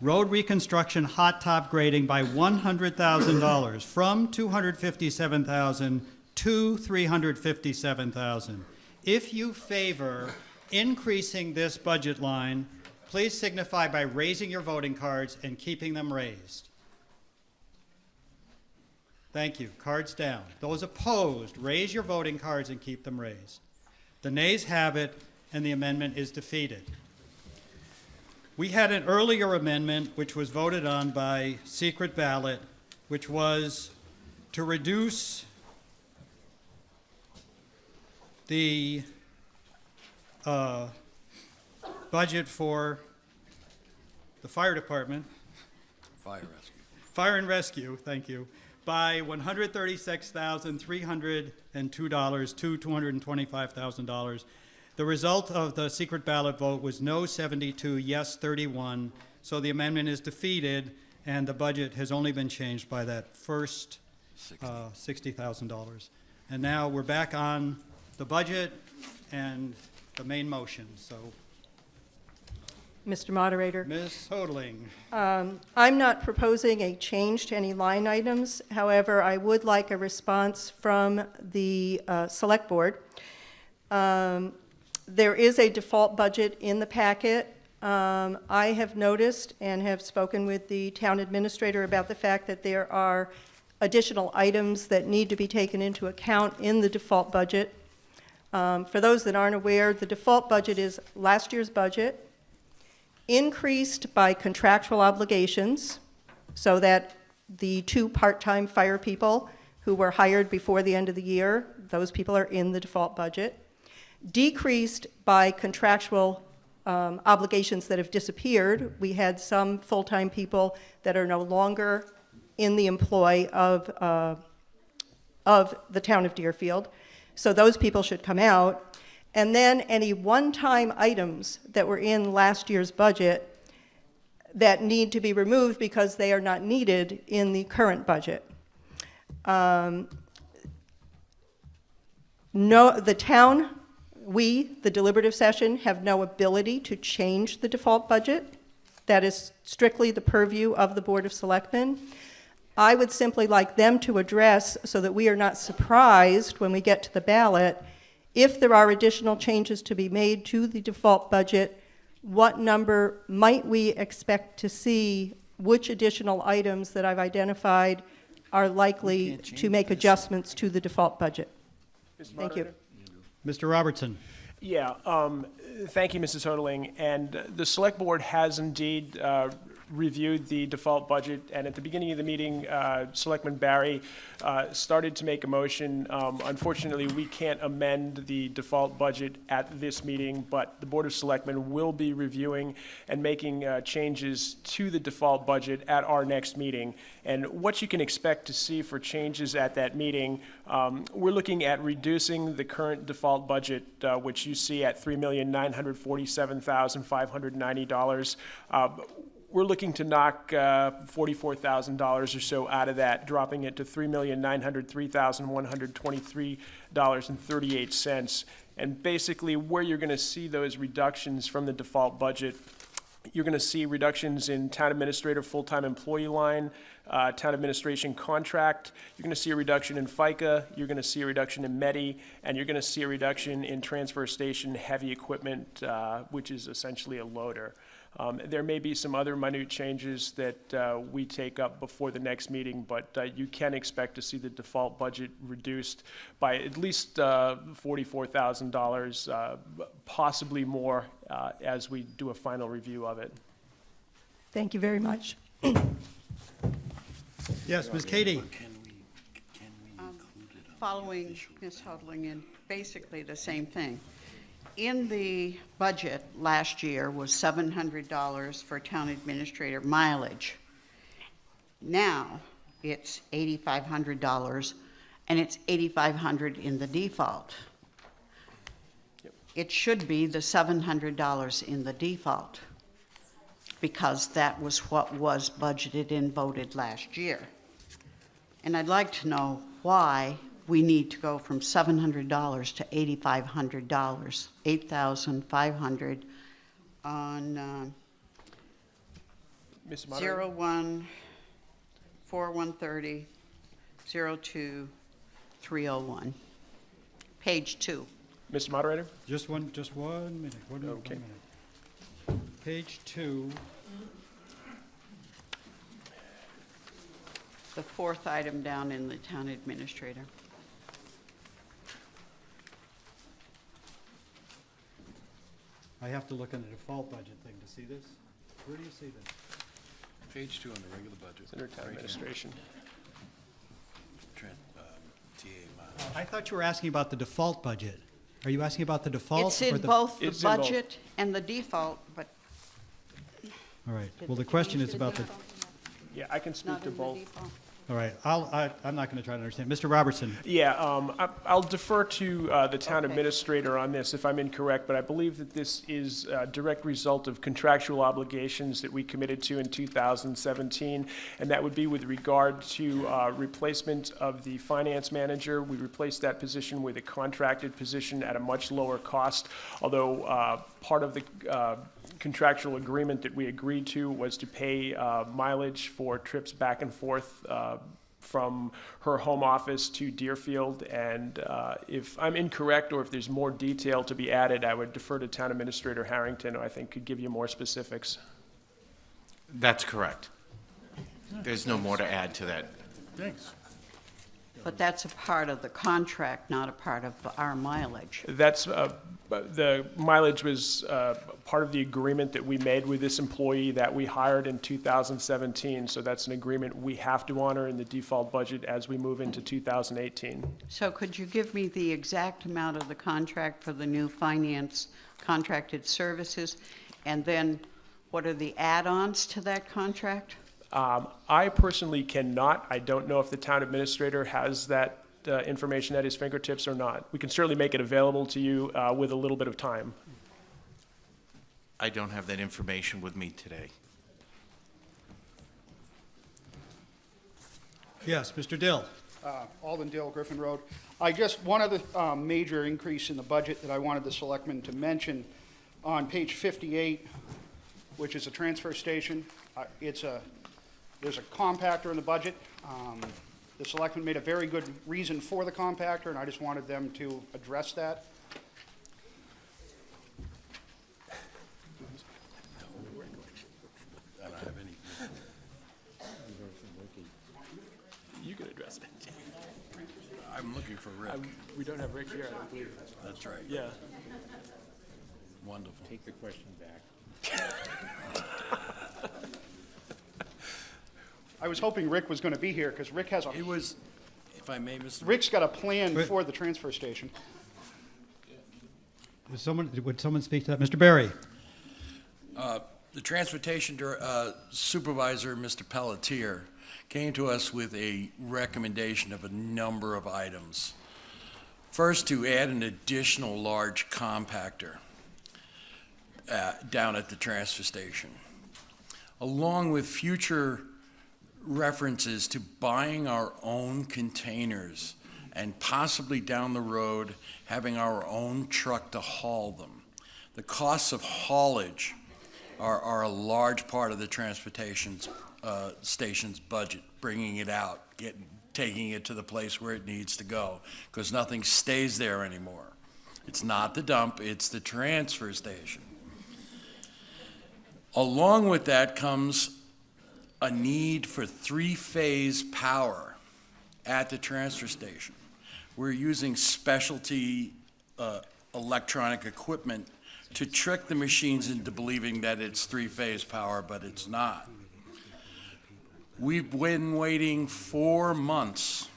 road reconstruction hot top grading by $100,000 from $257,000 to $357,000. If you favor increasing this budget line, please signify by raising your voting cards and keeping them raised. Thank you. Cards down. Those opposed, raise your voting cards and keep them raised. The nays have it, and the amendment is defeated. We had an earlier amendment which was voted on by secret ballot, which was to reduce the budget for the fire department. Fire rescue. Fire and rescue, thank you, by $136,302 to $225,000. The result of the secret ballot vote was no 72, yes 31. So the amendment is defeated, and the budget has only been changed by that first $60,000. And now we're back on the budget and the main motion. So Mr. Moderator. Ms. Hodling. I'm not proposing a change to any line items. However, I would like a response from the Select Board. There is a default budget in the packet. I have noticed and have spoken with the town administrator about the fact that there are additional items that need to be taken into account in the default budget. For those that aren't aware, the default budget is last year's budget, increased by contractual obligations, so that the 2 part-time fire people who were hired before the end of the year, those people are in the default budget, decreased by contractual obligations that have disappeared. We had some full-time people that are no longer in the employ of the town of Deerfield, so those people should come out. And then any one-time items that were in last year's budget that need to be removed because they are not needed in the current budget. The town, the deliberative session, have no ability to change the default budget. That is strictly the purview of the Board of Selectmen. I would simply like them to address, so that we are not surprised when we get to the ballot, if there are additional changes to be made to the default budget, what number might we expect to see, which additional items that I've identified are likely to make adjustments to the default budget. Thank you. Mr. Robertson. Yeah, thank you, Mrs. Hodling. And the Select Board has indeed reviewed the default budget, and at the beginning of the meeting, Selectman Barry started to make a motion. Unfortunately, we can't amend the default budget at this meeting, but the Board of Selectmen will be reviewing and making changes to the default budget at our next meeting. And what you can expect to see for changes at that meeting, we're looking at reducing the current default budget, which you see at $3,947,590. We're looking to knock $44,000 or so out of that, dropping it to $3,903,123.38. And basically, where you're going to see those reductions from the default budget, you're going to see reductions in town administrator full-time employee line, town administration contract. You're going to see a reduction in FICA. You're going to see a reduction in MEDI, and you're going to see a reduction in transfer station heavy equipment, which is essentially a loader. There may be some other minute changes that we take up before the next meeting, but you can expect to see the default budget reduced by at least $44,000, possibly more, as we do a final review of it. Thank you very much. Yes, Ms. Katie. Following Ms. Hodling, and basically the same thing. In the budget last year was $700 for town administrator mileage. Now it's $8,500, and it's $8,500 in the default. Yep. It should be the $700 in the default, because that was what was budgeted and voted last year. And I'd like to know why we need to go from $700 to $8,500, $8,500 on Ms. Moderator? 01/4/130, 02/301, page 2. Mr. Moderator? Just one minute. Okay. 1 minute. Page 2. The fourth item down in the town administrator. I have to look in the default budget thing to see this. Where do you see this? Page 2 on the regular budget. It's under town administration. TA mileage. I thought you were asking about the default budget. Are you asking about the default? It's or in the? both the It's in both. budget and the default, but All right. Well, the question is about the. Yeah, I can speak not to in the both. default. All right. I'm not going to try to understand. Mr. Robertson. Yeah, I'll defer to the town Okay. administrator on this if I'm incorrect, but I believe that this is a direct result of contractual obligations that we committed to in 2017, and that would be with regard to replacement of the finance manager. We replaced that position with a contracted position at a much lower cost, although part of the contractual agreement that we agreed to was to pay mileage for trips back and forth from her home office to Deerfield. And if I'm incorrect or if there's more detail to be added, I would defer to Town Administrator Harrington, who I think could give you more specifics. That's correct. There's no more to add to that. Thanks. But that's a part of the contract, not a part of our mileage. That's, the mileage was part of the agreement that we made with this employee that we hired in 2017. So that's an agreement we have to honor in the default budget as we move into 2018. So could you give me the exact amount of the contract for the new finance contracted services? And then what are the add-ons to that contract? I personally cannot. I don't know if the town administrator has that information at his fingertips or not. We can certainly make it available to you with a little bit of time. I don't have that information with me today. Yes, Mr. Dill. Alden Dill, Griffin Road. One other major increase in the budget that I wanted the selectmen to mention on page 58, which is a transfer station. There's a compactor in the budget. The selectmen made a very good reason for the compactor, and I just wanted them to address that. I don't have any. You can address it. I'm looking for Rick. We don't have Rick here, I don't believe. That's right. Yeah. Wonderful. Take the question back. I was hoping Rick was going to be here because Rick has a. It was, if I may, Mr. Rick's got a plan for the transfer station. Would someone speak to that? Mr. Berry. The transportation supervisor, Mr. Pelletier, came to us with a recommendation of a number of items. First, to add an additional large compactor down at the transfer station, along with future references to buying our own containers and possibly down the road having our own truck to haul them. The costs of haulage are a large part of the transportation station's budget, bringing it out, taking it to the place where it needs to go, because nothing stays there anymore. It's not the dump, it's the transfer station. Along with that comes a need for three-phase power at the transfer station. We're using specialty electronic equipment to trick the machines into believing that it's three-phase power, but it's not. We've been waiting 4 months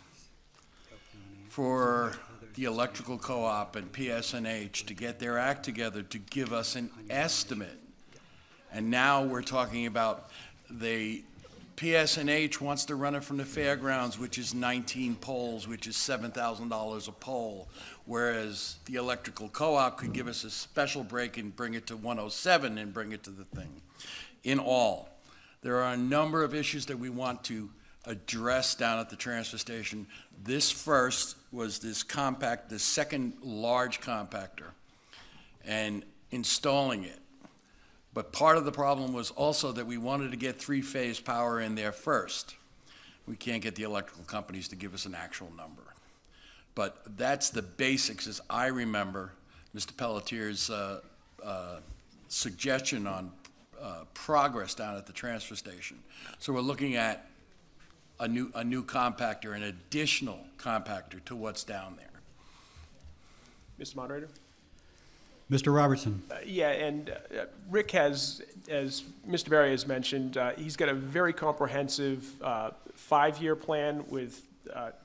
for the electrical co-op and PSNH to get their act together to give us an estimate. And now we're talking about the PSNH wants to run it from the fairgrounds, which is 19 poles, which is $7,000 a pole, whereas the electrical co-op could give us a special break and bring it to 107 and bring it to the thing. In all, there are a number of issues that we want to address down at the transfer station. This first was this the second large compactor, and installing it. But part of the problem was also that we wanted to get three-phase power in there first. We can't get the electrical companies to give us an actual number. But that's the basics, as I remember Mr. Pelletier's suggestion on progress down at the transfer station. So we're looking at a new compactor, an additional compactor to what's down there. Mr. Moderator? Mr. Robertson. Yeah, and Rick has, as Mr. Berry has mentioned, he's got a very comprehensive 5-year plan with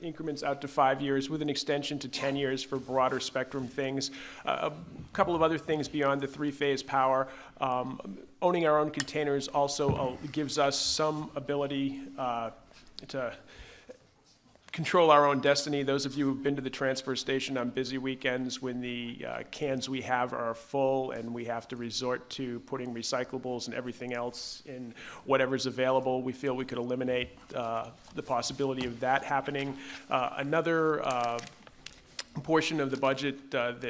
increments out to 5 years with an extension to 10 years for broader spectrum things. A couple of other things beyond the three-phase power. Owning our own containers also gives us some ability to control our own destiny. Those of you who've been to the transfer station on busy weekends when the cans we have are full and we have to resort to putting recyclables and everything else in whatever's available, we feel we could eliminate the possibility of that happening. Another portion of the budget that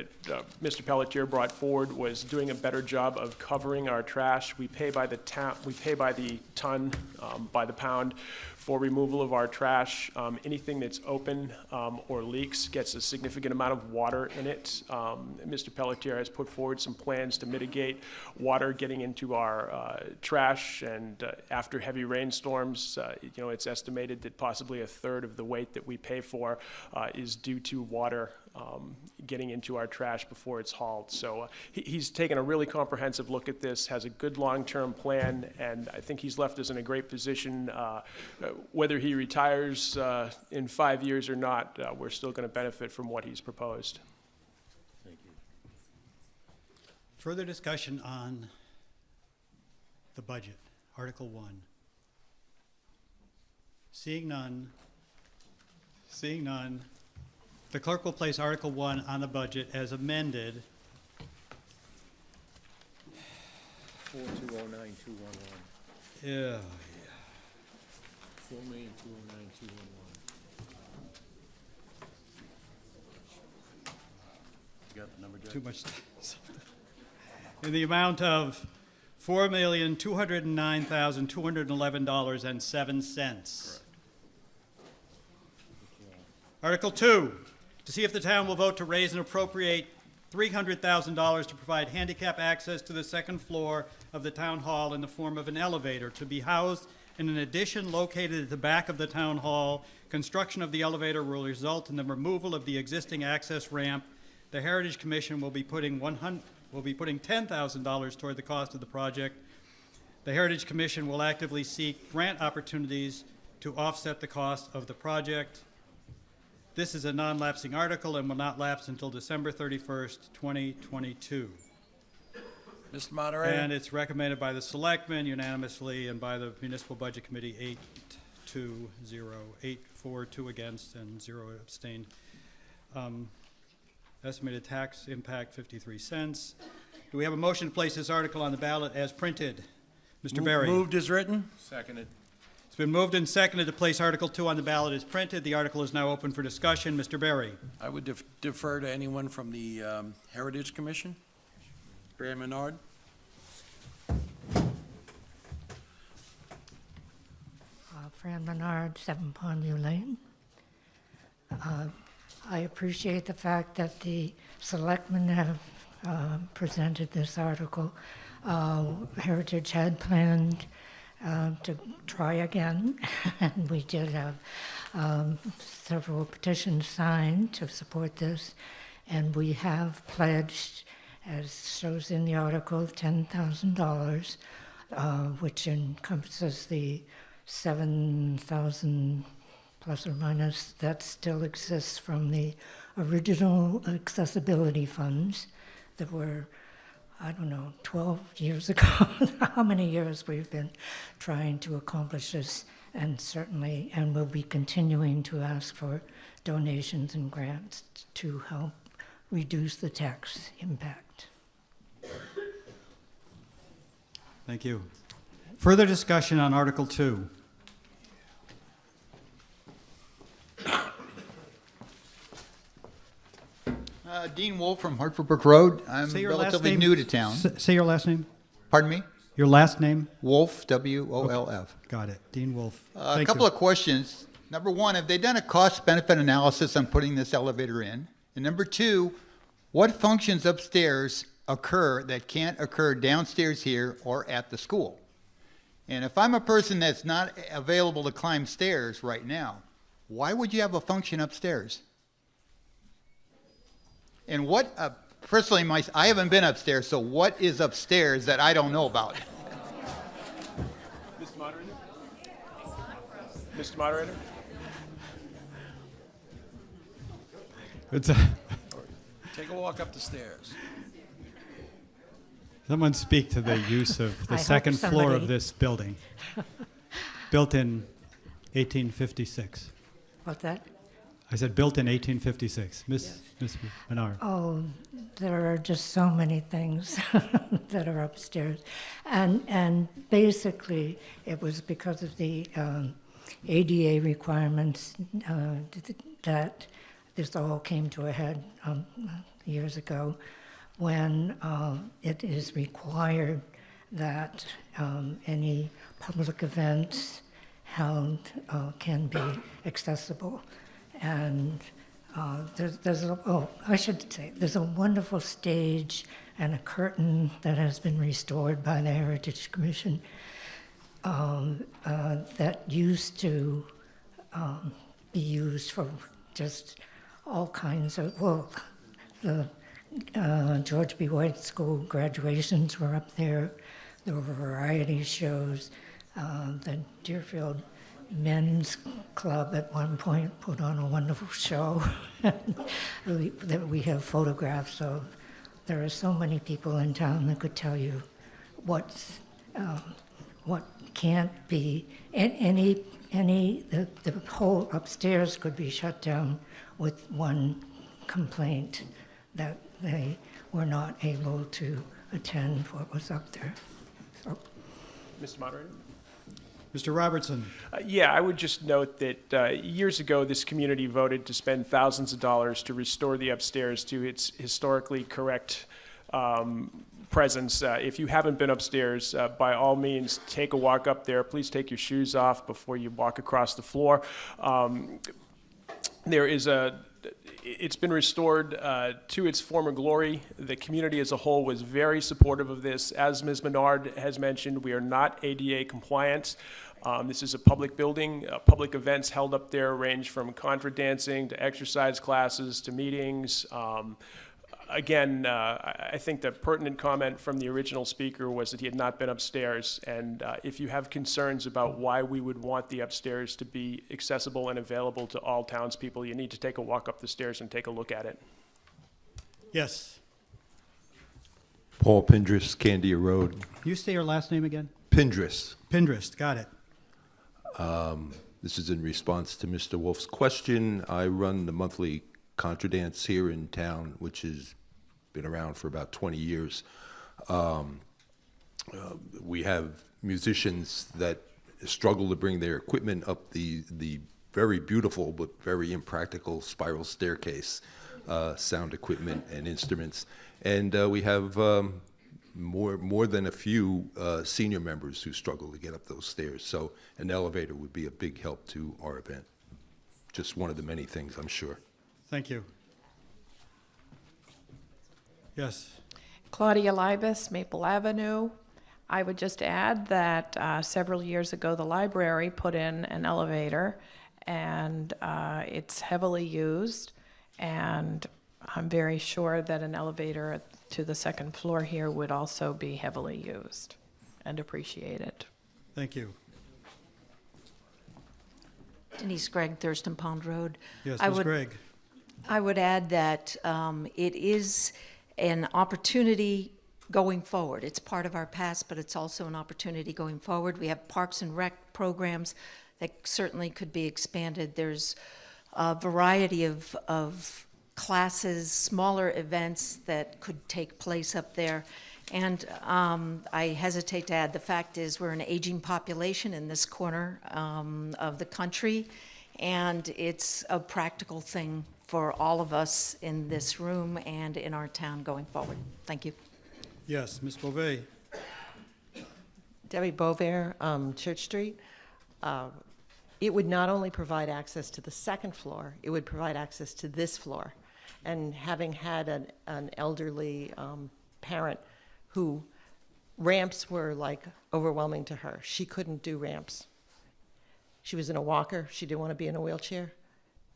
Mr. Pelletier brought forward was doing a better job of covering our trash. We pay by the ton, by the pound for removal of our trash. Anything that's open or leaks gets a significant amount of water in it. Mr. Pelletier has put forward some plans to mitigate water getting into our trash, and after heavy rainstorms, it's estimated that possibly a third of the weight that we pay for is due to water getting into our trash before it's hauled. So he's taken a really comprehensive look at this, has a good long-term plan, and I think he's left us in a great position. Whether he retires in 5 years or not, we're still going to benefit from what he's proposed. Thank you. Further discussion on the budget, Article 1. Seeing none, the clerk will place Article 1 on the budget as amended. 4209211. Yeah. 4,209,211. You got the number, Judge? Too much. In the amount of $4,209,211.07. Article 2, to see if the town will vote to raise and appropriate $300,000 to provide handicap access to the second floor of the town hall in the form of an elevator to be housed in an addition located at the back of the town hall. Construction of the elevator will result in the removal of the existing access ramp. The Heritage Commission will be putting $10,000 toward the cost of the project. The Heritage Commission will actively seek grant opportunities to offset the cost of the project. This is a non-lapsing article and will not lapse until December 31st, 2022. Mr. Moderator? And it's recommended by the Selectmen unanimously and by the Municipal Budget Committee 8-2-0, 8-4, 2 against, and 0 abstained. Estimated tax impact 53 cents. Do we have a motion to place this article on the ballot as printed? Mr. Berry. Moved as written. Seconded. It's been moved and seconded to place Article 2 on the ballot as printed. The article is now open for discussion. Mr. Berry. I would defer to anyone from the Heritage Commission. Fran Menard. Fran Menard, 7 Pondview Lane. I appreciate the fact that the selectmen have presented this article. Heritage had planned to try again, and we did have several petitions signed to support this, and we have pledged, as shows in the article, $10,000, which encompasses the 7,000 plus or minus that still exists from the original accessibility funds that were, I don't know, 12 years ago, how many years we've been trying to accomplish this, and certainly, and we'll be continuing to ask for donations and grants to help reduce the tax impact. Thank you. Further discussion on Article 2. Dean Wolf from Hartford Brook Road. I'm Say your last relatively name. new to town. Say your last name. Pardon me? Your last name? Wolf, W-O-L-F. Okay. Got it. Dean Wolf. A couple of questions. Number one, have they done a cost-benefit analysis on putting this elevator in? And number two, what functions upstairs occur that can't occur downstairs here or at the school? And if I'm a person that's not available to climb stairs right now, why would you have a function upstairs? And what, personally, I haven't been upstairs, so what is upstairs that I don't know about? Mr. Moderator? Mr. Moderator? Take a walk up the stairs. Someone speak to the use of the I hope second floor of somebody- this building, built in 1856. What's that? I said built in 1856. Miss Menard. Oh, there are just so many things that are upstairs. And basically, it was because of the ADA requirements that this all came to a head years ago, when it is required that any public events held can be accessible. And there's a wonderful stage and a curtain that has been restored by the Heritage Commission that used to be used for just all kinds of, the George B. White School graduations were up there. There were variety shows. The Deerfield Men's Club at one point put on a wonderful show that we have photographs of. There are so many people in town that could tell you what can't be. The whole upstairs could be shut down with one complaint that they were not able to attend what was up there. So. Mr. Moderator? Mr. Robertson. Yeah, I would just note that years ago, this community voted to spend thousands of dollars to restore the upstairs to its historically correct presence. If you haven't been upstairs, by all means, take a walk up there. Please take your shoes off before you walk across the floor. It's been restored to its former glory. The community as a whole was very supportive of this. As Ms. Menard has mentioned, we are not ADA compliant. This is a public building. Public events held up there range from contra dancing to exercise classes to meetings. Again, I think the pertinent comment from the original speaker was that he had not been upstairs. And if you have concerns about why we would want the upstairs to be accessible and available to all townspeople, you need to take a walk up the stairs and take a look at it. Yes. Paul Pindris, Candia Road. Can you say your last name again? Pindris. Pindris, got it. This is in response to Mr. Wolf's question. I run the monthly contra dance here in town, which has been around for about 20 years. We have musicians that struggle to bring their equipment up the very beautiful but very impractical spiral staircase, sound equipment and instruments. And we have more than a few senior members who struggle to get up those stairs. So an elevator would be a big help to our event. Just one of the many things, I'm sure. Thank you. Yes. Claudia Libas, Maple Avenue. I would just add that several years ago, the library put in an elevator, and it's heavily used, and I'm very sure that an elevator to the second floor here would also be heavily used and appreciated. Thank you. Denise Gregg, Thurston Pond Road. Yes, Ms. Gregg. I would add that it is an opportunity going forward. It's part of our past, but it's also an opportunity going forward. We have Parks and Rec programs that certainly could be expanded. There's a variety of classes, smaller events that could take place up there. And I hesitate to add, the fact is we're an aging population in this corner of the country, and it's a practical thing for all of us in this room and in our town going forward. Thank you. Yes, Ms. Beauvais. Debbie Bovair, Church Street. It would not only provide access to the second floor, it would provide access to this floor. And having had an elderly parent who ramps were like overwhelming to her. She couldn't do ramps. She was in a walker. She didn't want to be in a wheelchair.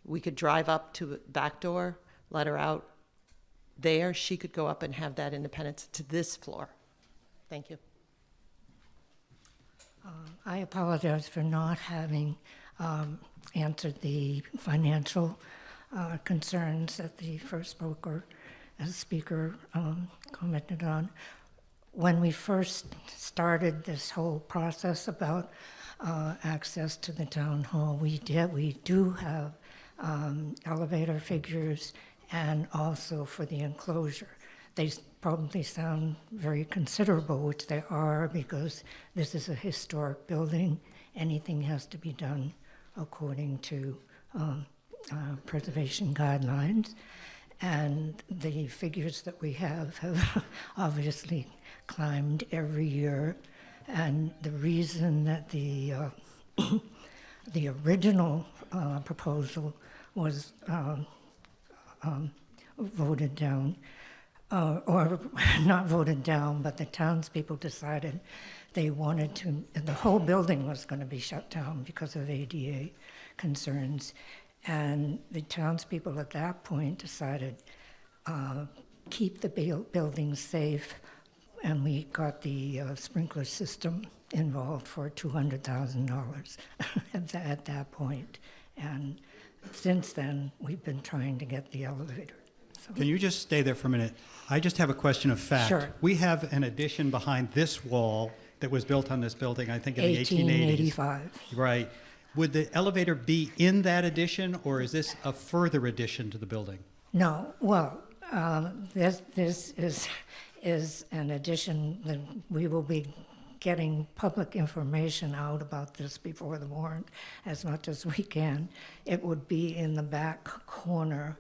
We could drive up to the back door, let her out there. She could go up and have that independence to this floor. Thank you. I apologize for not having answered the financial concerns that the first speaker commented on. When we first started this whole process about access to the town hall, we do have elevator figures, and also for the enclosure. They probably sound very considerable, which they are, because this is a historic building. Anything has to be done according to preservation guidelines. And the figures that we have obviously climbed every year. And the reason that the the original proposal was voted down, or not voted down, but the townspeople decided they wanted to, the whole building was going to be shut down because of ADA concerns. And the townspeople at that point decided keep the building safe, and we got the sprinkler system involved for $200,000 at that point. And since then, we've been trying to get the elevator. So, Can you just stay there for a minute? I just have a question of fact. Sure. We have an addition behind this wall that was built on this building, I think in the 1880s. 1885. Right. Would the elevator be in that addition, or is this a further addition to the building? No, well, this is an addition that we will be getting public information out about this before the warrant as much as we can. It would be in the back corner,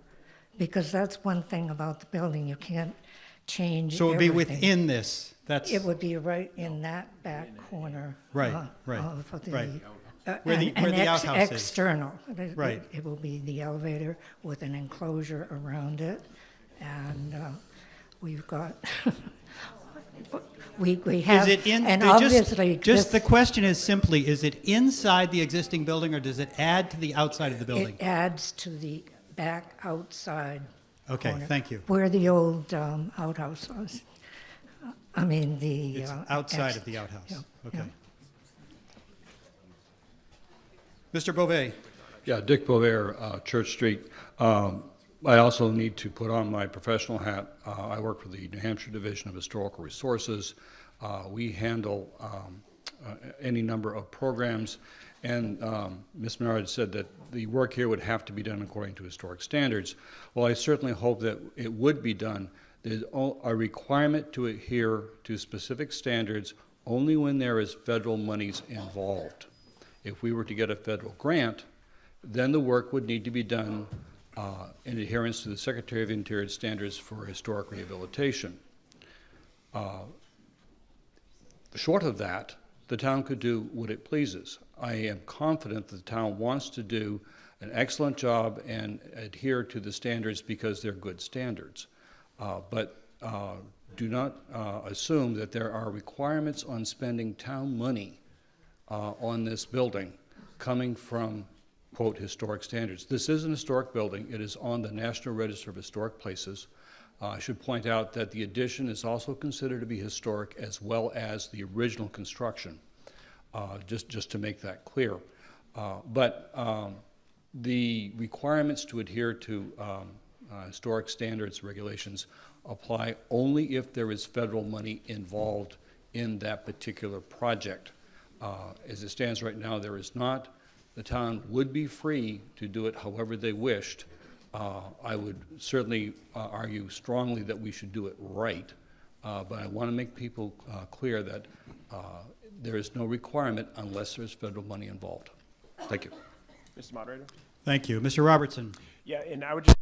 because that's one thing about the building, you can't change So it would be everything. within this? It would be right in that back corner. Right, right, Of the, right. Where the outhouse is. External. Right. It will be the elevator with an enclosure around it, and we've got, we have, Is it in, and just- obviously. just the question is simply, is it inside the existing building, or does it add to the outside of the building? It adds to the back outside Okay, corner, thank you. where the old outhouse was. I mean, the. It's outside of the outhouse. yeah, Okay. yeah. Mr. Beauvais. Yeah, Dick Beauvais, Church Street. I also need to put on my professional hat. I work for the New Hampshire Division of Historical Resources. We handle any number of programs, and Ms. Menard said that the work here would have to be done according to historic standards. Well, I certainly hope that it would be done. There's a requirement to adhere to specific standards only when there is federal monies involved. If we were to get a federal grant, then the work would need to be done in adherence to the Secretary of Interior standards for historic rehabilitation. Short of that, the town could do what it pleases. I am confident that the town wants to do an excellent job and adhere to the standards because they're good standards. But do not assume that there are requirements on spending town money on this building coming from, quote, historic standards. This is an historic building. It is on the National Register of Historic Places. I should point out that the addition is also considered to be historic as well as the original construction, just to make that clear. But the requirements to adhere to historic standards regulations apply only if there is federal money involved in that particular project. As it stands right now, there is not. The town would be free to do it however they wished. I would certainly argue strongly that we should do it right, but I want to make people clear that there is no requirement unless there's federal money involved. Thank you. Mr. Moderator? Thank you. Mr. Robertson. Yeah, and I would just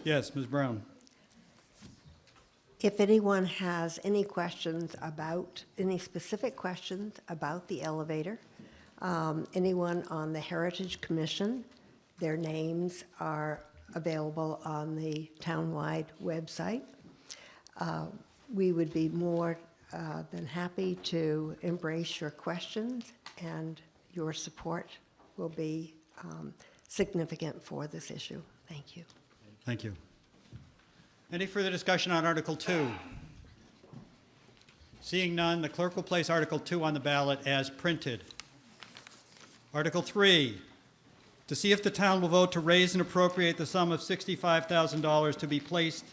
Yes, Ms. Brown. If anyone has any questions about, any specific questions about the elevator, anyone on the Heritage Commission, their names are available on the townwide website. We would be more than happy to embrace your questions, and your support will be significant for this issue. Thank you. Thank you. Any further discussion on Article 2? Seeing none, the clerk will place Article 2 on the ballot as printed. Article 3, to see if the town will vote to raise and appropriate the sum of $65,000 to be placed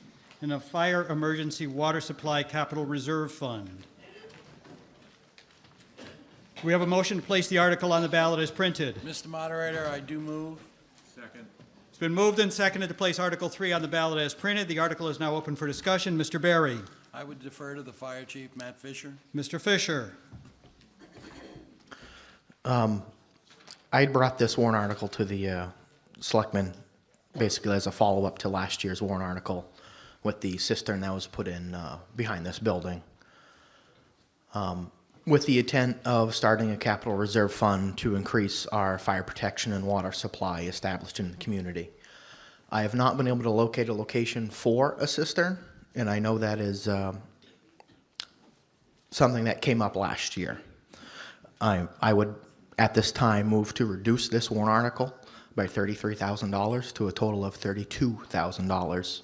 in a fire emergency water supply capital reserve fund. We have a motion to place the article on the ballot as printed. Mr. Moderator, I do move. Second. It's been moved and seconded to place Article 3 on the ballot as printed. The article is now open for discussion. Mr. Berry. I would defer to the Fire Chief, Matt Fisher. Mr. Fisher. I brought this warrant article to the selectmen basically as a follow-up to last year's warrant article with the cistern that was put in behind this building. With the intent of starting a capital reserve fund to increase our fire protection and water supply established in the community. I have not been able to locate a location for a cistern, and I know that is something that came up last year. I would, at this time, move to reduce this warrant article by $33,000 to a total of $32,000.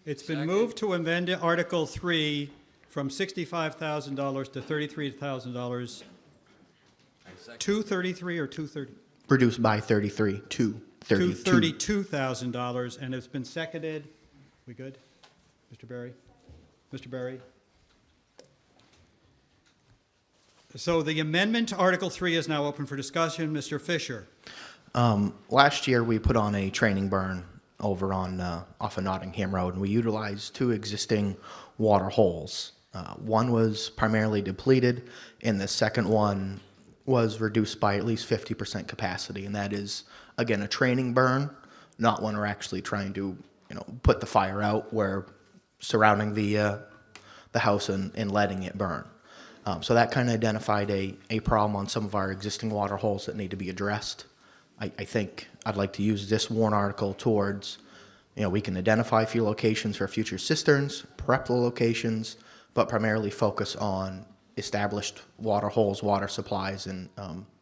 It's been moved to amend Article 3 from $65,000 to $33,000. 233 or 230? Reduced by 33 to $32,000, and it's been seconded. We good? Mr. Berry? Mr. Berry? So the amendment to Article 3 is now open for discussion. Mr. Fisher? Last year, we put on a training burn over on off of Nottingham Road, and we utilized two existing water holes. One was primarily depleted, and the second one was reduced by at least 50% capacity, and that is, again, a training burn, not when we're actually trying to, put the fire out. We're surrounding the house and letting it burn. So that kind of identified a problem on some of our existing water holes that need to be addressed. I think I'd like to use this warrant article towards, we can identify a few locations for future cisterns, prep the locations, but primarily focus on established water holes, water supplies, and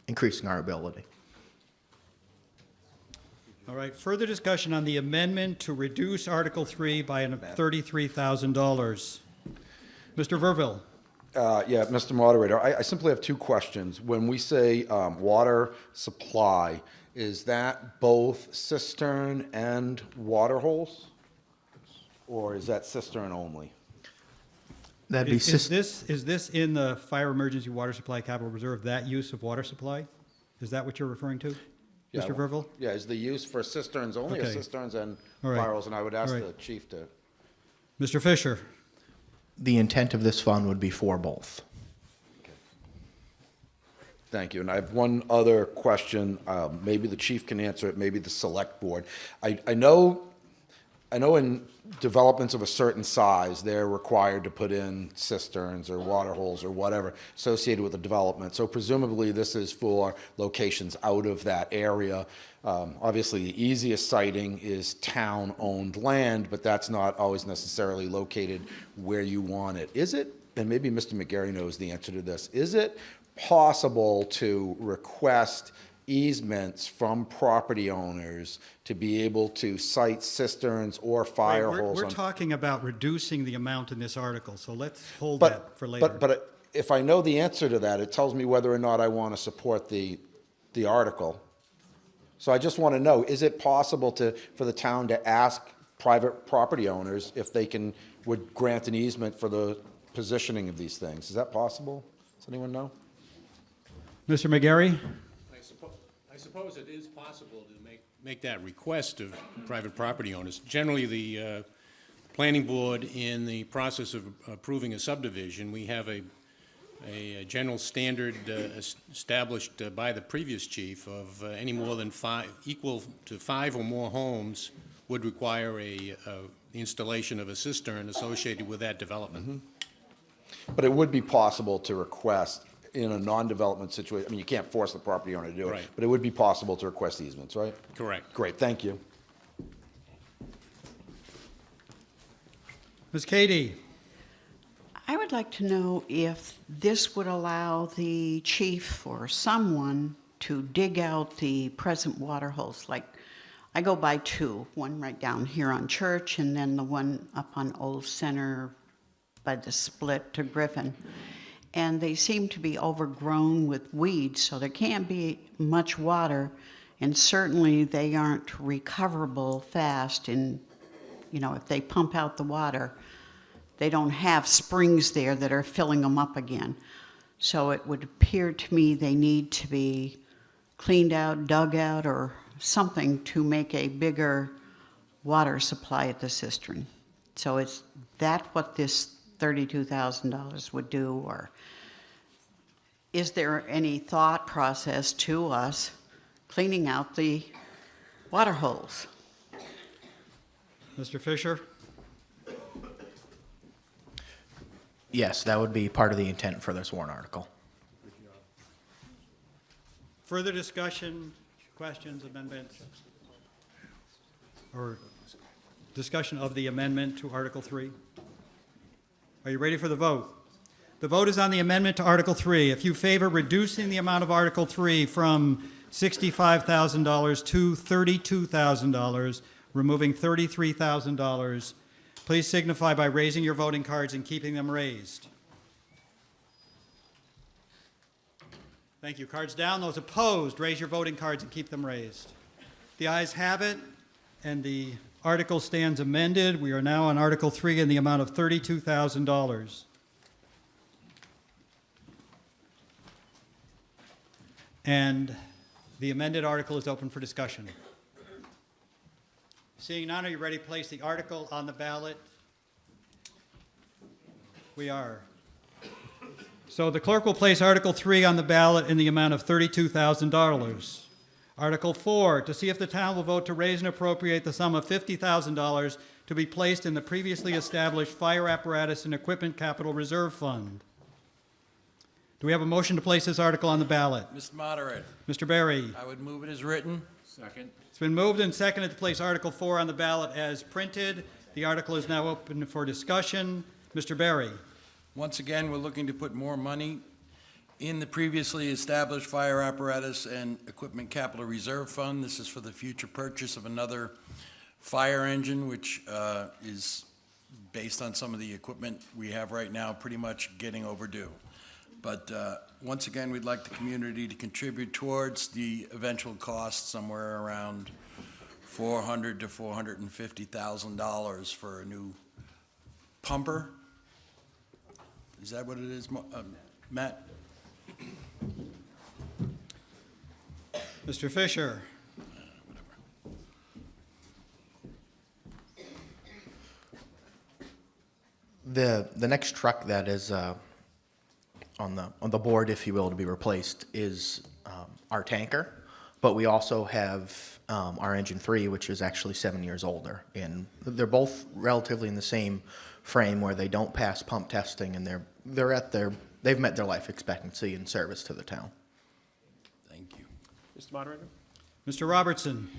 increasing our ability. All right, further discussion on the amendment to reduce Article 3 by $33,000. Mr. Verville. Yeah, Mr. Moderator, I simply have two questions. When we say water supply, is that both cistern and water holes? Or is that cistern only? That'd be Is this in the Fire Emergency Water Supply Capital Reserve, that use of water supply? Is that what you're referring to, Yeah, Mr. Verville? Yeah, is the use for cisterns only or Okay. cisterns and All right. fire holes? And I would ask All right. the chief to. Mr. Fisher. The intent of this fund would be for both. Thank you. And I have one other question. Maybe the chief can answer it, maybe the select board. I know in developments of a certain size, they're required to put in cisterns or water holes or whatever associated with the development. So presumably this is for locations out of that area. Obviously, the easiest siting is town-owned land, but that's not always necessarily located where you want it. Is it, and maybe Mr. McGarry knows the answer to this, is it possible to request easements from property owners to be able to site cisterns or fire holes? We're talking about reducing the amount in this article, so let's hold that for later. But if I know the answer to that, it tells me whether or not I want to support the article. So I just want to know, is it possible for the town to ask private property owners if they would grant an easement for the positioning of these things? Is that possible? Does anyone know? Mr. McGarry? I suppose it is possible to make that request of private property owners. Generally, the planning board, in the process of approving a subdivision, we have a general standard established by the previous chief of any more than equal to 5 or more homes would require the installation of a cistern associated with that development. But it would be possible to request in a non-development situation, I mean, you can't force the property owner to do it, Right. but it would be possible to request easements, right? Correct. Great, thank you. Ms. Katie? I would like to know if this would allow the chief or someone to dig out the present water holes. Like, I go by two, one right down here on Church and then the one up on Old Center by the split to Griffin. And they seem to be overgrown with weeds, so there can't be much water, and certainly they aren't recoverable fast. And, you know, if they pump out the water, they don't have springs there that are filling them up again. So it would appear to me they need to be cleaned out, dug out, or something to make a bigger water supply at the cistern. So is that what this $32,000 would do, or is there any thought process to us cleaning out the water holes? Mr. Fisher? Yes, that would be part of the intent for this warrant article. Further discussion, questions, amendments? Or discussion of the amendment to Article 3? Are you ready for the vote? The vote is on the amendment to Article 3. If you favor reducing the amount of Article 3 from $65,000 to $32,000, removing $33,000, please signify by raising your voting cards and keeping them raised. Thank you. Cards down. Those opposed, raise your voting cards and keep them raised. The ayes have it, and the article stands amended. We are now on Article 3 in the amount of $32,000. And the amended article is open for discussion. Seeing none, are you ready to place the article on the ballot? We are. So the clerk will place Article 3 on the ballot in the amount of $32,000. Article 4, to see if the town will vote to raise and appropriate the sum of $50,000 to be placed in the previously established Fire Apparatus and Equipment Capital Reserve Fund. Do we have a motion to place this article on the ballot? Mr. Moderator. Mr. Berry. I would move it as written. Second. It's been moved and seconded to place Article 4 on the ballot as printed. The article is now open for discussion. Mr. Berry. Once again, we're looking to put more money in the previously established Fire Apparatus and Equipment Capital Reserve Fund. This is for the future purchase of another fire engine, which is based on some of the equipment we have right now, pretty much getting overdue. But once again, we'd like the community to contribute towards the eventual cost, somewhere around $400,000 to $450,000 for a new pumper. Is that what it is, Matt? Mr. Fisher. The next truck that is on the board, if you will, to be replaced is our tanker, but we also have our engine 3, which is actually 7 years older, and they're both relatively in the same frame where they don't pass pump testing, and they've met their life expectancy in service to the town. Thank you. Mr. Moderator? Mr. Robertson.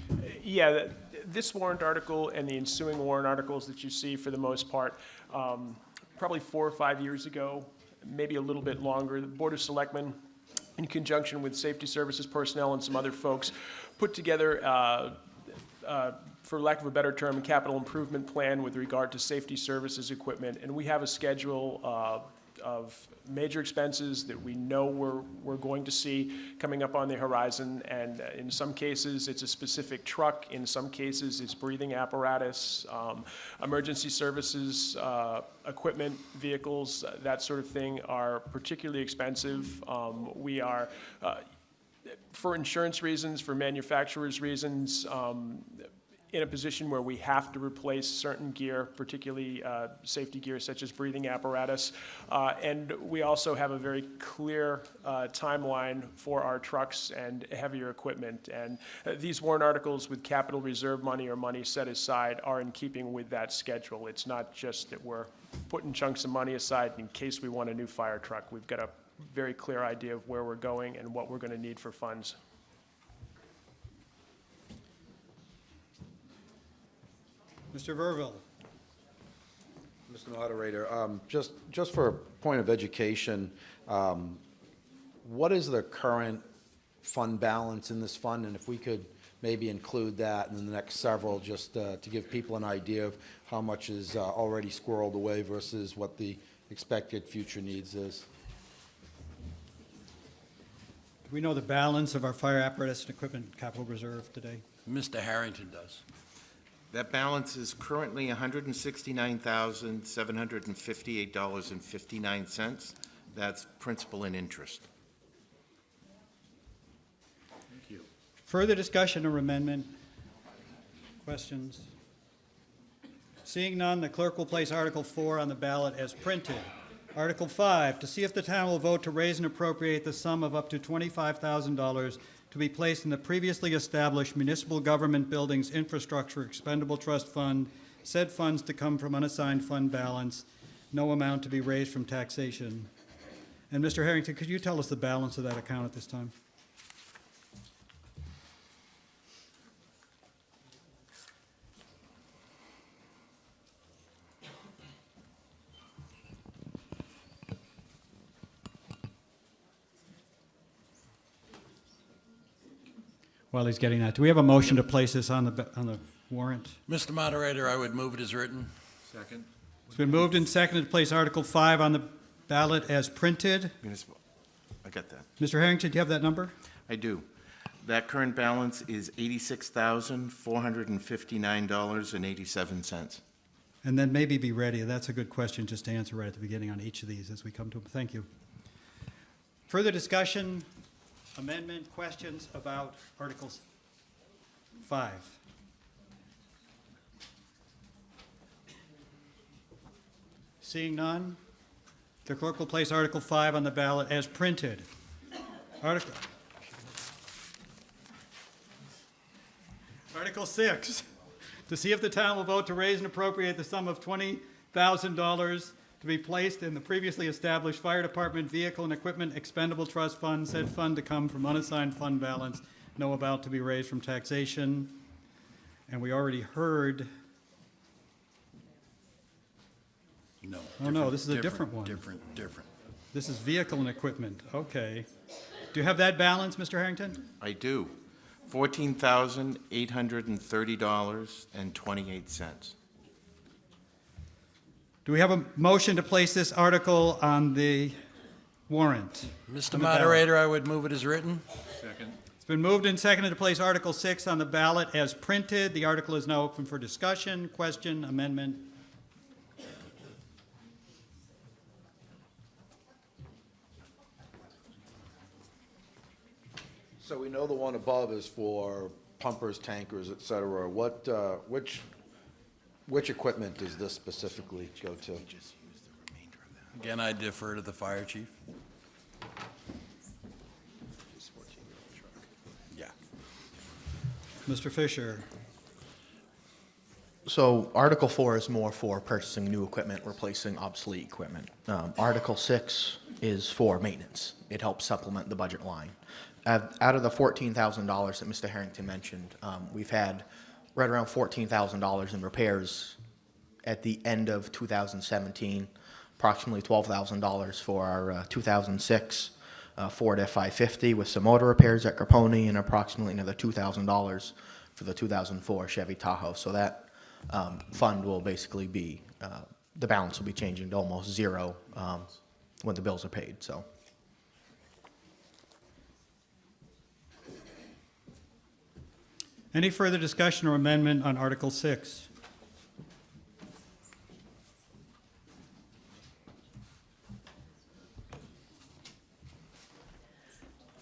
Yeah, this warrant article and the ensuing warrant articles that you see for the most part, probably 4 or 5 years ago, maybe a little bit longer, the Board of Selectmen, in conjunction with Safety Services personnel and some other folks, put together, for lack of a better term, a capital improvement plan with regard to safety services equipment. And we have a schedule of major expenses that we know we're going to see coming up on the horizon. And in some cases, it's a specific truck. In some cases, it's breathing apparatus, emergency services, equipment, vehicles, that sort of thing are particularly expensive. We are, for insurance reasons, for manufacturers' reasons, in a position where we have to replace certain gear, particularly safety gear such as breathing apparatus. And we also have a very clear timeline for our trucks and heavier equipment. And these warrant articles with capital reserve money or money set aside are in keeping with that schedule. It's not just that we're putting chunks of money aside in case we want a new fire truck. We've got a very clear idea of where we're going and what we're going to need for funds. Mr. Verville. Mr. Moderator, just for a point of education, what is the current fund balance in this fund? And if we could maybe include that in the next several, just to give people an idea of how much is already squirreled away versus what the expected future needs is. Do we know the balance of our fire apparatus and equipment capital reserve today? Mr. Harrington does. That balance is currently $169,758.59. That's principal and interest. Thank you. Further discussion or amendment? Questions? Seeing none, the clerk will place Article 4 on the ballot as printed. Article 5, to see if the town will vote to raise and appropriate the sum of up to $25,000 to be placed in the previously established Municipal Government Buildings Infrastructure Expendable Trust Fund, said funds to come from unassigned fund balance, no amount to be raised from taxation. And Mr. Harrington, could you tell us the balance of that account at this time? While he's getting that, do we have a motion to place this on the warrant? Mr. Moderator, I would move it as written. Second. It's been moved and seconded to place Article 5 on the ballot as printed. Municipal, I got that. Mr. Harrington, do you have that number? I do. That current balance is $86,459.87. And then maybe be ready. That's a good question just to answer right at the beginning on each of these as we come to them. Thank you. Further discussion, amendment, questions about Articles 5? Seeing none, the clerk will place Article 5 on the ballot as printed. Article 6, to see if the town will vote to raise and appropriate the sum of $20,000 to be placed in the previously established Fire Department Vehicle and Equipment Expendable Trust Fund, said fund to come from unassigned fund balance, no amount to be raised from taxation. And we already heard. No. Oh, no, this is a different one. Different. This is vehicle and equipment. Okay. Do you have that balance, Mr. Harrington? I do. $14,830.28. Do we have a motion to place this article on the warrant? Mr. Moderator, I would move it as written. Second. It's been moved and seconded to place Article 6 on the ballot as printed. The article is now open for discussion, question, amendment. So we know the one above is for pumpers, tankers, et cetera. What, which equipment does this specifically go to? Again, I defer to the fire chief. Yeah. Mr. Fisher. So Article 4 is more for purchasing new equipment, replacing obsolete equipment. Article 6 is for maintenance. It helps supplement the budget line. Out of the $14,000 that Mr. Harrington mentioned, we've had right around $14,000 in repairs at the end of 2017, approximately $12,000 for our 2006 Ford F-550 with some motor repairs at Capone, and approximately another $2,000 for the 2004 Chevy Tahoe. So that fund will basically be, the balance will be changing to almost zero when the bills are paid. So. Any further discussion or amendment on Article 6?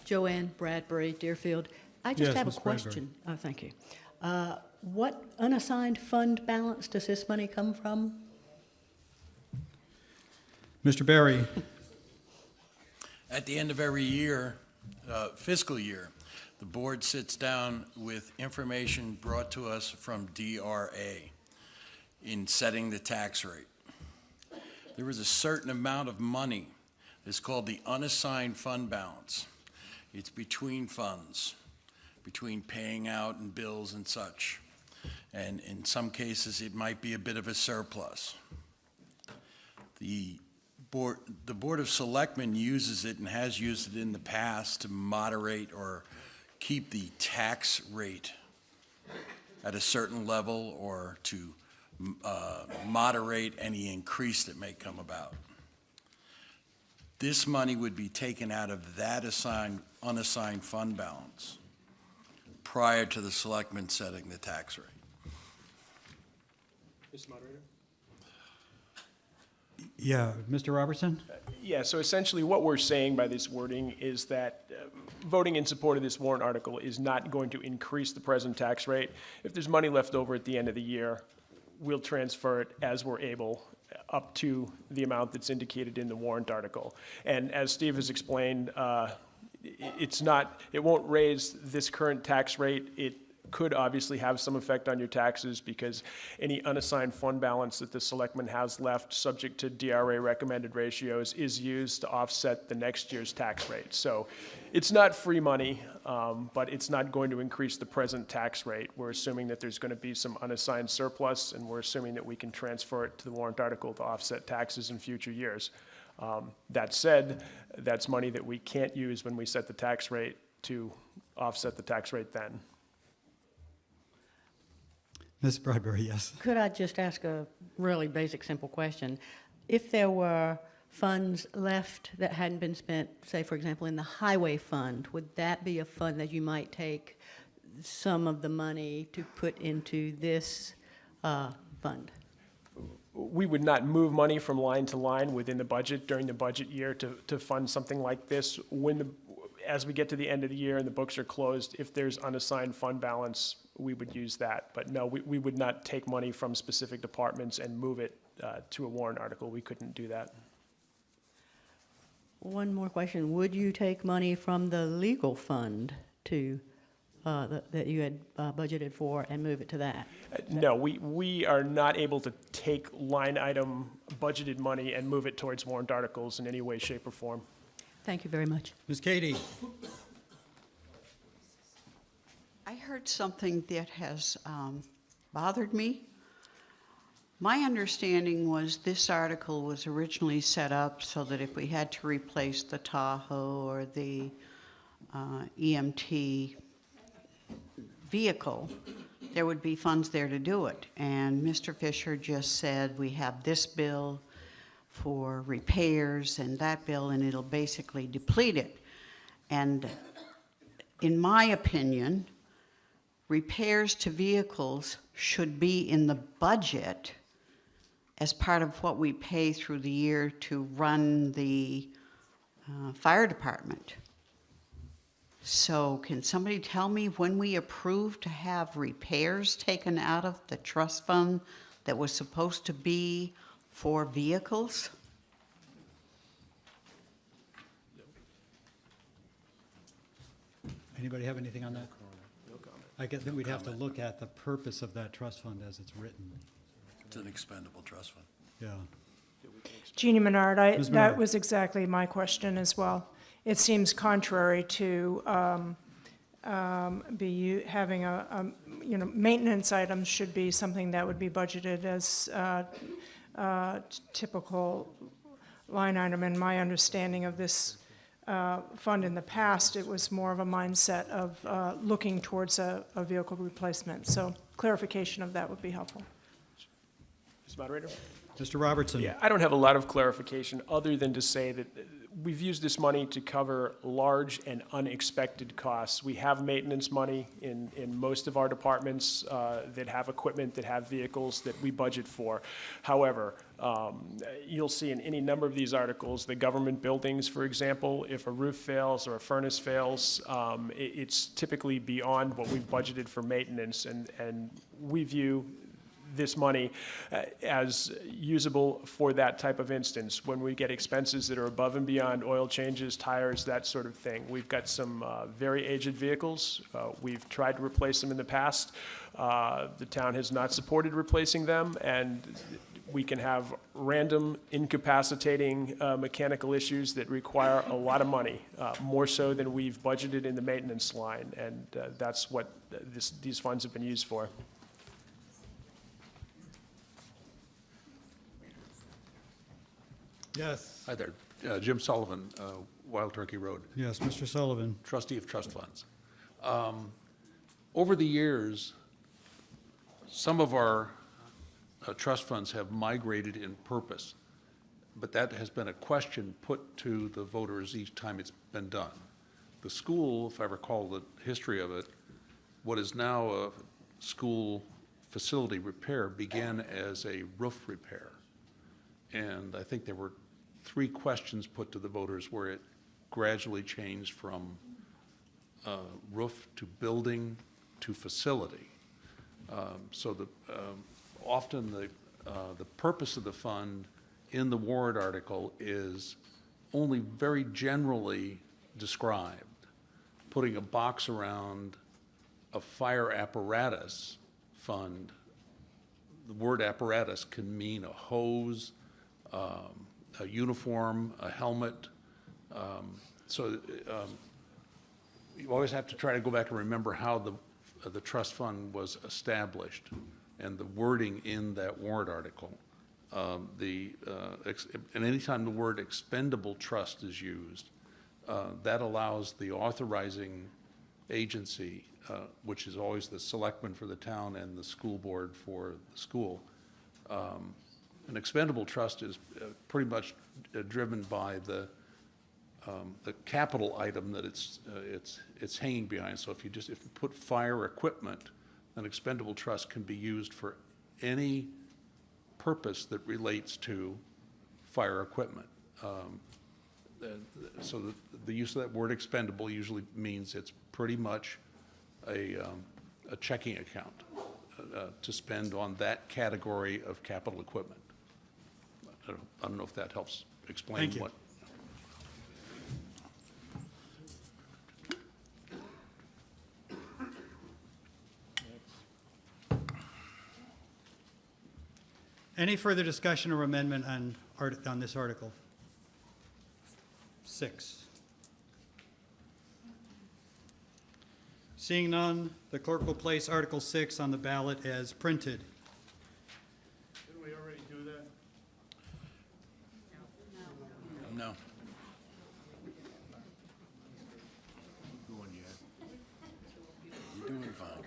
Joanne Bradbury, Deerfield. I just Yes, have a Ms. Bradbury. question. Oh, thank you. What unassigned fund balance does this money come from? Mr. Berry. At the end of every year, fiscal year, the board sits down with information brought to us from DRA in setting the tax rate. There is a certain amount of money that's called the unassigned fund balance. It's between funds, between paying out and bills and such. And in some cases, it might be a bit of a surplus. The Board of Selectmen uses it and has used it in the past to moderate or keep the tax rate at a certain level or to moderate any increase that may come about. This money would be taken out of that unassigned fund balance prior to the selectmen setting the tax rate. Mr. Moderator? Yeah, Mr. Robertson? Yeah, so essentially what we're saying by this wording is that voting in support of this warrant article is not going to increase the present tax rate. If there's money left over at the end of the year, we'll transfer it as we're able up to the amount that's indicated in the warrant article. And as Steve has explained, it won't raise this current tax rate. It could obviously have some effect on your taxes because any unassigned fund balance that the selectman has left, subject to DRA recommended ratios, is used to offset the next year's tax rate. So it's not free money, but it's not going to increase the present tax rate. We're assuming that there's going to be some unassigned surplus, and we're assuming that we can transfer it to the warrant article to offset taxes in future years. That said, that's money that we can't use when we set the tax rate to offset the tax rate then. Ms. Bradbury, yes. Could I just ask a really basic, simple question? If there were funds left that hadn't been spent, say, for example, in the highway fund, would that be a fund that you might take some of the money to put into this fund? We would not move money from line to line within the budget during the budget year to fund something like this. As we get to the end of the year and the books are closed, if there's unassigned fund balance, we would use that. But no, we would not take money from specific departments and move it to a warrant article. We couldn't do that. One more question. Would you take money from the legal fund to that you had budgeted for and move it to that? No, we are not able to take line item budgeted money and move it towards warrant articles in any way, shape, or form. Thank you very much. Ms. Katie? I heard something that has bothered me. My understanding was this article was originally set up so that if we had to replace the Tahoe or the EMT vehicle, there would be funds there to do it. And Mr. Fisher just said we have this bill for repairs and that bill, and it'll basically deplete it. And in my opinion, repairs to vehicles should be in the budget as part of what we pay through the year to run the fire department. So can somebody tell me when we approved to have repairs taken out of the trust fund that was supposed to be for vehicles? Anybody have anything on that? No comment. I guess then we'd have to look at the purpose of that trust fund as it's written. It's an expendable trust fund. Yeah. Jeannie Menard, Ms. that Menard. was exactly my question as well. It seems contrary to having maintenance items should be something that would be budgeted as typical line item. In my understanding of this fund in the past, it was more of a mindset of looking towards a vehicle replacement. So clarification of that would be helpful. Mr. Moderator? Mr. Robertson? Yeah, I don't have a lot of clarification other than to say that we've used this money to cover large and unexpected costs. We have maintenance money in most of our departments that have equipment, that have vehicles that we budget for. However, you'll see in any number of these articles, the government buildings, for example, if a roof fails or a furnace fails, it's typically beyond what we've budgeted for maintenance, and we view this money as usable for that type of instance. When we get expenses that are above and beyond oil changes, tires, that sort of thing. We've got some very aged vehicles. We've tried to replace them in the past. The town has not supported replacing them, and we can have random incapacitating mechanical issues that require a lot of money, more so than we've budgeted in the maintenance line, and that's what these funds have been used for. Yes. Hi there. Jim Sullivan, Wild Turkey Road. Yes, Mr. Sullivan. Trustee of trust funds. Over the years, some of our trust funds have migrated in purpose, but that has been a question put to the voters each time it's been done. The school, if I recall the history of it, what is now a school facility repair began as a roof repair. And I think there were 3 questions put to the voters where it gradually changed from roof to building to facility. Often the purpose of the fund in the warrant article is only very generally described. Putting a box around a fire apparatus fund, the word apparatus can mean a hose, a uniform, a helmet. You always have to try to go back and remember how the trust fund was established and the wording in that warrant article. And anytime the word expendable trust is used, that allows the authorizing agency, which is always the selectman for the town and the school board for the school. An expendable trust is pretty much driven by the capital item that it's hanging behind. So if you put fire equipment, an expendable trust can be used for any purpose that relates to fire equipment. So the use of that word expendable usually means it's pretty much a checking account to spend on that category of capital equipment. I don't know if that helps explain Thank you. what. Any further discussion or amendment on this article? 6. Seeing none, the clerk will place Article 6 on the ballot as printed. Didn't we already do that? No. You're doing fine.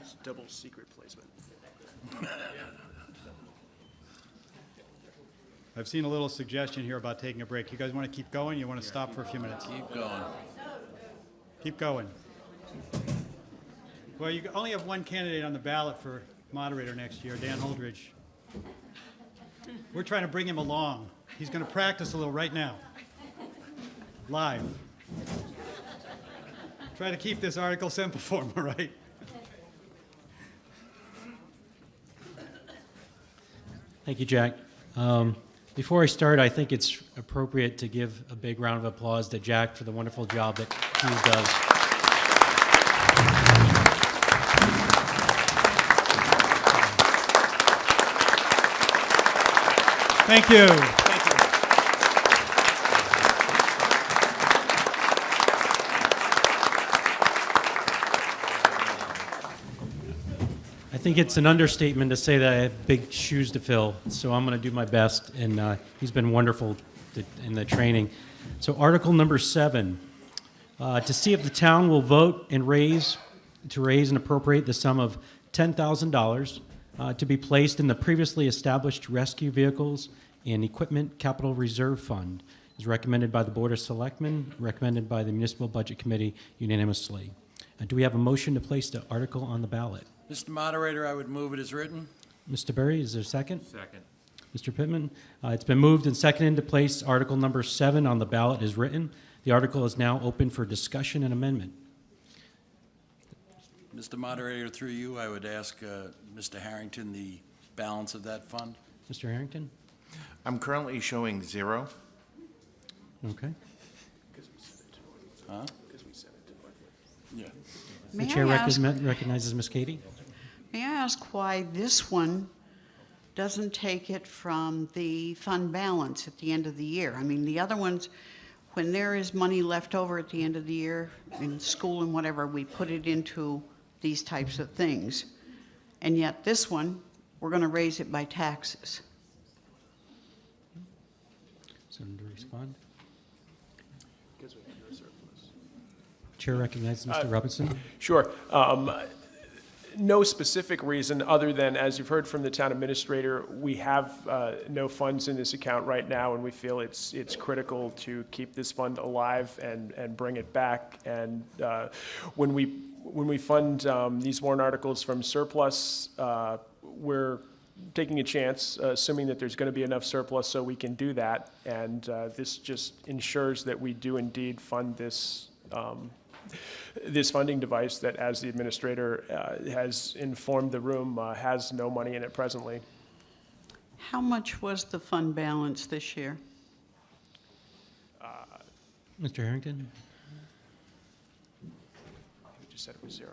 It's double secret placement. I've seen a little suggestion here about taking a break. You guys want to keep going? You want to stop for a few minutes? Keep going. Keep going. Well, you only have one candidate on the ballot for moderator next year, Dan Holdridge. We're trying to bring him along. He's going to practice a little right now, live. Try to keep this article simple for him, all right? Thank you, Jack. Before I start, I think it's appropriate to give a big round of applause to Jack for the wonderful job that he does. Thank you. Thank you. I think it's an understatement to say that I have big shoes to fill, so I'm going to do my best, and he's been wonderful in the training. So Article number 7, to see if the town will vote and raise and appropriate the sum of $10,000 to be placed in the previously established rescue vehicles and Equipment Capital Reserve Fund, is recommended by the Board of Selectmen, recommended by the Municipal Budget Committee unanimously. Do we have a motion to place the article on the ballot? Mr. Moderator, I would move it as written. Mr. Berry, is there a second? Second. Mr. Pittman? It's been moved and seconded to place Article number 7 on the ballot as written. The article is now open for discussion and amendment. Mr. Moderator, through you, I would ask Mr. Harrington the balance of that fund. Mr. Harrington? I'm currently showing 0. Okay. Huh? Yeah. The May chair I ask- recognizes Ms. Katie. May I ask why this one doesn't take it from the fund balance at the end of the year? I mean, the other ones, when there is money left over at the end of the year in school and whatever, we put it into these types of things. And yet this one, we're going to raise it by taxes. Someone to respond? Chair recognizes Mr. Robinson. Sure. No specific reason other than, as you've heard from the town administrator, we have no funds in this account right now, and we feel it's critical to keep this fund alive and bring it back. And when we fund these warrant articles from surplus, we're taking a chance, assuming that there's going to be enough surplus so we can do that. And this just ensures that we do indeed fund this this funding device that, as the administrator has informed the room, has no money in it presently. How much was the fund balance this year? Mr. Harrington? You just said it was 0.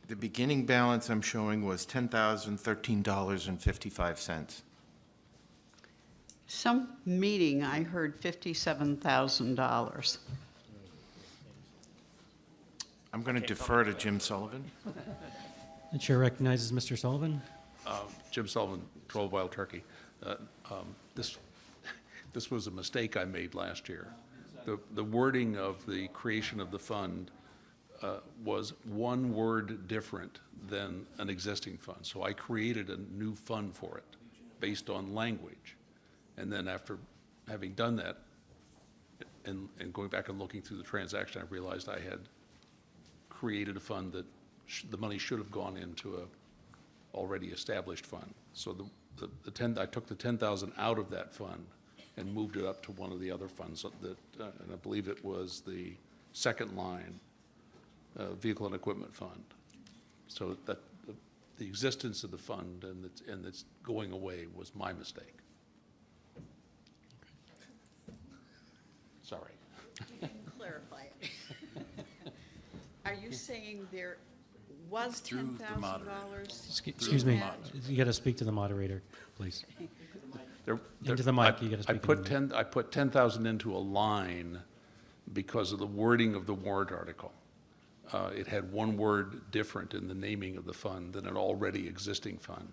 The beginning balance I'm showing was $10,013.55. Some meeting, I heard $57,000. I'm going to defer to Jim Sullivan. The chair recognizes Mr. Sullivan. Jim Sullivan, 12 Wild Turkey. This was a mistake I made last year. The wording of the creation of the fund was one word different than an existing fund. So I created a new fund for it based on language. And then after having done that and going back and looking through the transaction, I realized I had created a fund that the money should have gone into a already established fund. So I took the 10,000 out of that fund and moved it up to one of the other funds that, and I believe it was the second line, Vehicle and Equipment Fund. So that the existence of the fund and its going away was my mistake. Sorry. Clarify it. Are you saying there was Through the moderator. $10,000? Excuse me, you got to speak to the moderator, please. Into the mic, you got to speak. I put 10,000 into a line because of the wording of the warrant article. It had one word different in the naming of the fund than an already existing fund,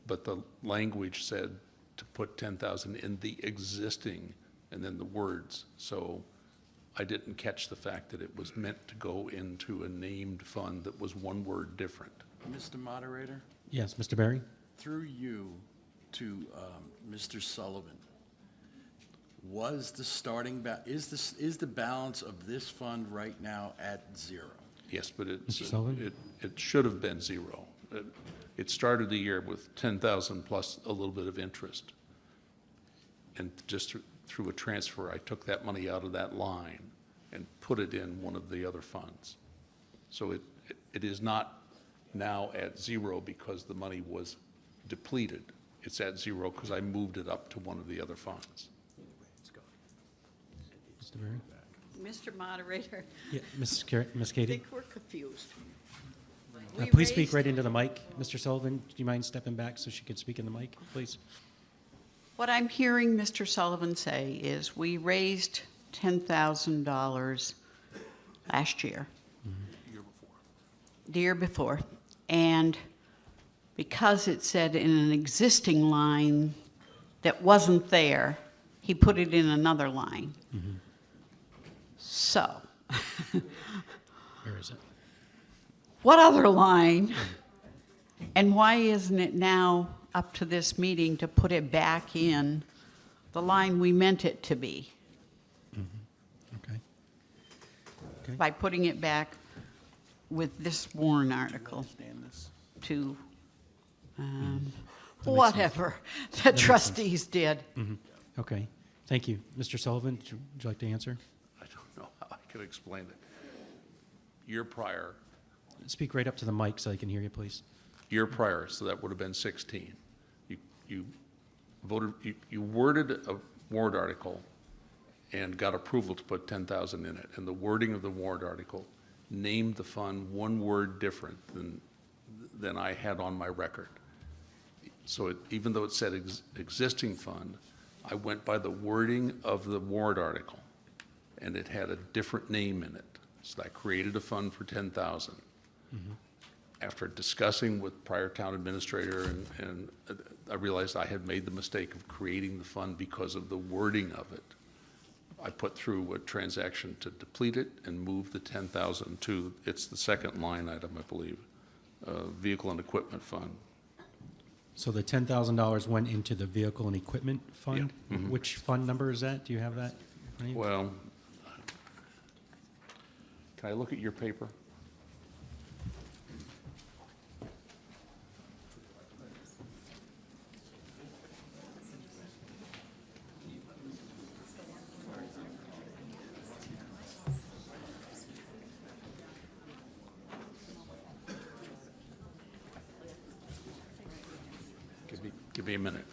but the language said to put 10,000 in the existing and then the words. So I didn't catch the fact that it was meant to go into a named fund that was one word different. Mr. Moderator, Yes, Mr. Berry? through you to Mr. Sullivan, was the starting is the balance of this fund right now at 0? Yes, but Mr. Sullivan? it should have been 0. It started the year with 10,000 plus a little bit of interest. And just through a transfer, I took that money out of that line and put it in one of the other funds. So it is not now at 0 because the money was depleted. It's at 0 because I moved it up to one of the other funds. Mr. Berry? Mr. Moderator, Yeah, Ms. I Katie? think we're confused. Please speak right into the mic. Mr. Sullivan, do you mind stepping back so she could speak in the mic, please? What I'm hearing Mr. Sullivan say is we raised $10,000 last year. The year before. And because it said in an existing line that wasn't there, he put it in another line. So, Where is it? what other line? And why isn't it now up to this meeting to put it back in the line we meant it to be. Okay. Okay. By putting it back with this warrant article to whatever the trustees did. Okay, thank you. Mr. Sullivan, would you like to answer? I don't know how I could explain it. Year prior, Speak right up to the mic so I can hear you, please. year prior, so that would have been 16. You voted, you worded a warrant article and got approval to put 10,000 in it. And the wording of the warrant article named the fund one word different than I had on my record. So even though it said existing fund, I went by the wording of the warrant article, and it had a different name in it. So I created a fund for 10,000. After discussing with prior town administrator, and I realized I had made the mistake of creating the fund because of the wording of it. I put through a transaction to deplete it and move the 10,000 to, it's the second line item, I believe, vehicle and equipment fund. So the $10,000 went into the vehicle and equipment fund? Yeah. Mhm. Which fund number is that? Do you have that? Well, can I look at your paper? Give me a minute.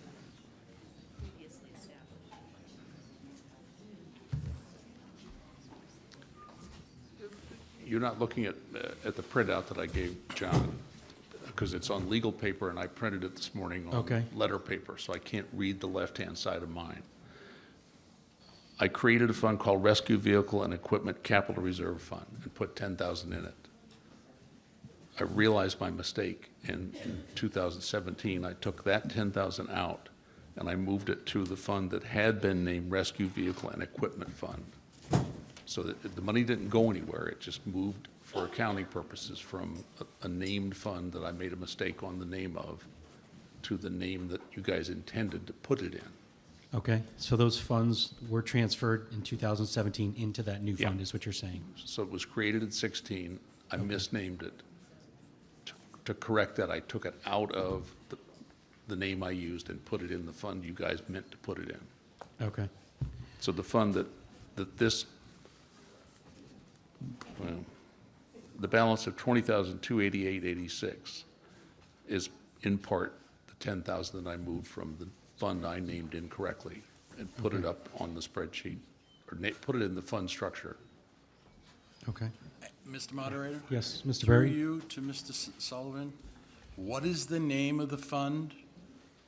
You're not looking at the printout that I gave John, because it's on legal paper, and I printed it this morning on Okay. letter paper, so I can't read the left-hand side of mine. I created a fund called Rescue Vehicle and Equipment Capital Reserve Fund and put 10,000 in it. I realized my mistake, and in 2017, I took that 10,000 out, and I moved it to the fund that had been named Rescue Vehicle and Equipment Fund. So that the money didn't go anywhere, it just moved for accounting purposes from a named fund that I made a mistake on the name of to the name that you guys intended to put it in. Okay, so those funds were transferred in 2017 into that new fund, is what you're saying? So it was created in 16, I misnamed it. To correct that, I took it out of the name I used and put it in the fund you guys meant to put it in. Okay. So the fund that this, well, the balance of 20,288.86 is in part the 10,000 that I moved from the fund I named incorrectly and put it up on the spreadsheet, or put it in the fund structure. Okay. Mr. Moderator? Yes, Mr. Through Berry? you to Mr. Sullivan, what is the name of the fund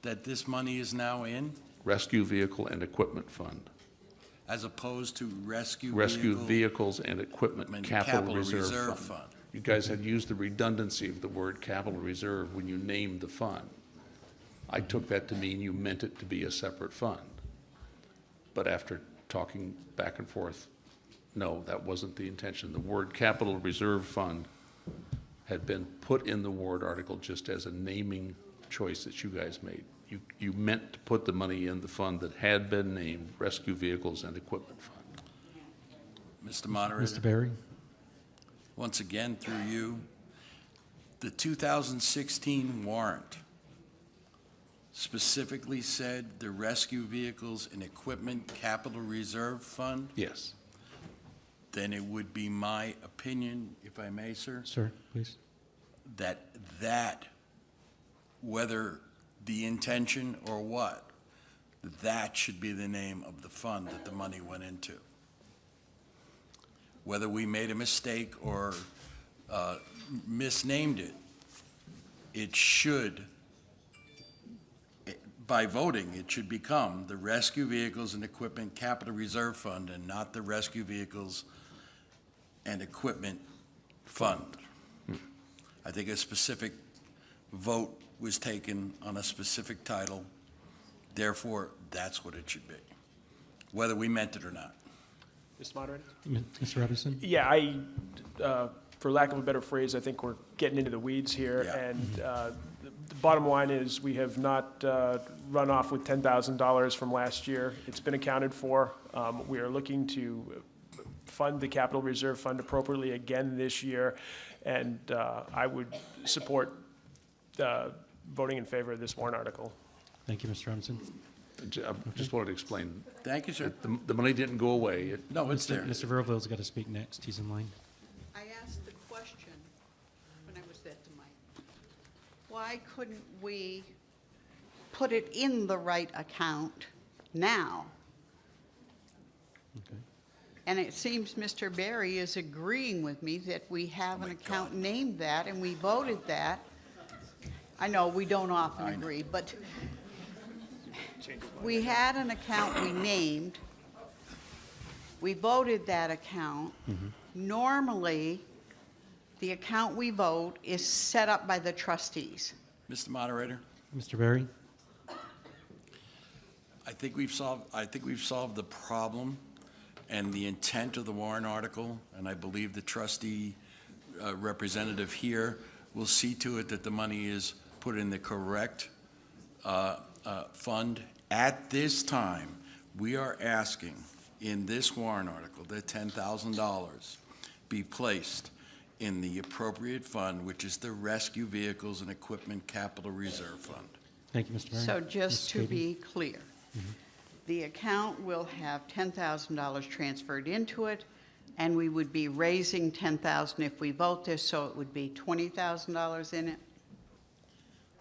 that this money is now in, Rescue Vehicle and Equipment Fund. as opposed to Rescue Vehicles and Equipment Capital Reserve Fund. You guys had used the redundancy of the word capital reserve when you named the fund. I took that to mean you meant it to be a separate fund. But after talking back and forth, no, that wasn't the intention. The word capital reserve fund had been put in the warrant article just as a naming choice that you guys made. You meant to put the money in the fund that had been named Rescue Vehicles and Equipment Fund. Mr. Moderator? Mr. Berry? Once again, through you, the 2016 warrant specifically said the Rescue Vehicles and Equipment Capital Reserve Fund? Yes. Then it would be my opinion, if I may, sir, Sir, please. that whether the intention or what, that should be the name of the fund that the money went into. Whether we made a mistake or misnamed it, it should, by voting, it should become the Rescue Vehicles and Equipment Capital Reserve Fund and not the Rescue Vehicles and Equipment Fund. I think a specific vote was taken on a specific title, therefore, that's what it should be, whether we meant it or not. Mr. Moderator? Mr. Robinson? Yeah, for lack of a better phrase, I think we're getting into the weeds here. Yeah. And The bottom line is, we have not run off with $10,000 from last year. It's been accounted for. We are looking to fund the capital reserve fund appropriately again this year, and I would support voting in favor of this warrant article. Thank you, Mr. Robinson. I just wanted to explain. Thank you, sir. The money didn't go away. No, it's there. Mr. Verville's got to speak next. He's in line. I asked the question when I was at the mic. Why couldn't we put it in the right account now? Okay. And it seems Mr. Berry is agreeing with me that we have an account named that, and we voted that. I know we don't often agree, but we had an account we named. We voted that account. Normally, the account we vote is set up by the trustees. Mr. Moderator, Mr. Berry? I think we've solved the problem and the intent of the warrant article, and I believe the trustee representative here will see to it that the money is put in the correct fund. At this time, we are asking in this warrant article that $10,000 be placed in the appropriate fund, which is the Rescue Vehicles and Equipment Capital Reserve Fund. Thank you, Mr. Berry. So just Mrs. to Katie? be clear, the account will have $10,000 transferred into it, and we would be raising $10,000 if we vote this, so it would be $20,000 in it?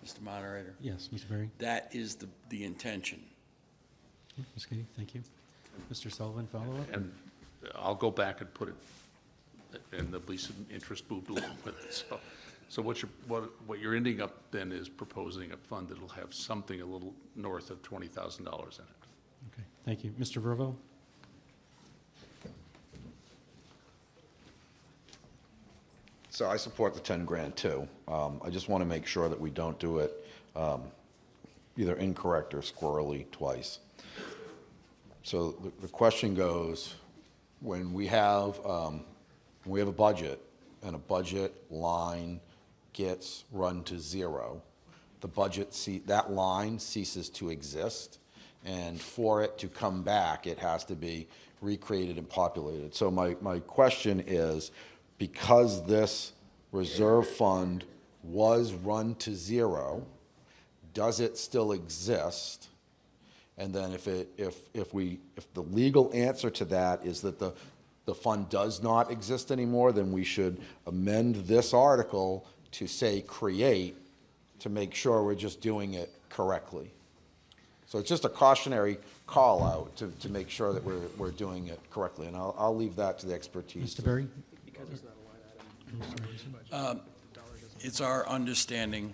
Mr. Moderator? Yes, Mr. Berry. That is the intention. Ms. Katie, thank you. Mr. Sullivan, follow-up? And I'll go back and put it, and there'll be some interest moved along with it. So what you're ending up then is proposing a fund that'll have something a little north of $20,000 in it. Okay, thank you. Mr. Verville? So I support the 10 grand too. I just want to make sure that we don't do it either incorrect or squirrely twice. So the question goes, when we have a budget and a budget line gets run to zero, that line ceases to exist, and for it to come back, it has to be recreated and populated. So my question is, because this reserve fund was run to zero, does it still exist? And then if the legal answer to that is that the fund does not exist anymore, then we should amend this article to say create, to make sure we're just doing it correctly. So it's just a cautionary call out to make sure that we're doing it correctly, and I'll leave that to the expertise. Mr. Berry? It's our understanding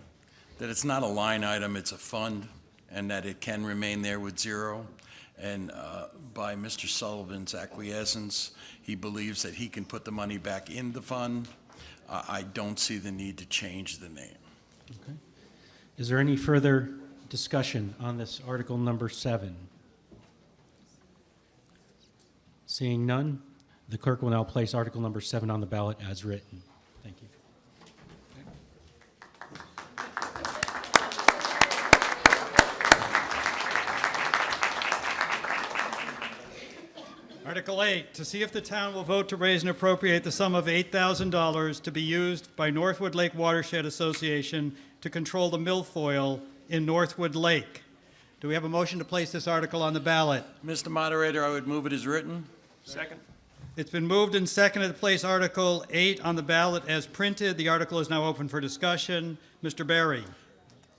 that it's not a line item, it's a fund, and that it can remain there with zero. And by Mr. Sullivan's acquiescence, he believes that he can put the money back in the fund. I don't see the need to change the name. Okay. Is there any further discussion on this article number 7? Seeing none, the clerk will now place article number 7 on the ballot as written. Thank you. Article 8, to see if the town will vote to raise and appropriate the sum of $8,000 to be used by Northwood Lake Watershed Association to control the milfoil in Northwood Lake. Do we have a motion to place this article on the ballot? Mr. Moderator, I would move it as written. Second. It's been moved and seconded to place Article 8 on the ballot as printed. The article is now open for discussion. Mr. Berry.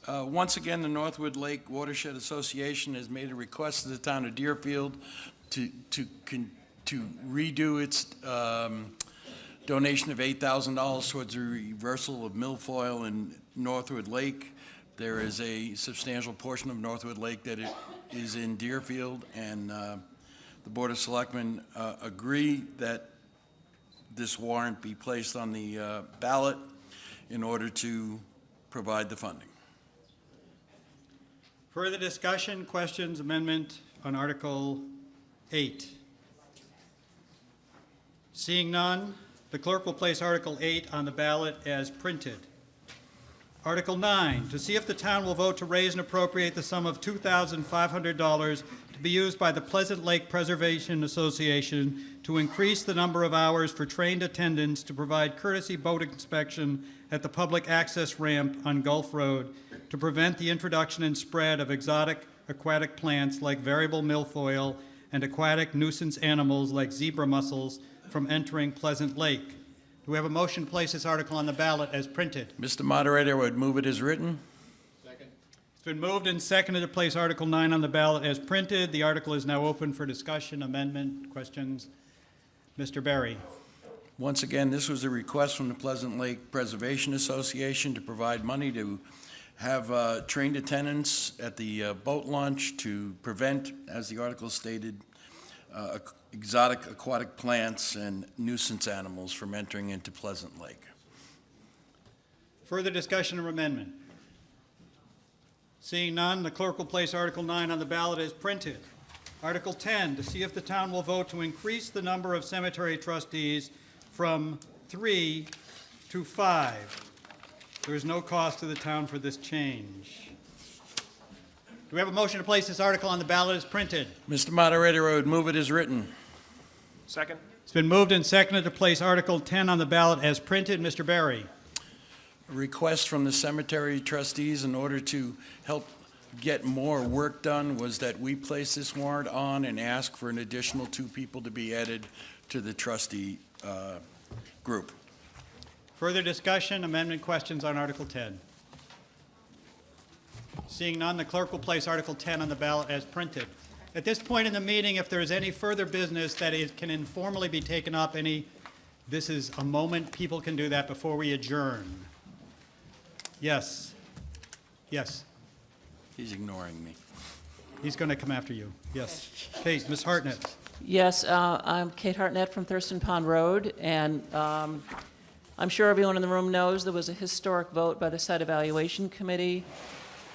Once again, the Northwood Lake Watershed Association has made a request to the town of Deerfield to redo its donation of $8,000 towards the reversal of milfoil in Northwood Lake. There is a substantial portion of Northwood Lake that is in Deerfield, and the Board of Selectmen agree that this warrant be placed on the ballot in order to provide the funding. Further discussion, questions, amendment on Article 8? Seeing none, the clerk will place Article 8 on the ballot as printed. Article 9, to see if the town will vote to raise and appropriate the sum of $2,500 to be used by the Pleasant Lake Preservation Association to increase the number of hours for trained attendants to provide courtesy boat inspection at the public access ramp on Gulf Road to prevent the introduction and spread of exotic aquatic plants like variable milfoil and aquatic nuisance animals like zebra mussels from entering Pleasant Lake. Do we have a motion to place this article on the ballot as printed? Mr. Moderator, I would move it as written. It's been moved and seconded to place Article 9 on the ballot as printed. The article is now open for discussion, amendment, questions. Mr. Berry. Once again, this was a request from the Pleasant Lake Preservation Association to provide money to have trained attendants at the boat launch to prevent, as the article stated, exotic aquatic plants and nuisance animals from entering into Pleasant Lake. Further discussion or amendment? Seeing none, the clerk will place Article 9 on the ballot as printed. Article 10, to see if the town will vote to increase the number of cemetery trustees from 3 to 5. There is no cost to the town for this change. Do we have a motion to place this article on the ballot as printed? Mr. Moderator, I would move it as written. Second. It's been moved and seconded to place Article 10 on the ballot as printed. Mr. Berry. A request from the cemetery trustees in order to help get more work done was that we place this warrant on and ask for an additional 2 people to be added to the trustee group. Further discussion, amendment, questions on Article 10? Seeing none, the clerk will place Article 10 on the ballot as printed. At this point in the meeting, if there is any further business that can informally be taken up, this is a moment people can do that before we adjourn. Yes. Yes. He's ignoring me. He's going to come after you. Yes. Kate, Ms. Hartnett. Yes, I'm Kate Hartnett from Thurston Pond Road, and I'm sure everyone in the room knows there was a historic vote by the Site Evaluation Committee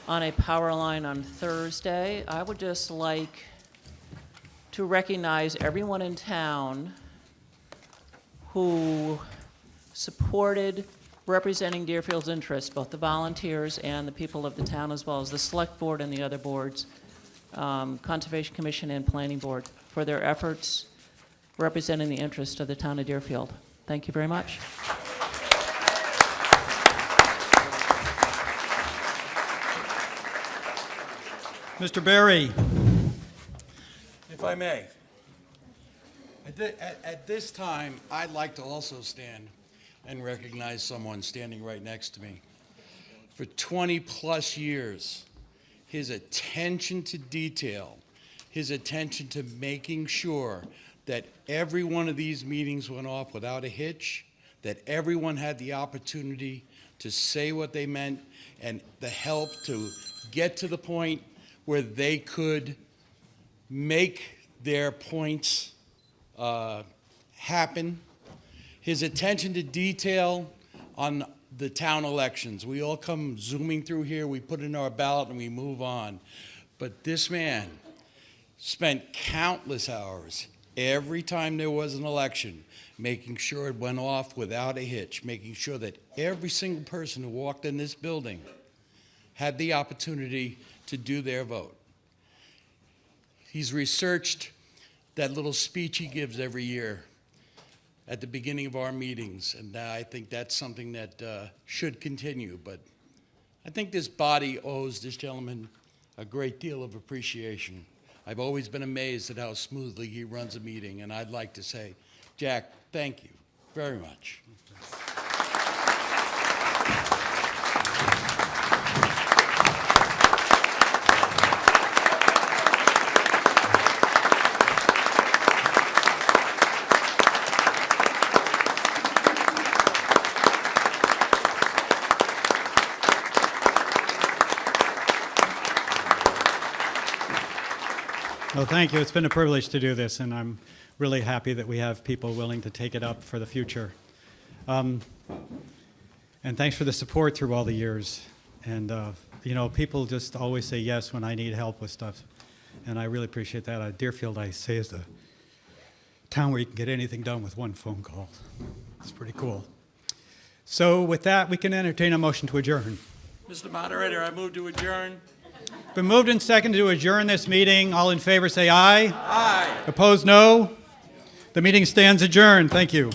on a power line on Thursday. I would just like to recognize everyone in town who supported representing Deerfield's interests, both the volunteers and the people of the town, as well as the Select Board and the other boards, Conservation Commission and Planning Board, for their efforts representing the interests of the town of Deerfield. Thank you very much. Mr. Berry. If I may, at this time, I'd like to also stand and recognize someone standing right next to me. For 20-plus years, his attention to detail, his attention to making sure that every one of these meetings went off without a hitch, that everyone had the opportunity to say what they meant, and the help to get to the point where they could make their points happen. His attention to detail on the town elections. We all come zooming through here, we put in our ballot and we move on. But this man spent countless hours every time there was an election, making sure it went off without a hitch, making sure that every single person who walked in this building had the opportunity to do their vote. He's researched that little speech he gives every year at the beginning of our meetings, and I think that's something that should continue. But I think this body owes this gentleman a great deal of appreciation. I've always been amazed at how smoothly he runs a meeting, and I'd like to say, Jack, thank you very much. Well, thank you. It's been a privilege to do this, and I'm really happy that we have people willing to take it up for the future. And thanks for the support through all the years. And, you know, people just always say yes when I need help with stuff. And I really appreciate that. Deerfield, I say, is the town where you can get anything done with one phone call. It's pretty cool. So with that, we can entertain a motion to adjourn. Mr. Moderator, I move to adjourn. Been moved and seconded to adjourn this meeting. All in favor say aye. Aye. Opposed, no. The meeting stands adjourned. Thank you.